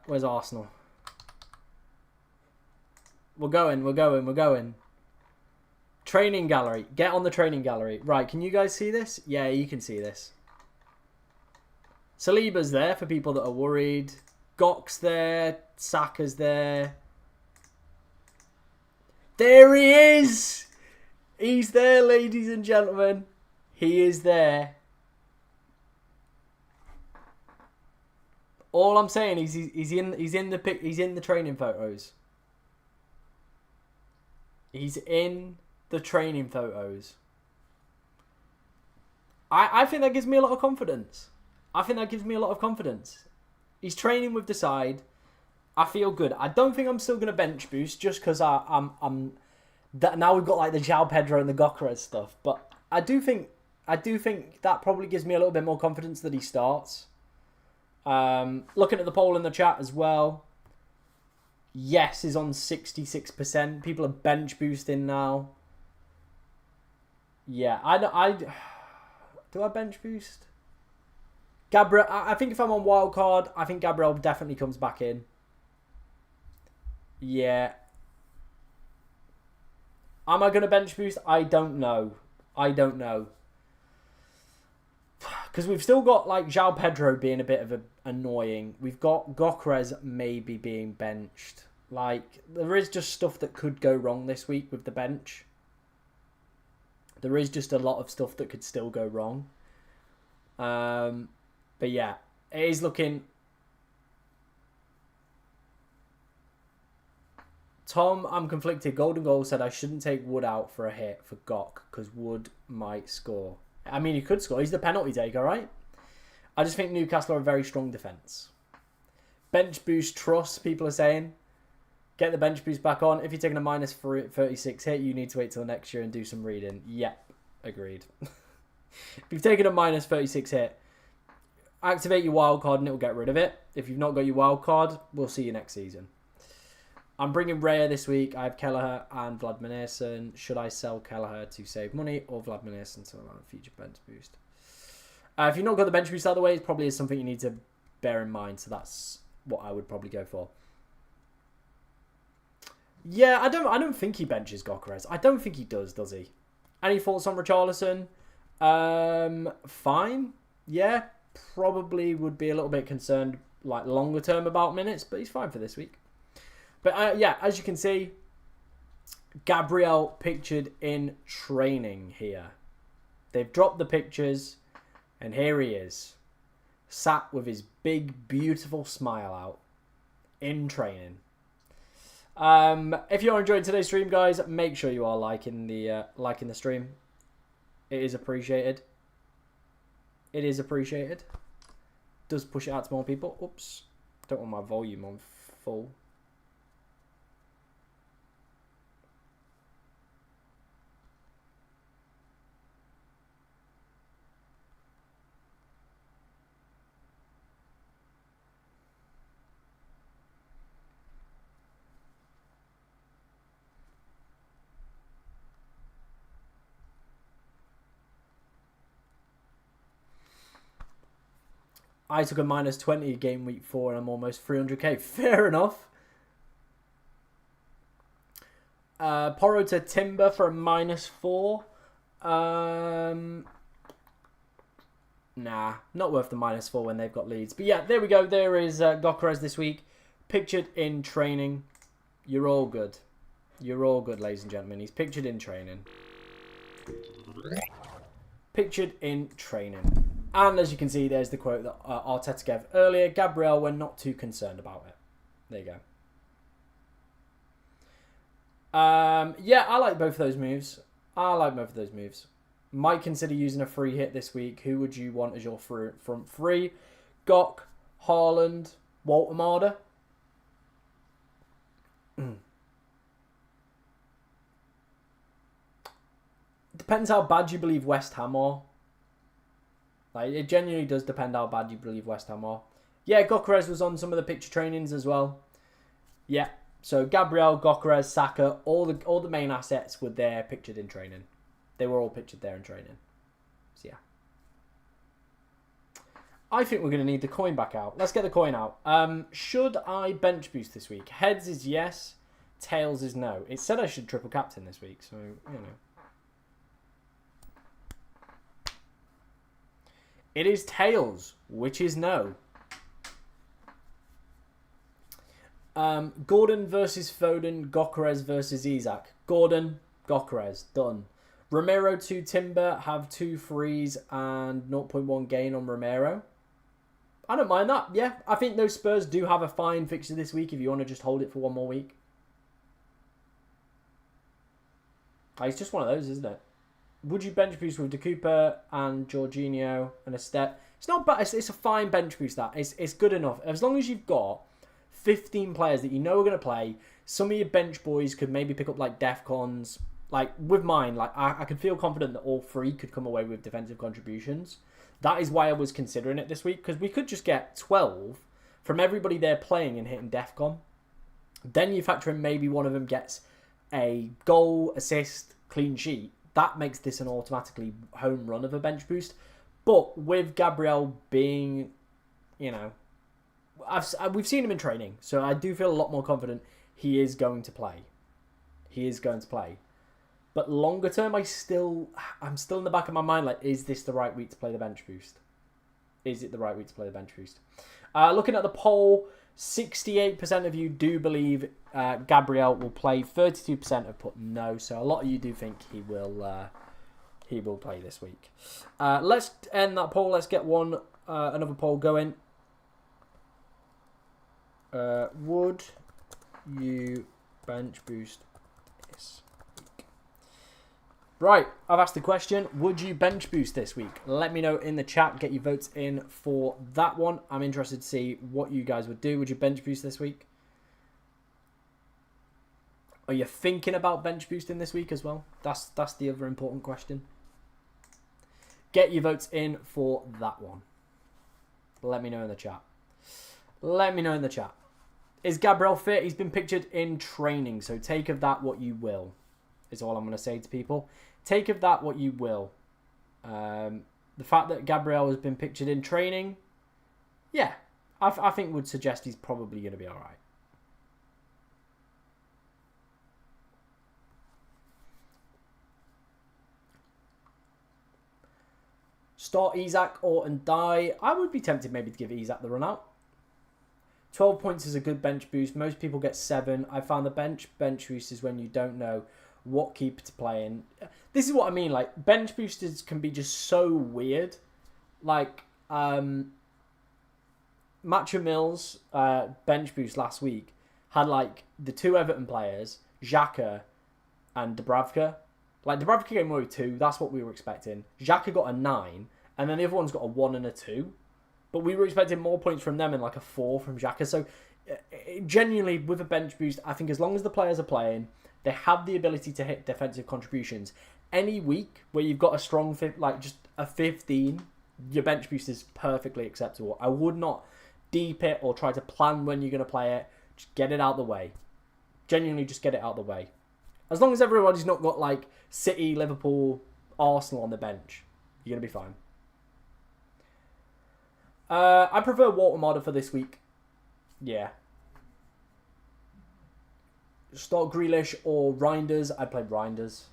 Where's Arsenal? We're going. Training gallery. Get on the training gallery. Right, can you guys see this? Yeah, you can see this. Saliba's there for people that are worried. Gok's there. Saka's there. There he is! He's there, ladies and gentlemen. He is there. All I'm saying is he's in the training photos. He's in the training photos. I think that gives me a lot of confidence. He's training with the side. I feel good. I don't think I'm still gonna bench boost just because I'm that now we've got like the João Pedro and the Gyökeres stuff. But I do think that probably gives me a little bit more confidence that he starts. Looking at the poll in the chat as well. Yes is on 66%. People are bench boosting now. Yeah, do I bench boost? Gabriel, I think if I'm on wildcard, I think Gabriel definitely comes back in. Yeah. Am I going to bench boost? I don't know. Because we've still got like João Pedro being a bit of annoying. We've got Gyökeres maybe being benched. Like, there is just stuff that could go wrong this week with the bench. There is just a lot of stuff that could still go wrong. But yeah, it is looking... Tom, I'm conflicted. Golden Goal said I shouldn't take Wood out for a hit for Gok because Wood might score. I mean, he could score. He's the penalty taker, right? I just think Newcastle are a very strong defence. Bench boost trust, people are saying. Get the bench boost back on. If you're taking a minus 36 hit, you need to wait till next year and do some reading. Yep, agreed. If you've taken a minus 36 hit, Activate your wild card and it'll get rid of it. If you've not got your wild card, we'll see you next season. I'm bringing Raya this week. I have Kelleher and Vladimir Nilsson. Should I sell Kelleher to save money or Vladimir Nilsson to allow a future bench boost? If you've not got the bench boost out of the way, it probably is something you need to bear in mind. So that's what I would probably go for. Yeah, I don't think he benches Gyökeres. I don't think he does he? Any thoughts on Richarlison? Fine. Yeah, probably would be a little bit concerned like longer term about minutes, but he's fine for this week. But yeah, as you can see, Gabriel pictured in training here. They've dropped the pictures, and here he is, sat with his big, beautiful smile out in training. If you're enjoying today's stream, guys, make sure you are liking the stream. It is appreciated. It is appreciated. Does push it out to more people. Oops, don't want my volume on full. I took a minus 20 game week 4 and I'm almost 300k. Fair enough. Porro to Timber for a minus 4. Nah, not worth the minus 4 when they've got leads. But yeah, there we go. There is Gyökeres this week. Pictured in training. You're all good. You're all good, ladies and gentlemen. He's pictured in training. Pictured in training. And as you can see, there's the quote that Arteta gave earlier. Gabriel, we're not too concerned about it. There you go. Yeah, I like both of those moves. Might consider using a free hit this week. Who would you want as your front three? Gok, Haaland, Walter Marder. Depends how bad you believe West Ham are. Like, it genuinely does depend how bad you believe West Ham are. Yeah, Gyökeres was on some of the picture trainings as well. Yeah, so Gabriel, Gyökeres, Saka, all the main assets were there pictured in training. They were all pictured there in training. So yeah. I think we're going to need the coin back out. Let's get the coin out. Should I bench boost this week? Heads is yes. Tails is no. It said I should triple captain this week, so, you know. It is tails, which is no. Gordon versus Foden, Gyökeres versus Isak. Gordon, Gyökeres, done. Romero to Timber, have 2 frees and 0.1 gain on Romero. I don't mind that, yeah. I think those Spurs do have a fine fixture this week if you want to just hold it for one more week. It's just one of those, isn't it? Would you bench boost with De Cooper and Jorginho and a step? It's not bad. It's a fine bench boost. That it's good enough as long as you've got 15 players that you know are going to play. Some of your bench boys could maybe pick up like Defcons. Like with mine, like I could feel confident that all 3 could come away with defensive contributions. That is why I was considering it this week because we could just get 12 from everybody there playing and hitting Defcon. Then you factor in maybe one of them gets a goal, assist, clean sheet. That makes this an automatically home run of a bench boost. But with Gabriel being, you know, we've seen him in training. So I do feel a lot more confident he is going to play. He is going to play. But longer term, I'm still in the back of my mind, like, is this the right week to play the bench boost? Is it the right week to play the bench boost? Looking at the poll, 68% of you do believe Gabriel will play. 32% have put no. So a lot of you do think he will play this week. Let's end that poll. Let's get another poll going. Would you bench boost this week? Right, I've asked the question. Would you bench boost this week? Let me know in the chat. Get your votes in for that one. I'm interested to see what you guys would do. Would you bench boost this week? Are you thinking about bench boosting this week as well? That's the other important question. Get your votes in for that one. Let me know in the chat. Let me know in the chat. Is Gabriel fit? He's been pictured in training, so take of that what you will, is all I'm going to say to people. Take of that what you will. The fact that Gabriel has been pictured in training, yeah, I think would suggest he's probably going to be all right. Start Isak or and die. I would be tempted maybe to give Isak the run out. 12 points is a good bench boost. Most people get 7. I found the bench boost is when you don't know what keeper to play in. This is what I mean. Like, bench boosters can be just so weird. Like, Matcha Mills' bench boost last week had, like, the 2 Everton players, Xhaka and Dubravka. Like, Dubravka came away with 2. That's what we were expecting. Xhaka got a 9. And then the other one's got a 1 and a 2. But we were expecting more points from them and like a 4 from Xhaka. So, genuinely, with a bench boost, I think as long as the players are playing, they have the ability to hit defensive contributions. Any week where you've got a strong, like just a 15, your bench boost is perfectly acceptable. I would not deep it or try to plan when you're going to play it. Just get it out the way. Genuinely, just get it out the way. As long as everybody's not got like City, Liverpool, Arsenal on the bench, you're going to be fine. I prefer Water Modder for this week. Yeah. Start Grealish or Reinders. I played Reinders.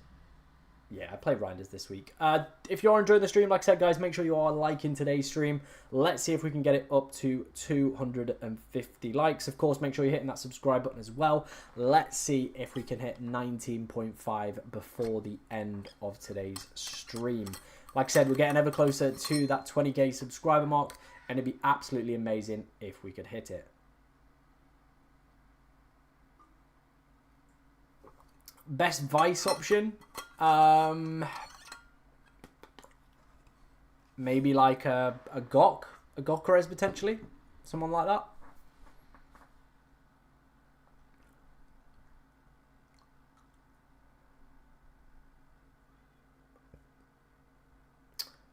Yeah, I played Reinders this week. If you're enjoying the stream, like I said, guys, make sure you are liking today's stream. Let's see if we can get it up to 250 likes. Of course, make sure you're hitting that subscribe button as well. Let's see if we can hit 19.5 before the end of today's stream. Like I said, we're getting ever closer to that 20k subscriber mark, and it'd be absolutely amazing if we could hit it. Best Vice option? Maybe like a Gokres potentially? Someone like that?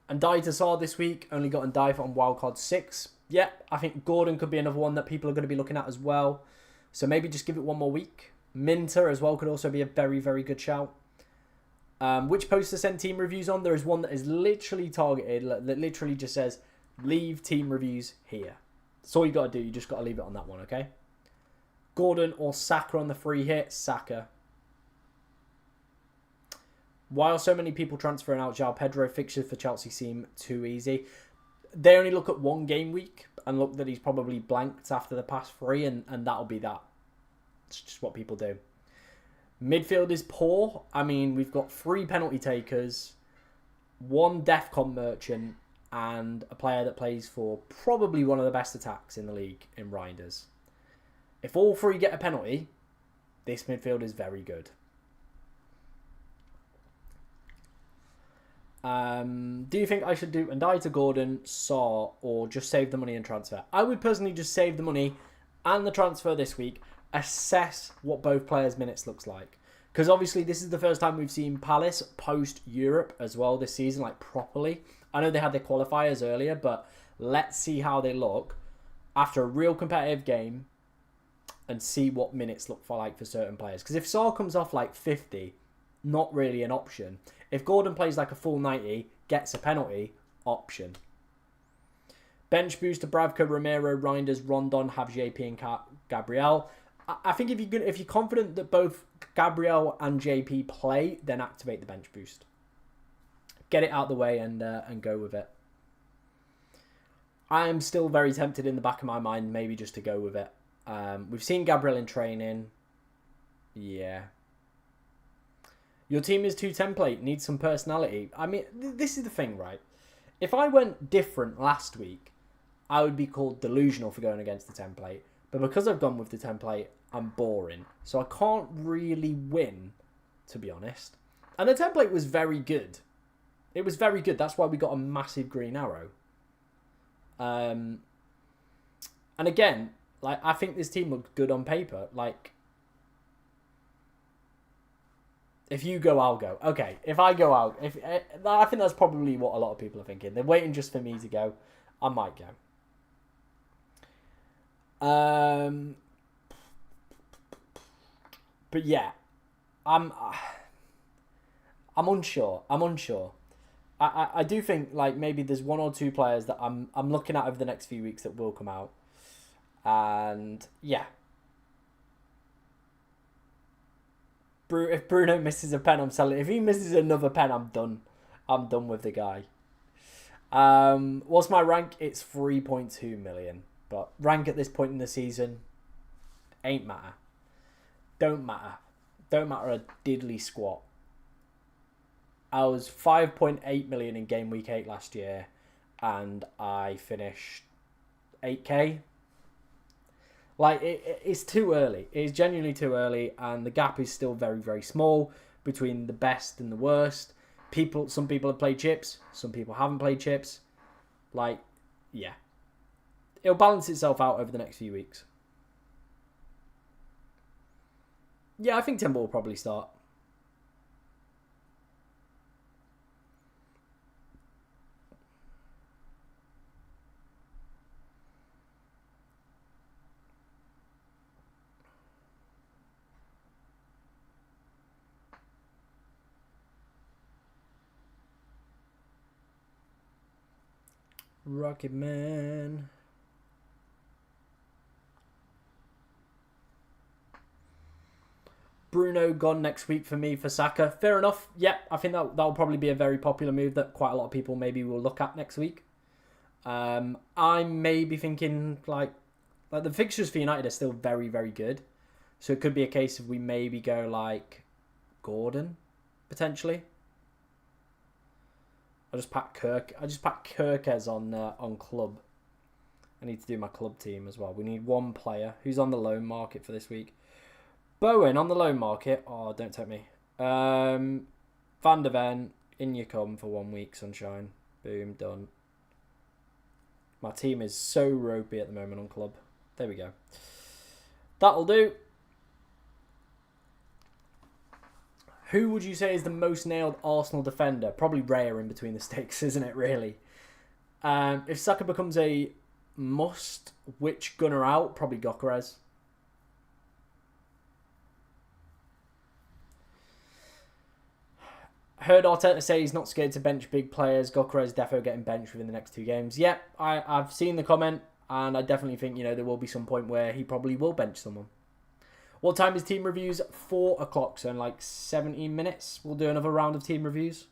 And Die to Saar this week, only got and Die on wildcard 6. Yeah, I think Gordon could be another one that people are going to be looking at as well. So maybe just give it one more week. Minter as well could also be a very, very good shout. Which post to send team reviews on? There is one that is literally targeted, that literally just says, leave team reviews here. That's all you got to do. You just got to leave it on that one, okay? Gordon or Saka on the free hit? Saka. Why are so many people transferring out João Pedro? Fixtures for Chelsea seem too easy. They only look at one game week and look that he's probably blanked after the past 3, and that'll be that. It's just what people do. Midfield is poor. I mean, we've got 3 penalty takers, 1 DEFCON merchant, and a player that plays for probably one of the best attacks in the league in Reinders. If all 3 get a penalty, this midfield is very good. Do you think I should do and Die to Gordon, Saar, or just save the money and transfer? I would personally just save the money and the transfer this week. Assess what both players' minutes looks like. Because obviously this is the first time we've seen Palace post-Europe as well this season, like properly. I know they had their qualifiers earlier, but let's see how they look after a real competitive game and see what minutes look for like for certain players. Because if Saar comes off like 50, not really an option. If Gordon plays like a full 90, gets a penalty, option. Bench boost to Bravka, Romero, Reinders, Rondon, have JP and Gabriel. I think if you're confident that both Gabriel and JP play, then activate the bench boost. Get it out the way and go with it. I am still very tempted in the back of my mind, maybe just to go with it. We've seen Gabriel in training. Yeah. Your team is too template, needs some personality. I mean, this is the thing, right? If I went different last week, I would be called delusional for going against the template. But because I've gone with the template, I'm boring. So I can't really win, to be honest. And the template was very good. It was very good. That's why we got a massive green arrow. And again, like I think this team looked good on paper. Like, if you go, I'll go. Okay, if I go out, I think that's probably what a lot of people are thinking. They're waiting just for me to go. I might go. But yeah, I'm unsure. I do think like maybe there's one or two players that I'm looking at over the next few weeks that will come out, and yeah. If Bruno misses a pen, I'm selling. If he misses another pen, I'm done. I'm done with the guy. What's my rank? It's 3.2 million. But rank at this point in the season ain't matter. Don't matter. Don't matter a diddly squat. I was 5.8 million in game week 8 last year, and I finished 8k. Like, it's too early. It's genuinely too early, and the gap is still very, very small between the best and the worst. Some people have played chips. Some people haven't played chips. Like, yeah. It'll balance itself out over the next few weeks. Yeah, I think Timber will probably start. Rocket Man. Bruno gone next week for me for Saka. Fair enough. Yeah, I think that'll probably be a very popular move that quite a lot of people maybe will look at next week. I'm maybe thinking like the fixtures for United are still very, very good. So it could be a case of we maybe go like Gordon, potentially. I just pack Kirkes on club. I need to do my club team as well. We need one player who's on the loan market for this week. Bowen on the loan market. Oh, don't take me. Van der Ven, in you come for 1 week, sunshine. Boom, done. My team is so ropey at the moment on club. There we go. That'll do. Who would you say is the most nailed Arsenal defender? Probably Raya in between the sticks, isn't it, really? If Saka becomes a must, which gunner out? Probably Gyökeres. Heard Arteta say he's not scared to bench big players. Gyökeres defo getting benched within the next 2 games. Yep, I've seen the comment, and I definitely think there will be some point where he probably will bench someone. What time is team reviews? 4 o'clock, so in like 17 minutes, we'll do another round of team reviews.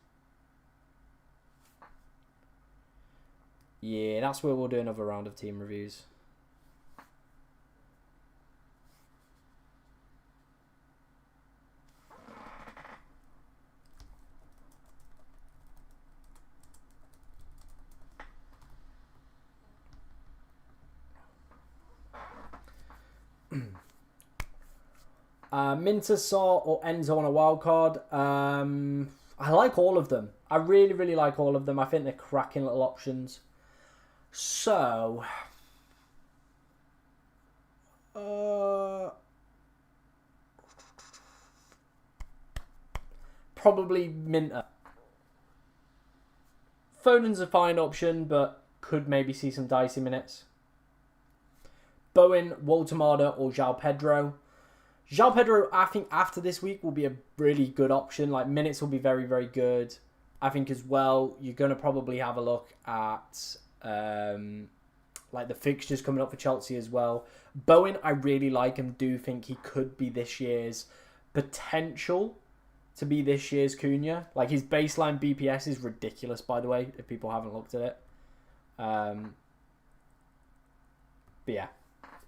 Yeah, that's where we'll do another round of team reviews. Minter, Saw, or Enzo on a wild card. I like all of them. I really, really like all of them. I think they're cracking little options. So, probably Minter. Foden's a fine option, but could maybe see some dicey minutes. Bowen, Waltemada, or João Pedro. João Pedro, I think after this week will be a really good option. Like, minutes will be very, very good. I think as well, you're going to probably have a look at like the fixtures coming up for Chelsea as well. Bowen, I really like him. Do think he could be this year's potential to be this year's Cunha. Like, his baseline BPS is ridiculous, by the way, if people haven't looked at it. But yeah,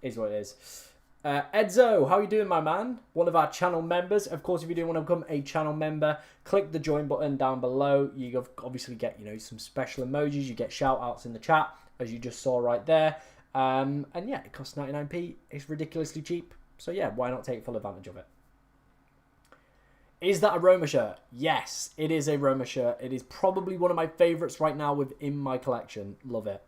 is what it is. Edzo, how are you doing, my man? One of our channel members. Of course, if you do want to become a channel member, click the join button down below. You obviously get, some special emojis. You get shout outs in the chat, as you just saw right there. And yeah, it costs 99p. It's ridiculously cheap. So yeah, why not take full advantage of it? Is that a Roma shirt? Yes, it is a Roma shirt. It is probably one of my favourites right now within my collection. Love it.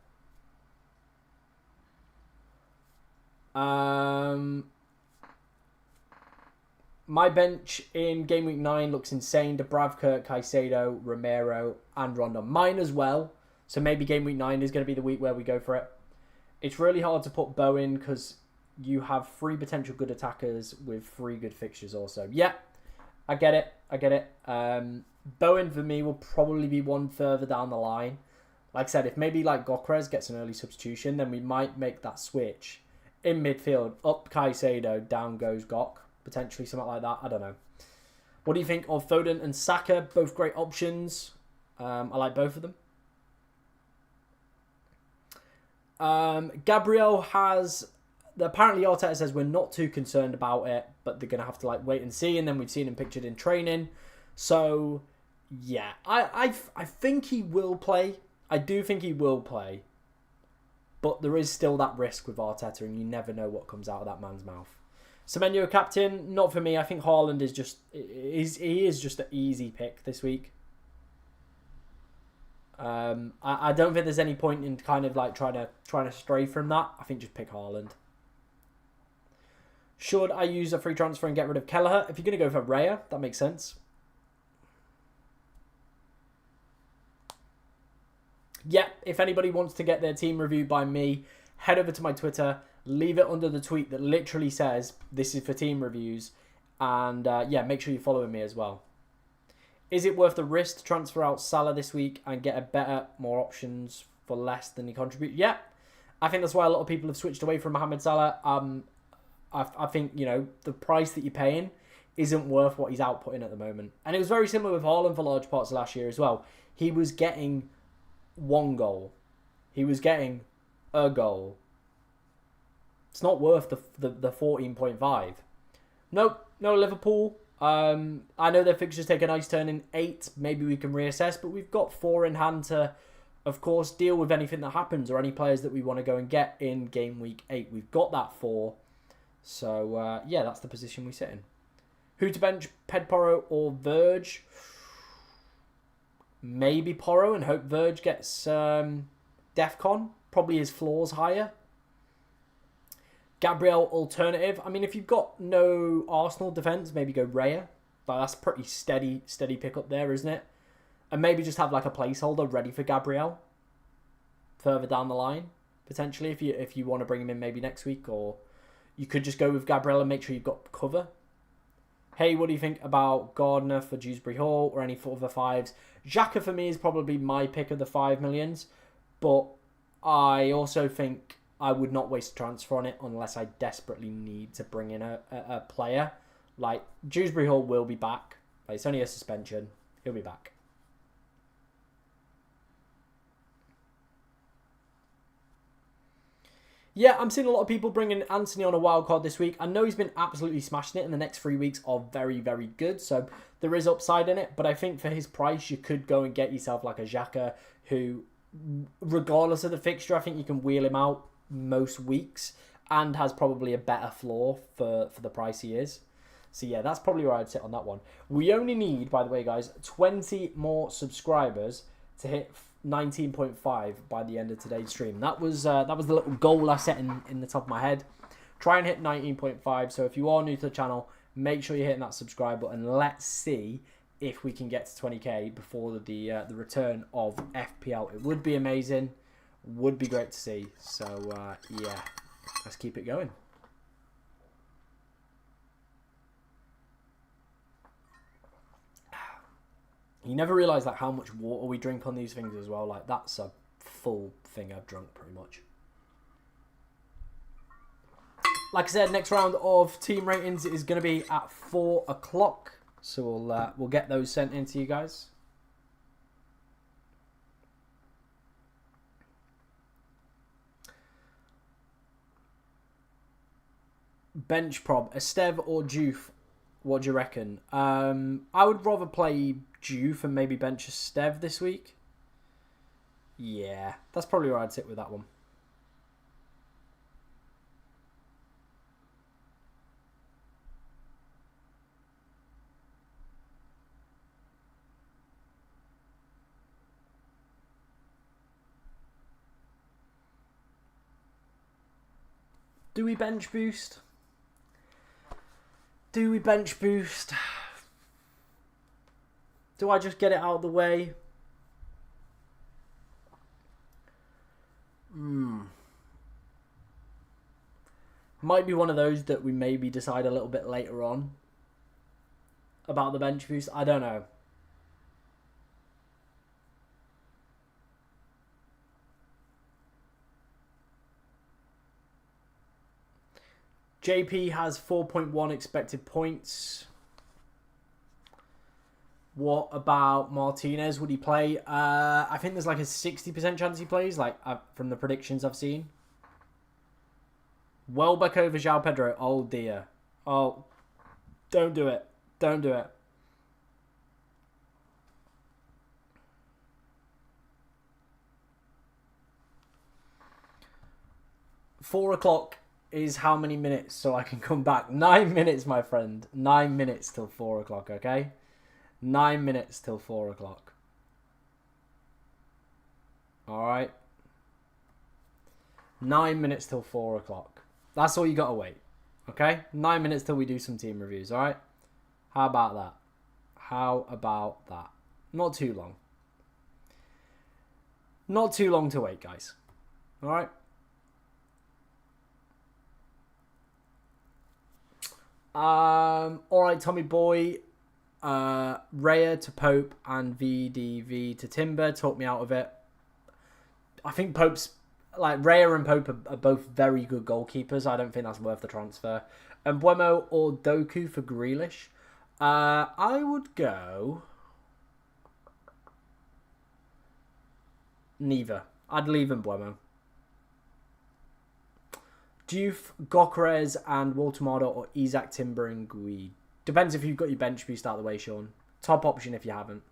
My bench in game week 9 looks insane. Dubravka, Caicedo, Romero, and Rondon. Mine as well. So maybe game week 9 is going to be the week where we go for it. It's really hard to put Bowen because you have 3 potential good attackers with 3 good fixtures also. Yeah, I get it. I get it. Bowen for me will probably be one further down the line. Like I said, if maybe like Gokres gets an early substitution, then we might make that switch. In midfield, up Caicedo, down goes Gok. Potentially something like that. I don't know. What do you think of Foden and Saka? Both great options. I like both of them. Gabriel has... Apparently Arteta says we're not too concerned about it, but they're going to have to like wait and see. And then we've seen him pictured in training. So, yeah. I think he will play. I do think he will play. But there is still that risk with Arteta, and you never know what comes out of that man's mouth. Semenyo captain, not for me. I think Haaland is just... He is just an easy pick this week. I don't think there's any point in kind of like trying to stray from that. I think just pick Haaland. Should I use a free transfer and get rid of Kelleher? If you're going to go for Raya, that makes sense. Yeah, if anybody wants to get their team reviewed by me, head over to my Twitter, leave it under the tweet that literally says, this is for team reviews. And yeah, make sure you're following me as well. Is it worth the risk to transfer out Salah this week and get a better, more options for less than he contributes? Yeah, I think that's why a lot of people have switched away from Mohamed Salah. I think, you know, the price that you're paying isn't worth what he's outputting at the moment. And it was very similar with Haaland for large parts of last year as well. He was getting 1 goal. He was getting a goal. It's not worth the 14.5. Nope, no Liverpool. I know their fixtures take a nice turn in 8. Maybe we can reassess, but we've got 4 in hand to, of course, deal with anything that happens or any players that we want to go and get in game week 8. We've got that 4. So, yeah, that's the position we sit in. Who to bench, Pedporo or Verge? Maybe Porro and hope Verge gets Defcon. Probably his floor's higher. Gabriel alternative. I mean, if you've got no Arsenal defence, maybe go Raya. But that's pretty steady pick up there, isn't it? And maybe just have like a placeholder ready for Gabriel further down the line, potentially, if you want to bring him in maybe next week. Or you could just go with Gabriel and make sure you've got cover. Hey, what do you think about Gardner for Dewsbury Hall or any other 5s? Xhaka for me is probably my pick of the 5 millions. But I also think I would not waste a transfer on it unless I desperately need to bring in a player. Like, Dewsbury Hall will be back. Like, it's only a suspension. He'll be back. Yeah, I'm seeing a lot of people bringing Anthony on a wild card this week. I know he's been absolutely smashing it, and the next 3 weeks are very, very good. So there is upside in it. But I think for his price, you could go and get yourself like a Xhaka who, regardless of the fixture, I think you can wheel him out most weeks and has probably a better floor for the price he is. So yeah, that's probably where I'd sit on that one. We only need, by the way, guys, 20 more subscribers to hit 19.5 by the end of today's stream. That was the little goal I set in the top of my head. Try and hit 19.5. So if you are new to the channel, make sure you're hitting that subscribe button. Let's see if we can get to 20k before the return of FPL. It would be amazing. Would be great to see. So yeah, let's keep it going. You never realise like how much water we drink on these things as well. Like that's a full thing I've drunk pretty much. Like I said, next round of team ratings is going to be at 4 o'clock. So we'll get those sent in to you guys. Bench prob, Esteve or Juve? What do you reckon? I would rather play Juve and maybe bench Esteve this week. Yeah, that's probably where I'd sit with that one. Do we bench boost? Do we bench boost? Do I just get it out of the way? Might be one of those that we maybe decide a little bit later on about the bench boost. I don't know. JP has 4.1 expected points. What about Martinez? Would he play? I think there's like a 60% chance he plays, like from the predictions I've seen. Welbeck over João Pedro. Oh dear. Oh, don't do it. Don't do it. Four o'clock is how many minutes so I can come back? 9 minutes, my friend. 9 minutes till 4 o'clock, okay? 9 minutes till 4 o'clock. Alright? 9 minutes till 4 o'clock. That's all you gotta wait. Okay? 9 minutes till we do some team reviews, alright? How about that? How about that? Not too long. Not too long to wait, guys. Alright? Alright, Tommy Boy. Raya to Pope and VDV to Timber. Talk me out of it. I think Pope's... Like, Raya and Pope are both very good goalkeepers. I don't think that's worth the transfer. And Buemo or Doku for Grealish. I would go... Neither. I'd leave him Buemo. Diouf, Gokrez and Waltemada or Isaac, Timber and Gui. Depends if you've got your bench boost out of the way, Sean. Top option if you haven't.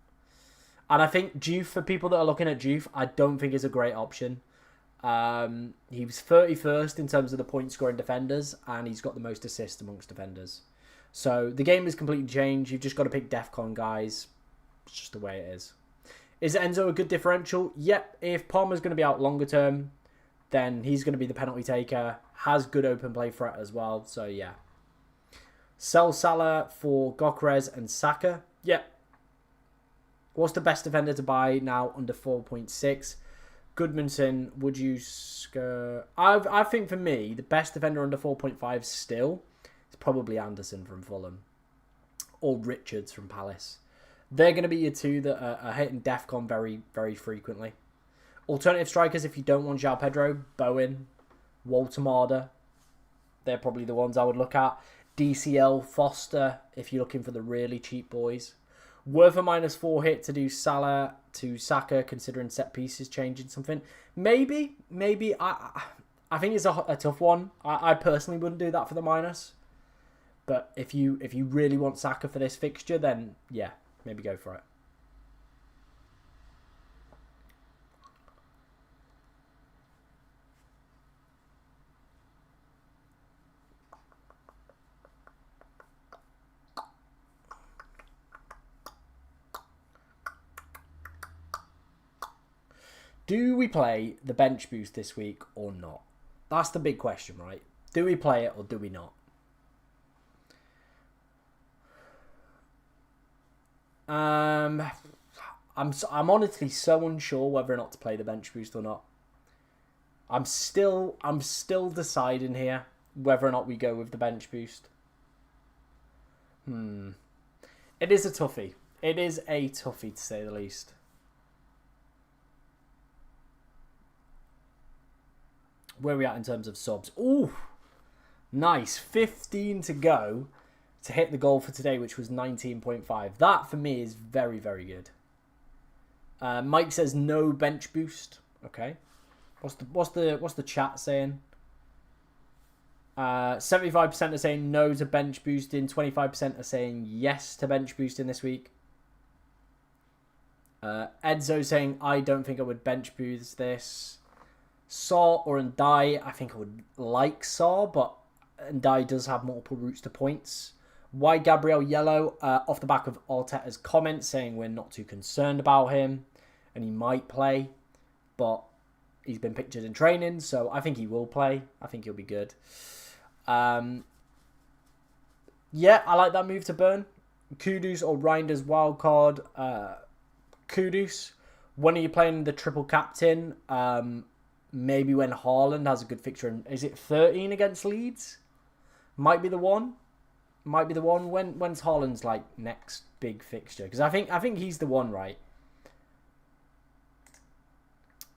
And I think Diouf, for people that are looking at Diouf, I don't think is a great option. He was 31st in terms of the point scoring defenders, and he's got the most assists amongst defenders. So the game has completely changed. You've just got to pick DEFCON guys. It's just the way it is. Is Enzo a good differential? Yep. If Palmer's going to be out longer term, then he's going to be the penalty taker. Has good open play threat as well. So yeah. Sell Salah for Gokrez and Saka. Yep. What's the best defender to buy now under 4.6? Goodmanson, would you... I think for me, the best defender under 4.5 still is probably Anderson from Fulham. Or Richards from Palace. They're going to be your two that are hitting DEFCON very, very frequently. Alternative strikers, if you don't want João Pedro, Bowen, Waltemada. They're probably the ones I would look at. DCL, Foster, if you're looking for the really cheap boys. Worth a -4 hit to do Salah to Saka, considering set pieces changing something. Maybe. I think it's a tough one. I personally wouldn't do that for the minus. But if you really want Saka for this fixture, then yeah, maybe go for it. Do we play the bench boost this week or not? That's the big question, right? Do we play it or do we not? I'm honestly so unsure whether or not to play the bench boost or not. I'm still deciding here whether or not we go with the bench boost. It is a toughie. It is a toughie, to say the least. Where are we at in terms of subs? Ooh, nice. 15 to go to hit the goal for today, which was 19.5. That, for me, is very, very good. Mike says no bench boost. Okay. What's the chat saying? 75% are saying no to bench boosting. 25% are saying yes to bench boosting this week. Edzo saying I don't think I would bench boost this. Saw or Ndai, I think I would like Saw, but Ndai does have multiple routes to points. Why Gabriel yellow? Off the back of Arteta's comment saying we're not too concerned about him and he might play, but he's been pictured in training, so I think he will play. I think he'll be good. Yeah, I like that move to burn. Kudus or Reinders wildcard. Kudus, when are you playing the triple captain? Maybe when Haaland has a good fixture. Is it 13 against Leeds? Might be the one. Might be the one. When's Haaland's like next big fixture? Because I think he's the one, right?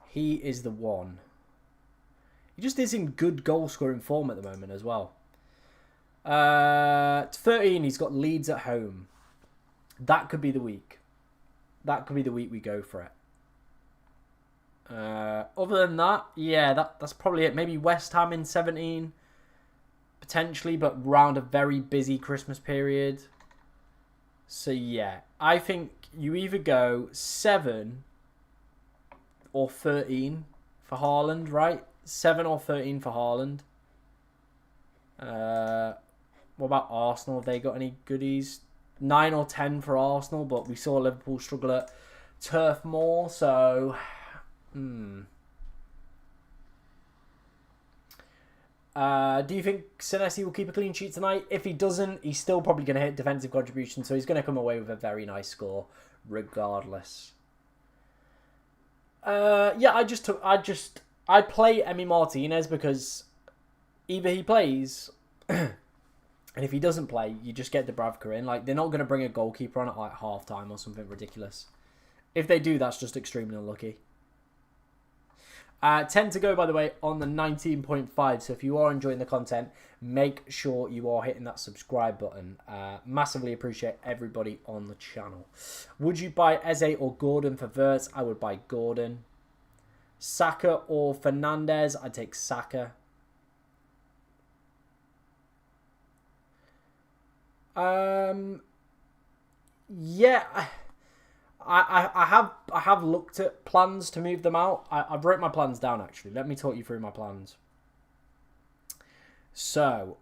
He is the one. He just is in good goal scoring form at the moment as well. 13. He's got Leeds at home. That could be the week. That could be the week we go for it. Other than that, yeah, that's probably it. Maybe West Ham in 17. Potentially, but round a very busy Christmas period. So, yeah. I think you either go 7 or 13 for Haaland, right? 7 or 13 for Haaland. What about Arsenal? Have they got any goodies? 9 or 10 for Arsenal, but we saw Liverpool struggle at Turf Moor, so... Do you think Senesi will keep a clean sheet tonight? If he doesn't, he's still probably going to hit defensive contribution, so he's going to come away with a very nice score, regardless. Yeah, I play Emi Martinez because either he plays, and if he doesn't play, you just get Dubravka in. Like, they're not going to bring a goalkeeper on at like half time or something ridiculous. If they do, that's just extremely unlucky. 10 to go, by the way, on the 19.5. So if you are enjoying the content, make sure you are hitting that subscribe button. Massively appreciate everybody on the channel. Would you buy Eze or Gordon for Wirtz? I would buy Gordon. Saka or Fernandez? I'd take Saka. Yeah, I have looked at plans to move them out. I've wrote my plans down, actually. Let me talk you through my plans. So,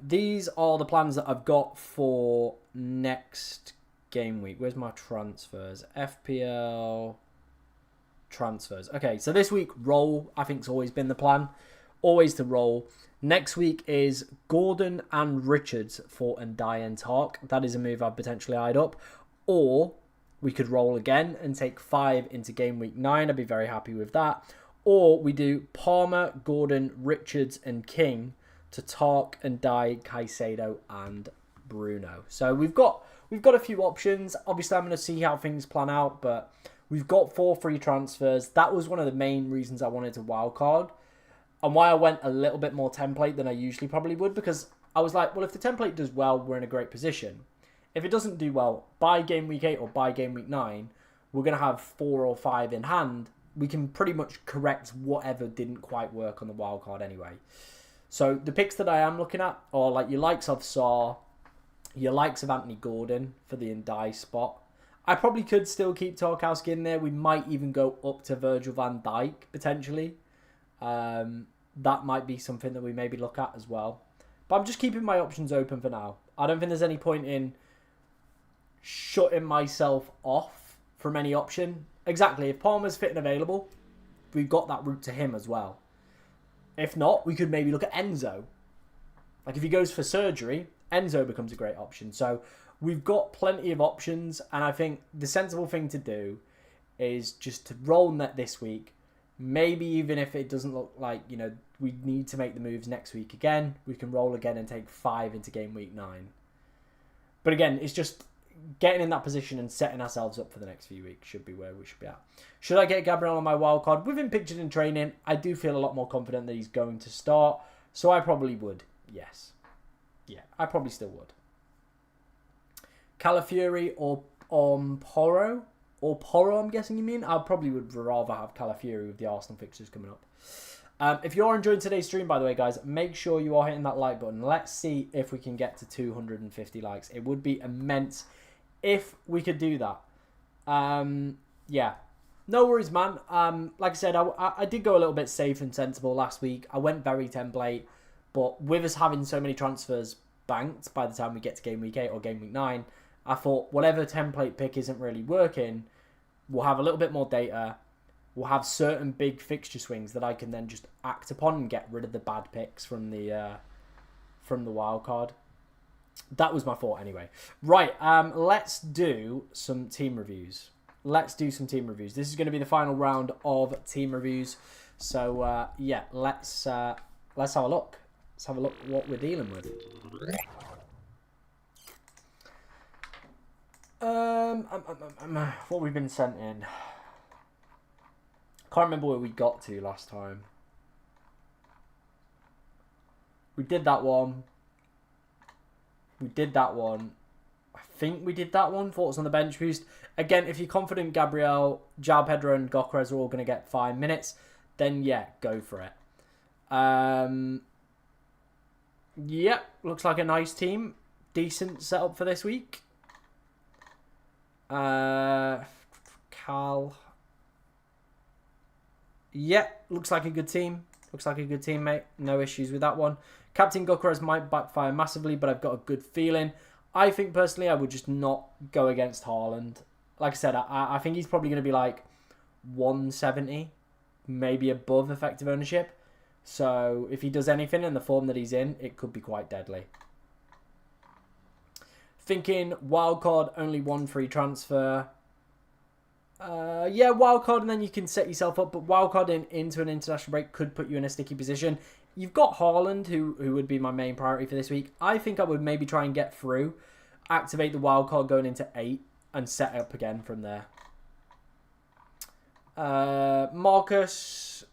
these are the plans that I've got for next game week. Where's my transfers? FPL transfers. Okay, so this week, roll, I think, has always been the plan. Always to roll. Next week is Gordon and Richards for Ndiaye and Tark. That is a move I've potentially eyed up. Or we could roll again and take 5 into game week 9. I'd be very happy with that. Or we do Palmer, Gordon, Richards, and King to Tark, Ndiaye, Caicedo, and Bruno. So we've got a few options. Obviously, I'm going to see how things plan out, but we've got 4 free transfers. That was one of the main reasons I wanted to wildcard. And why I went a little bit more template than I usually probably would, because I was like, well, if the template does well, we're in a great position. If it doesn't do well, by game week 8 or by game week 9, we're going to have 4 or 5 in hand. We can pretty much correct whatever didn't quite work on the wildcard anyway. So the picks that I am looking at are like your likes of Sarr, your likes of Anthony Gordon for the Ndiaye spot. I probably could still keep Tarkowski in there. We might even go up to Virgil van Dijk, potentially. That might be something that we maybe look at as well. But I'm just keeping my options open for now. I don't think there's any point in shutting myself off from any option. Exactly, if Palmer's fit and available, we've got that route to him as well. If not, we could maybe look at Enzo. Like if he goes for surgery, Enzo becomes a great option. So we've got plenty of options, and I think the sensible thing to do is just to roll net this week. Maybe even if it doesn't look like, you know, we need to make the moves next week again, we can roll again and take 5 into game week 9. But again, it's just getting in that position and setting ourselves up for the next few weeks should be where we should be at. Should I get Gabriel on my wildcard? With him pictured in training, I do feel a lot more confident that he's going to start. So I probably would, yes. Yeah, I probably still would. Calafiori or Porro? Or Porro, I'm guessing you mean? I probably would rather have Calafiori with the Arsenal fixtures coming up. If you're enjoying today's stream, by the way, guys, make sure you are hitting that like button. Let's see if we can get to 250 likes. It would be immense if we could do that. Yeah. No worries, man. Like I said, I did go a little bit safe and sensible last week. I went very template. But with us having so many transfers banked by the time we get to game week 8 or game week 9, I thought whatever template pick isn't really working, we'll have a little bit more data. We'll have certain big fixture swings that I can then just act upon and get rid of the bad picks from the wild card. That was my thought anyway. Right, let's do some team reviews. This is going to be the final round of team reviews. So yeah, let's have a look. Let's have a look at what we're dealing with. What we've been sent in. Can't remember where we got to last time. We did that one. We did that one. I think we did that one. Thoughts on the bench boost. Again, if you're confident Gabriel, João Pedro and Gyökeres are all going to get 5 minutes, then yeah, go for it. Yep, looks like a nice team. Decent setup for this week. Cal. Yep, looks like a good team. Looks like a good team, mate. No issues with that one. Captain Gyökeres might backfire massively, but I've got a good feeling. I think, personally, I would just not go against Haaland. Like I said, I think he's probably going to be like 170, maybe above effective ownership. So if he does anything in the form that he's in, it could be quite deadly. Thinking wildcard, only 1 free transfer. Yeah, wildcard, and then you can set yourself up. But wildcarding into an international break could put you in a sticky position. You've got Haaland, who would be my main priority for this week. I think I would maybe try and get through, activate the wildcard going into 8, and set up again from there. Marcus,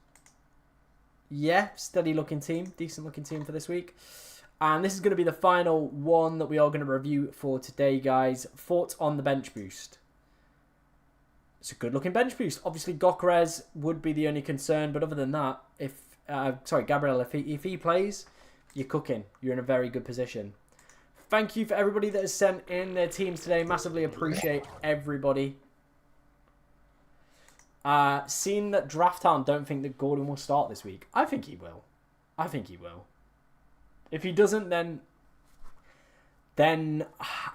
yeah, steady looking team, decent looking team for this week. And this is going to be the final one that we are going to review for today, guys. Thoughts on the bench boost? It's a good looking bench boost. Obviously, Gyökeres would be the only concern, but other than that, Gabriel, if he plays, you're cooking. You're in a very good position. Thank you for everybody that has sent in their teams today. Massively appreciate everybody. Seeing that Draft Town don't think that Gordon will start this week, I think he will. I think he will. If he doesn't, then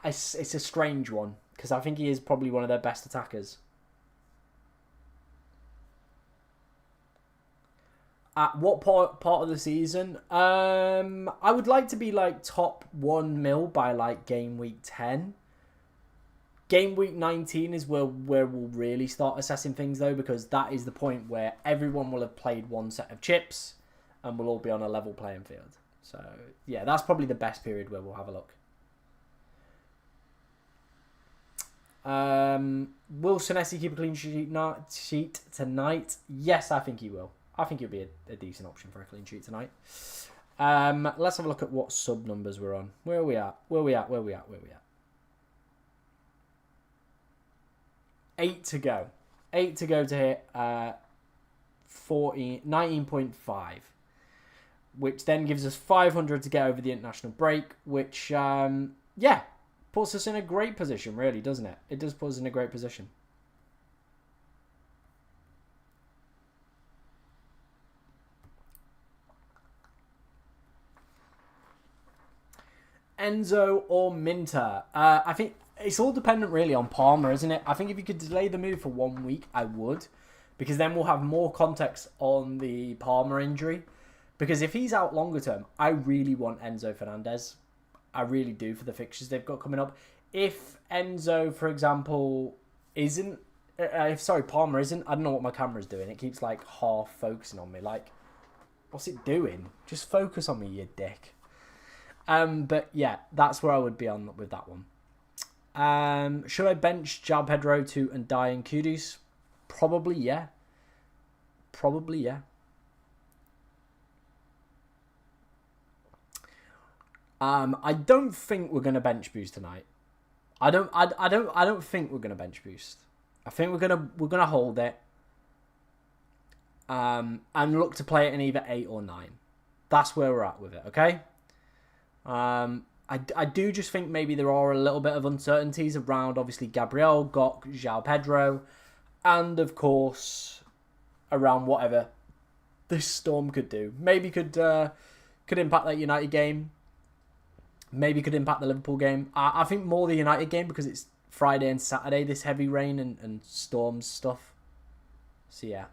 it's a strange one, because I think he is probably one of their best attackers. At what part of the season? I would like to be like top 1 mil by like game week 10. Game week 19 is where we'll really start assessing things, though, because that is the point where everyone will have played one set of chips and we'll all be on a level playing field. So yeah, that's probably the best period where we'll have a look. Will Senesi keep a clean sheet tonight? Yes, I think he will. I think he'll be a decent option for a clean sheet tonight. Let's have a look at what sub numbers we're on. Where are we at? 8 to go. 8 to go to hit 19.5. Which then gives us 500 to get over the international break. Which, yeah, puts us in a great position, really, doesn't it? It does put us in a great position. Enzo or Minter? I think it's all dependent really on Palmer, isn't it? I think if you could delay the move for 1 week, I would. Because then we'll have more context on the Palmer injury. Because if he's out longer term, I really want Enzo Fernandez. I really do, for the fixtures they've got coming up. If Enzo, for example, isn't... Palmer isn't... I don't know what my camera's doing. It keeps like half focusing on me. Like, what's it doing? Just focus on me, you dick. But yeah, that's where I would be on with that one. Should I bench João Pedro to Ndiaye and Kudus? Probably, yeah. Probably, yeah. I don't think we're gonna bench boost tonight. I don't think we're gonna bench boost. I think we're gonna hold it. And look to play it in either 8 or 9. That's where we're at with it, okay? I do just think maybe there are a little bit of uncertainties around, obviously, Gabriel, Gok, João Pedro, and, of course, around whatever this Storm could do. Maybe could impact that United game. Maybe could impact the Liverpool game. I think more the United game, because it's Friday and Saturday, this heavy rain and storms stuff. So, yeah.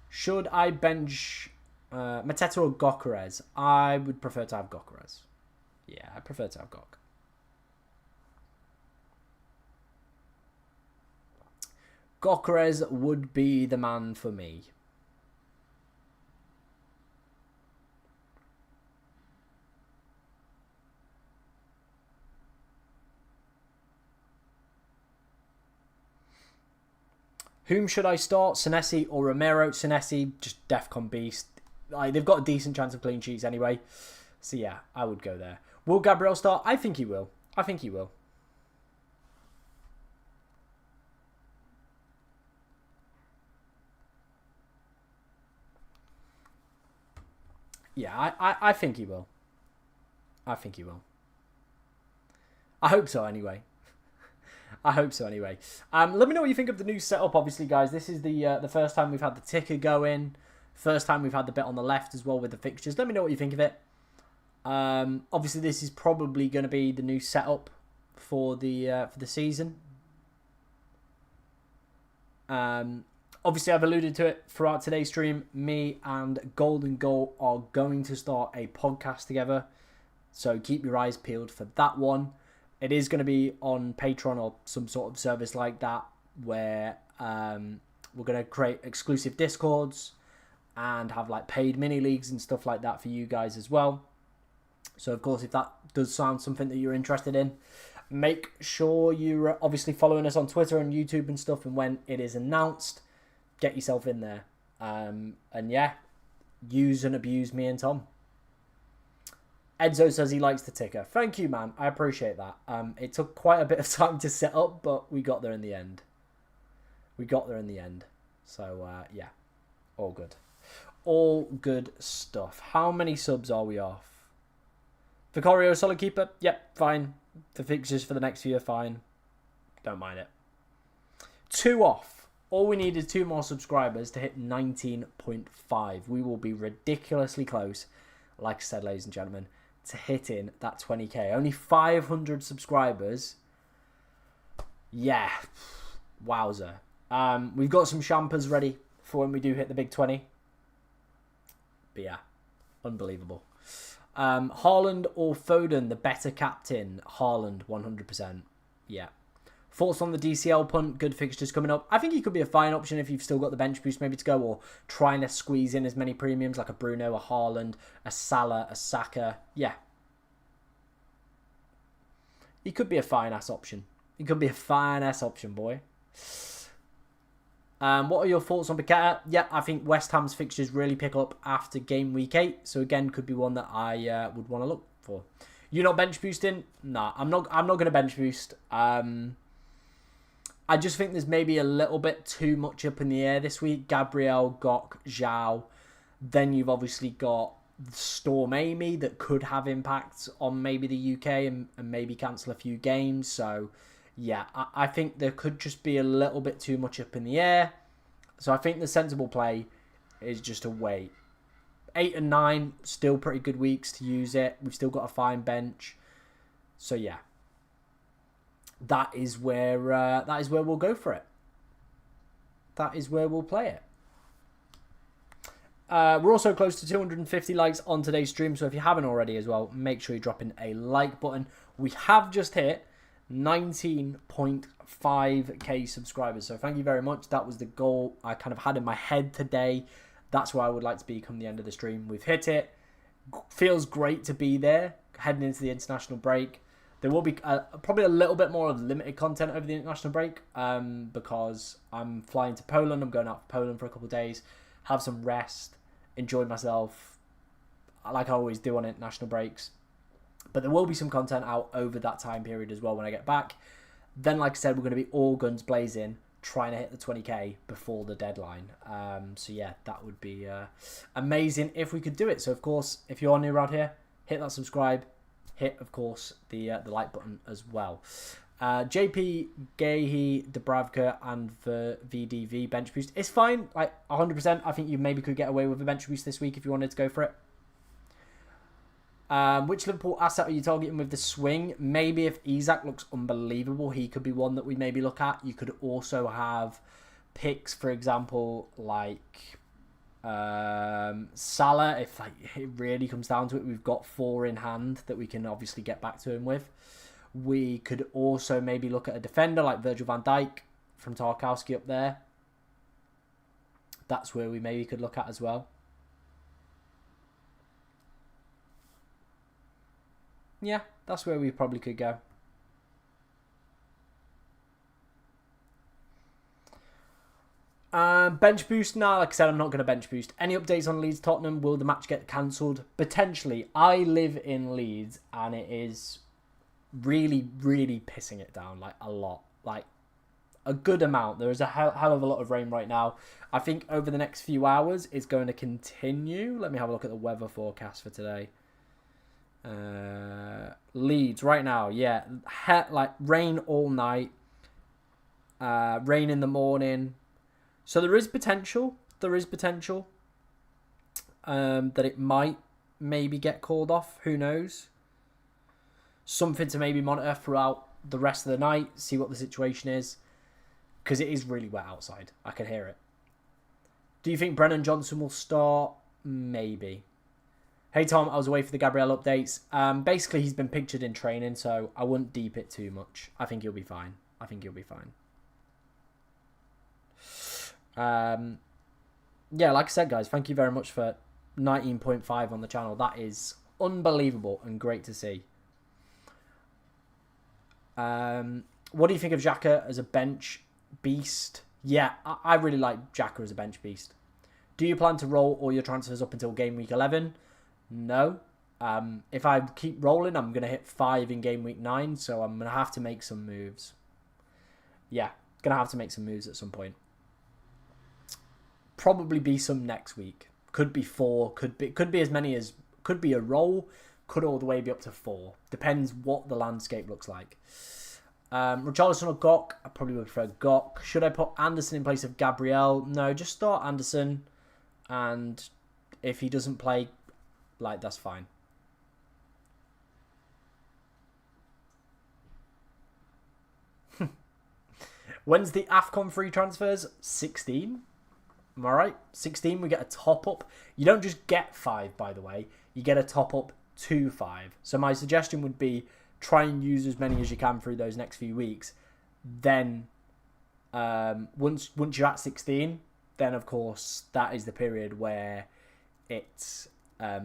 Should I bench... Mateta or Gyökeres? I would prefer to have Gyökeres. Yeah, I prefer to have Gok. Gyökeres would be the man for me. Whom should I start? Senesi or Romero? Senesi, just DEFCON beast. Like, they've got a decent chance of clean sheets anyway. So yeah, I would go there. Will Gabriel start? I think he will. I think he will. Yeah, I think he will. I think he will. I hope so anyway. I hope so anyway. Let me know what you think of the new setup. Obviously, guys, this is the first time we've had the ticker going. First time we've had the bit on the left as well with the fixtures. Let me know what you think of it. Obviously, this is probably going to be the new setup for the season. Obviously, I've alluded to it throughout today's stream. Me and Golden Goal are going to start a podcast together. So keep your eyes peeled for that one. It is going to be on Patreon or some sort of service like that, where we're going to create exclusive Discords and have like paid mini leagues and stuff like that for you guys as well. So of course, if that does sound something that you're interested in, make sure you're obviously following us on Twitter and YouTube and stuff. And when it is announced, get yourself in there. And yeah, use and abuse me and Tom. Edzo says he likes the ticker. Thank you, man. I appreciate that. It took quite a bit of time to set up, but we got there in the end. So, yeah. All good. All good stuff. How many subs are we off? Vicario, solid keeper. Yep, fine. The fixtures for the next few are fine. Don't mind it. 2 off. All we need is 2 more subscribers to hit 19.5. We will be ridiculously close, like I said, ladies and gentlemen, to hitting that 20k. Only 500 subscribers. Yeah. Wowzer. We've got some champers ready for when we do hit the big 20. But yeah, unbelievable. Haaland or Foden, the better captain? Haaland, 100%. Yeah. Thoughts on the DCL punt? Good fixtures coming up. I think he could be a fine option if you've still got the bench boost maybe to go, or trying to squeeze in as many premiums like a Bruno, a Haaland, a Salah, a Saka. Yeah. He could be a fine-ass option. He could be a fine-ass option, boy. What are your thoughts on Paqueta? Yeah, I think West Ham's fixtures really pick up after game week 8. So again, could be one that I would want to look for. You're not bench boosting? Nah, I'm not going to bench boost. I just think there's maybe a little bit too much up in the air this week. Gabriel, Gok, Zhao. Then you've obviously got Storm Amy that could have impacts on maybe the UK and maybe cancel a few games. So yeah, I think there could just be a little bit too much up in the air. So I think the sensible play is just to wait. 8 and 9, still pretty good weeks to use it. We've still got a fine bench. So yeah, that is where we'll go for it. That is where we'll play it. We're also close to 250 likes on today's stream. So if you haven't already as well, make sure you're dropping a like button. We have just hit 19.5k subscribers. So thank you very much. That was the goal I kind of had in my head today. That's where I would like to be come the end of the stream. We've hit it. Feels great to be there heading into the international break. There will be probably a little bit more of limited content over the international break because I'm flying to Poland. I'm going out for Poland for a couple of days, have some rest, enjoy myself like I always do on international breaks. But there will be some content out over that time period as well when I get back. Then, like I said, we're going to be all guns blazing, trying to hit the 20k before the deadline. So yeah, that would be amazing if we could do it. So of course, if you're new around here, hit that subscribe. Hit, of course, the like button as well. JP, Gahi, Dubravka, and the VDV bench boost. It's fine, like 100%. I think you maybe could get away with a bench boost this week if you wanted to go for it. Which Liverpool asset are you targeting with the swing? Maybe if Isak looks unbelievable, he could be one that we maybe look at. You could also have picks, for example, like Salah. If like it really comes down to it, we've got 4 in hand that we can obviously get back to him with. We could also maybe look at a defender like Virgil van Dijk from Tarkowski up there. That's where we maybe could look at as well. Yeah, that's where we probably could go. bench boost? Nah, like I said, I'm not going to bench boost. Any updates on Leeds Tottenham? Will the match get cancelled? Potentially. I live in Leeds and it is really, really pissing it down, like a lot. Like a good amount. There is a hell of a lot of rain right now. I think over the next few hours it's going to continue. Let me have a look at the weather forecast for today. Leeds right now, yeah, like rain all night, rain in the morning. So there is potential. That it might maybe get called off. Who knows? Something to maybe monitor throughout the rest of the night. See what the situation is. Because it is really wet outside. I can hear it. Do you think Brennan Johnson will start? Maybe. Hey Tom, I was away for the Gabriel updates. Basically, he's been pictured in training, so I wouldn't deep it too much. I think he'll be fine. Yeah, like I said, guys, thank you very much for 19.5 on the channel. That is unbelievable and great to see. What do you think of Xhaka as a bench beast? Yeah, I really like Xhaka as a bench beast. Do you plan to roll all your transfers up until game week 11? No. If I keep rolling, I'm going to hit 5 in game week 9, so I'm going to have to make some moves. Yeah, going to have to make some moves at some point. Probably be some next week. Could be 4, could be as many as, could be a roll, could all the way be up to 4. Depends what the landscape looks like. Richarlison or Gok? I probably would prefer Gok. Should I put Anderson in place of Gabriel? No, just start Anderson. And if he doesn't play, like, that's fine. When's the AFCON free transfers? 16. Am I right? 16, we get a top-up. You don't just get 5, by the way. You get a top-up to 5. So my suggestion would be try and use as many as you can through those next few weeks. Then, once you're at 16, then, of course, that is the period where it,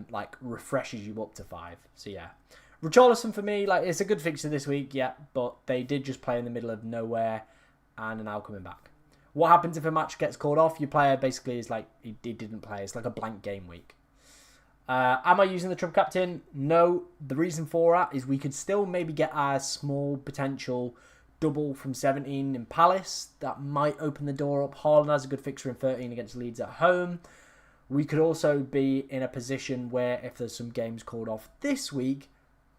like, refreshes you up to 5. So, yeah. Richarlison, for me, like, it's a good fixture this week, yeah. But they did just play in the middle of nowhere and are now coming back. What happens if a match gets called off? Your player basically is like, he didn't play. It's like a blank game week. Am I using the triple captain? No. The reason for that is we could still maybe get a small potential double from 17 in Palace. That might open the door up. Haaland has a good fixture in 13 against Leeds at home. We could also be in a position where if there's some games called off this week,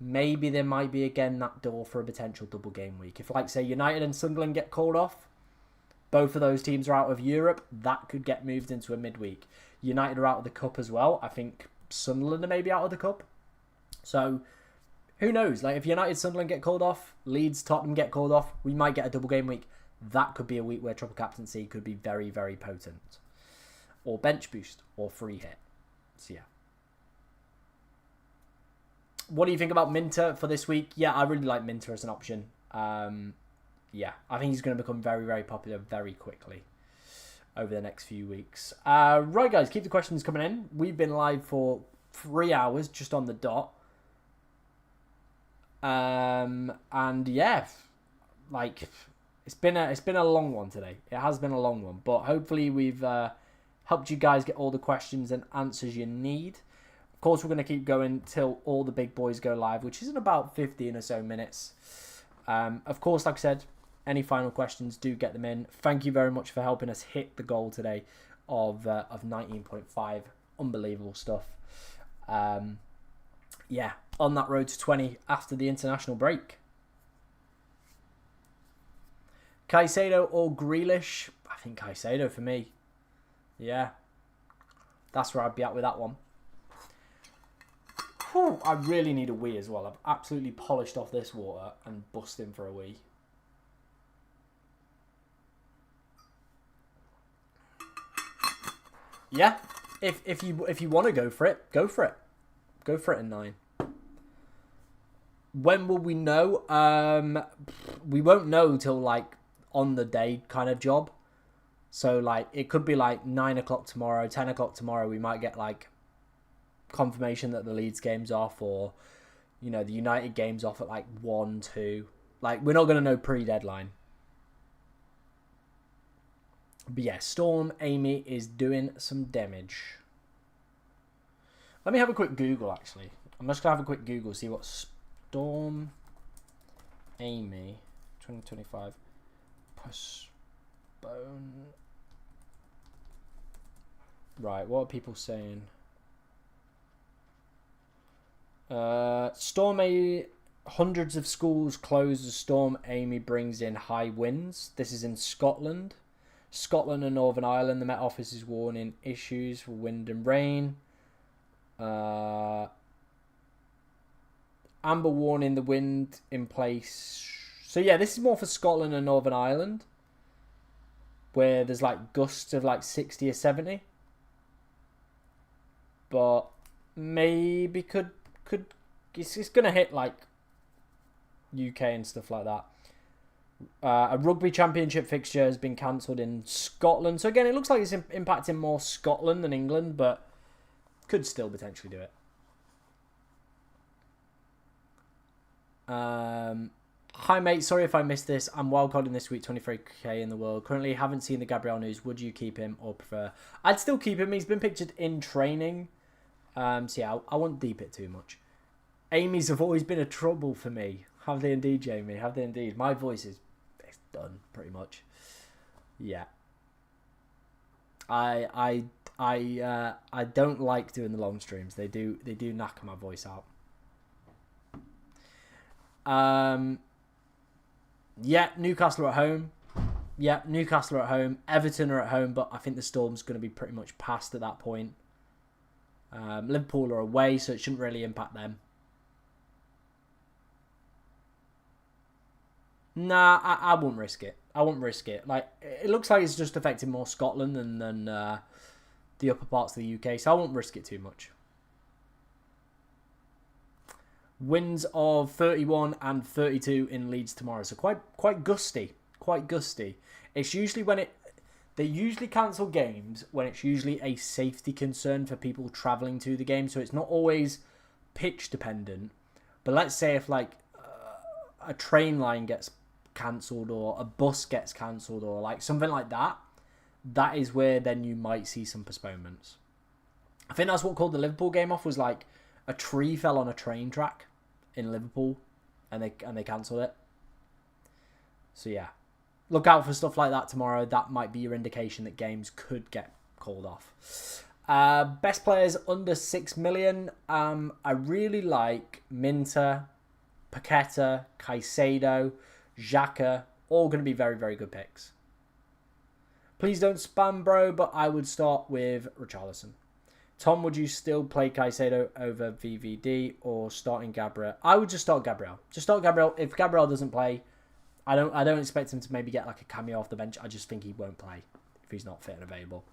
maybe there might be again that door for a potential double game week. If, like, say, United and Sunderland get called off, both of those teams are out of Europe, that could get moved into a midweek. United are out of the Cup as well. I think Sunderland are maybe out of the Cup. So, who knows? Like, if United, Sunderland get called off, Leeds, Tottenham get called off, we might get a double game week. That could be a week where triple captaincy could be very, very potent. Or bench boost, or free hit. So, yeah. What do you think about Minter for this week? Yeah, I really like Minter as an option. Yeah, I think he's going to become very, very popular very quickly over the next few weeks. Right, guys, keep the questions coming in. We've been live for 3 hours, just on the dot. And yeah, like, it's been a long one today. It has been a long one, but hopefully we've helped you guys get all the questions and answers you need. Of course, we're going to keep going till all the big boys go live, which is in about 15 or so minutes. Of course, like I said, any final questions, do get them in. Thank you very much for helping us hit the goal today of 19.5. Unbelievable stuff. Yeah, on that road to 20 after the international break. Caicedo or Grealish? I think Caicedo for me. Yeah, that's where I'd be at with that one. Whew, I really need a wee as well. I've absolutely polished off this water and bust in for a wee. Yeah, if you want to go for it, go for it. Go for it in 9. When will we know? We won't know till, like, on the day kind of job. So, like, it could be like 9 o'clock tomorrow, 10 o'clock tomorrow. We might get, like, confirmation that the Leeds game's off, or, you know, the United game's off at like 1, 2. Like, we're not going to know pre-deadline. But yeah, Storm Amy is doing some damage. Let me have a quick Google, actually. I'm just going to have a quick Google, see what Storm Amy 2025 postpone. Right, what are people saying? Storm Amy, hundreds of schools close as Storm Amy brings in high winds. This is in Scotland. Scotland and Northern Ireland, the Met Office is warning issues for wind and rain. Amber warning, the wind in place. So yeah, this is more for Scotland and Northern Ireland, where there's like gusts of like 60 or 70. But maybe could it's gonna hit like UK and stuff like that. A rugby championship fixture has been cancelled in Scotland. So again, it looks like it's impacting more Scotland than England, but could still potentially do it. Hi mate, sorry if I missed this. I'm wildcarding this week, 23k in the world. Currently haven't seen the GABRIEL news. Would you keep him or prefer? I'd still keep him. He's been pictured in training. So yeah, I won't deep it too much. Amy's have always been a trouble for me. Have they indeed, Jamie? Have they indeed? My voice is done pretty much. Yeah. I don't like doing the long streams. They do knock my voice out. Yeah, Newcastle are at home. Yeah, Newcastle are at home. Everton are at home, but I think the Storm's going to be pretty much past at that point. Liverpool are away, so it shouldn't really impact them. Nah, I wouldn't risk it. I wouldn't risk it. Like, it looks like it's just affecting more Scotland than the upper parts of the UK, so I won't risk it too much. Winds of 31 and 32 in Leeds tomorrow, so quite gusty. Quite gusty. It's usually when they usually cancel games when it's usually a safety concern for people travelling to the game, so it's not always pitch dependent. But let's say if like a train line gets cancelled or a bus gets cancelled or like something like that, that is where then you might see some postponements. I think that's what called the Liverpool game off, was like a tree fell on a train track in Liverpool and they cancelled it. So yeah, look out for stuff like that tomorrow. That might be your indication that games could get called off. Best players under 6 million. I really like Minter, Paqueta, Caicedo, Xhaka, all going to be very, very good picks. Please don't spam, bro, but I would start with Richarlison. Tom, would you still play Caicedo over VVD or starting Gabriel? I would just start Gabriel. Just start Gabriel. If Gabriel doesn't play, I don't expect him to maybe get like a cameo off the bench. I just think he won't play if he's not fit and available.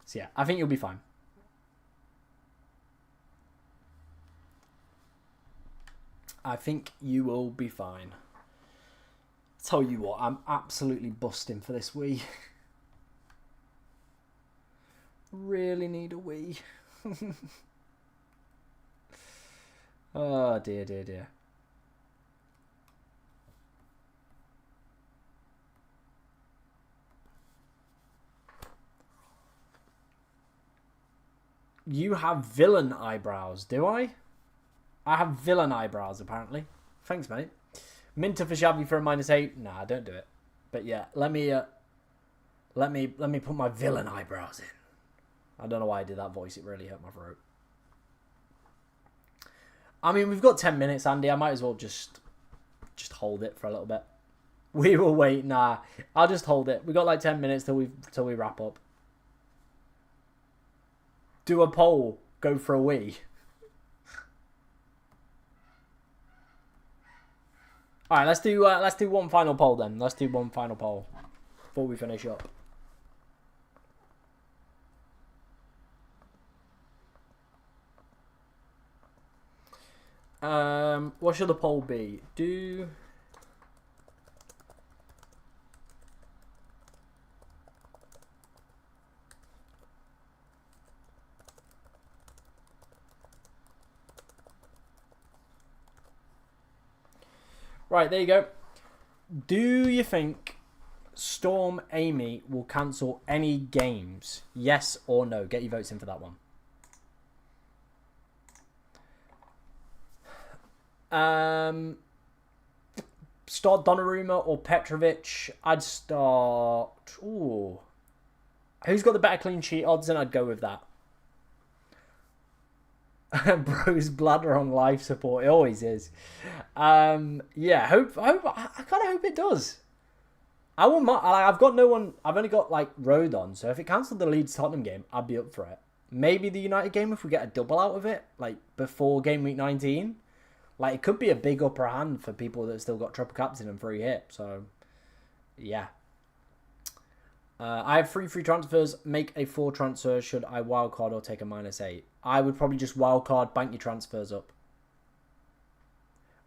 So yeah, I think you'll be fine. I think you will be fine. Tell you what, I'm absolutely busting for this Wii. Really need a Wii. Oh dear, dear, dear. You have villain eyebrows, do I? I have villain eyebrows, apparently. Thanks, mate. Minter for Xavi for a -8. Nah, don't do it. But yeah, let me put my villain eyebrows in. I don't know why I did that voice. It really hurt my throat. I mean, we've got 10 minutes, Andy. I might as well just hold it for a little bit. We will wait. Nah, I'll just hold it. We got like 10 minutes till we wrap up. Do a poll. Go for a Wii. All right, let's do one final poll then. Let's do one final poll before we finish up. What should the poll be? Right, there you go. Do you think Storm Amy will cancel any games. Yes or no? Get your votes in for that one. Start Donnarumma or Petrovic? I'd start... Ooh. Who's got the better clean sheet odds? And I'd go with that. Bro's bladder on life support. It always is. Yeah, I kind of hope it does. I've got no one. I've only got like Rodon. So if it cancelled the Leeds Tottenham game, I'd be up for it. Maybe the United game if we get a double out of it, like before game week 19. Like, it could be a big upper hand for people that still got triple captain and free hit. So, yeah. I have free transfers. Make a 4 transfer. Should I wildcard or take a -8? I would probably just wildcard, bank your transfers up.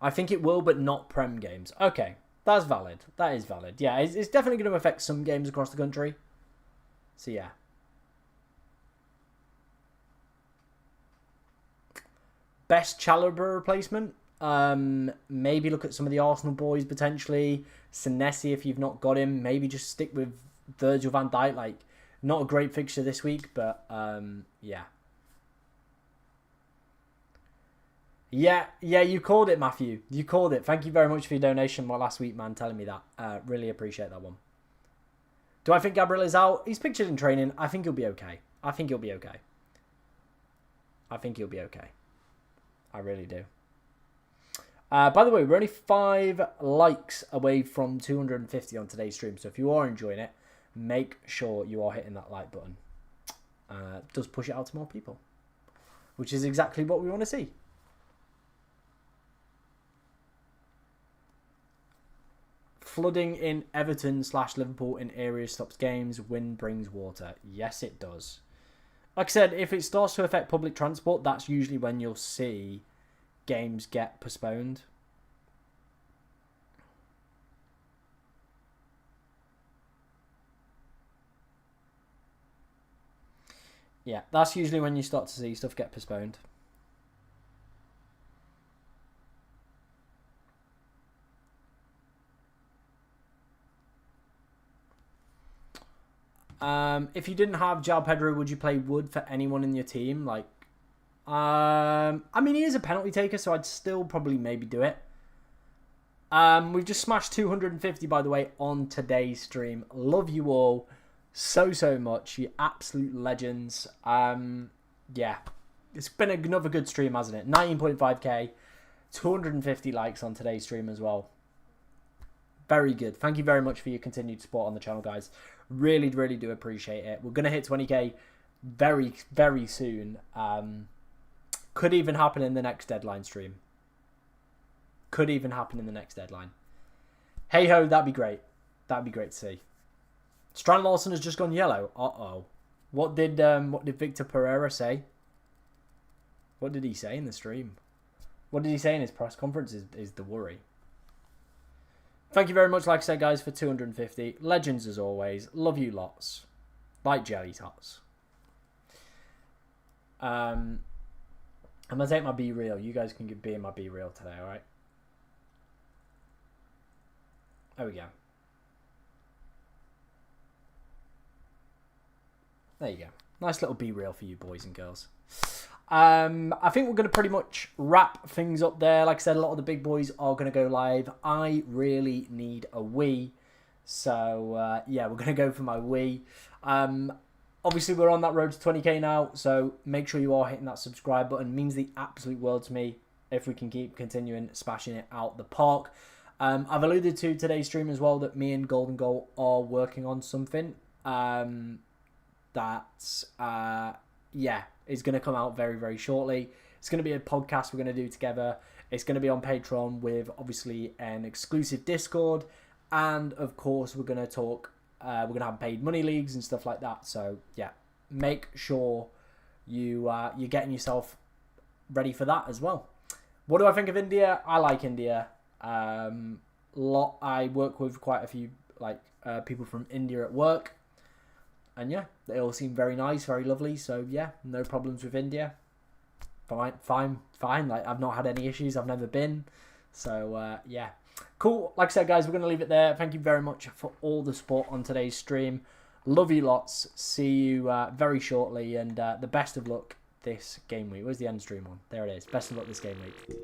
I think it will, but not Prem games. Okay, that's valid. That is valid. Yeah, it's definitely going to affect some games across the country. So, yeah. Best Chalobah replacement? Maybe look at some of the Arsenal boys potentially. Senesi if you've not got him. Maybe just stick with Virgil van Dijk. Like, not a great fixture this week, but yeah. Yeah, you called it, Matthew. You called it. Thank you very much for your donation last week, man, telling me that. Really appreciate that one. Do I think Gabriel is out? He's pictured in training. I think he'll be okay. I think he'll be okay. I really do. By the way, we're only 5 likes away from 250 on today's stream. So if you are enjoying it, make sure you are hitting that like button. It does push it out to more people, which is exactly what we want to see. Flooding in Everton/Liverpool in areas stops games. Wind brings water. Yes, it does. Like I said, if it starts to affect public transport, that's usually when you'll see games get postponed. Yeah, that's usually when you start to see stuff get postponed. If you didn't have João Pedro, would you play Wood for anyone in your team? Like, I mean, he is a penalty taker, so I'd still probably maybe do it. We've just smashed 250, by the way, on today's stream. Love you all so much. You absolute legends. Yeah, it's been another good stream, hasn't it? 19.5k, 250 likes on today's stream as well. Very good. Thank you very much for your continued support on the channel, guys. Really do appreciate it. We're going to hit 20k very soon. Could even happen in the next deadline stream. Hey ho, that'd be great. That'd be great to see. Strand Larson has just gone yellow. Uh-oh. What did Victor Pereira say? What did he say in the stream? What did he say in his press conference is the worry. Thank you very much, like I said, guys, for 250. Legends as always. Love you lots. Like jelly tots. I'm going to take my Be Real. You guys can be in my Be Real today, alright? There we go. There you go. Nice little Be Real for you boys and girls. I think we're going to pretty much wrap things up there. Like I said, a lot of the big boys are going to go live. I really need a Wii. So, yeah, we're going to go for my Wii. Obviously, we're on that road to 20k now. So, make sure you are hitting that subscribe button. It means the absolute world to me if we can keep continuing smashing it out the park. I've alluded to today's stream as well that me and Golden Goal are working on something. That's, yeah, is going to come out very shortly. It's going to be a podcast we're going to do together. It's going to be on Patreon with obviously an exclusive Discord, and of course we're going to talk. We're going to have paid money leagues and stuff like that. So yeah, make sure you're getting yourself ready for that as well. What do I think of India? I like India. I work with quite a few people from India at work. And yeah, they all seem very nice, very lovely. So yeah, no problems with India. Fine. Like, I've not had any issues. I've never been. So, yeah. Cool. Like I said, guys, we're going to leave it there. Thank you very much for all the support on today's stream. Love you lots. See you very shortly. And the best of luck this game week. Where's the end stream on? There it is. Best of luck this game week.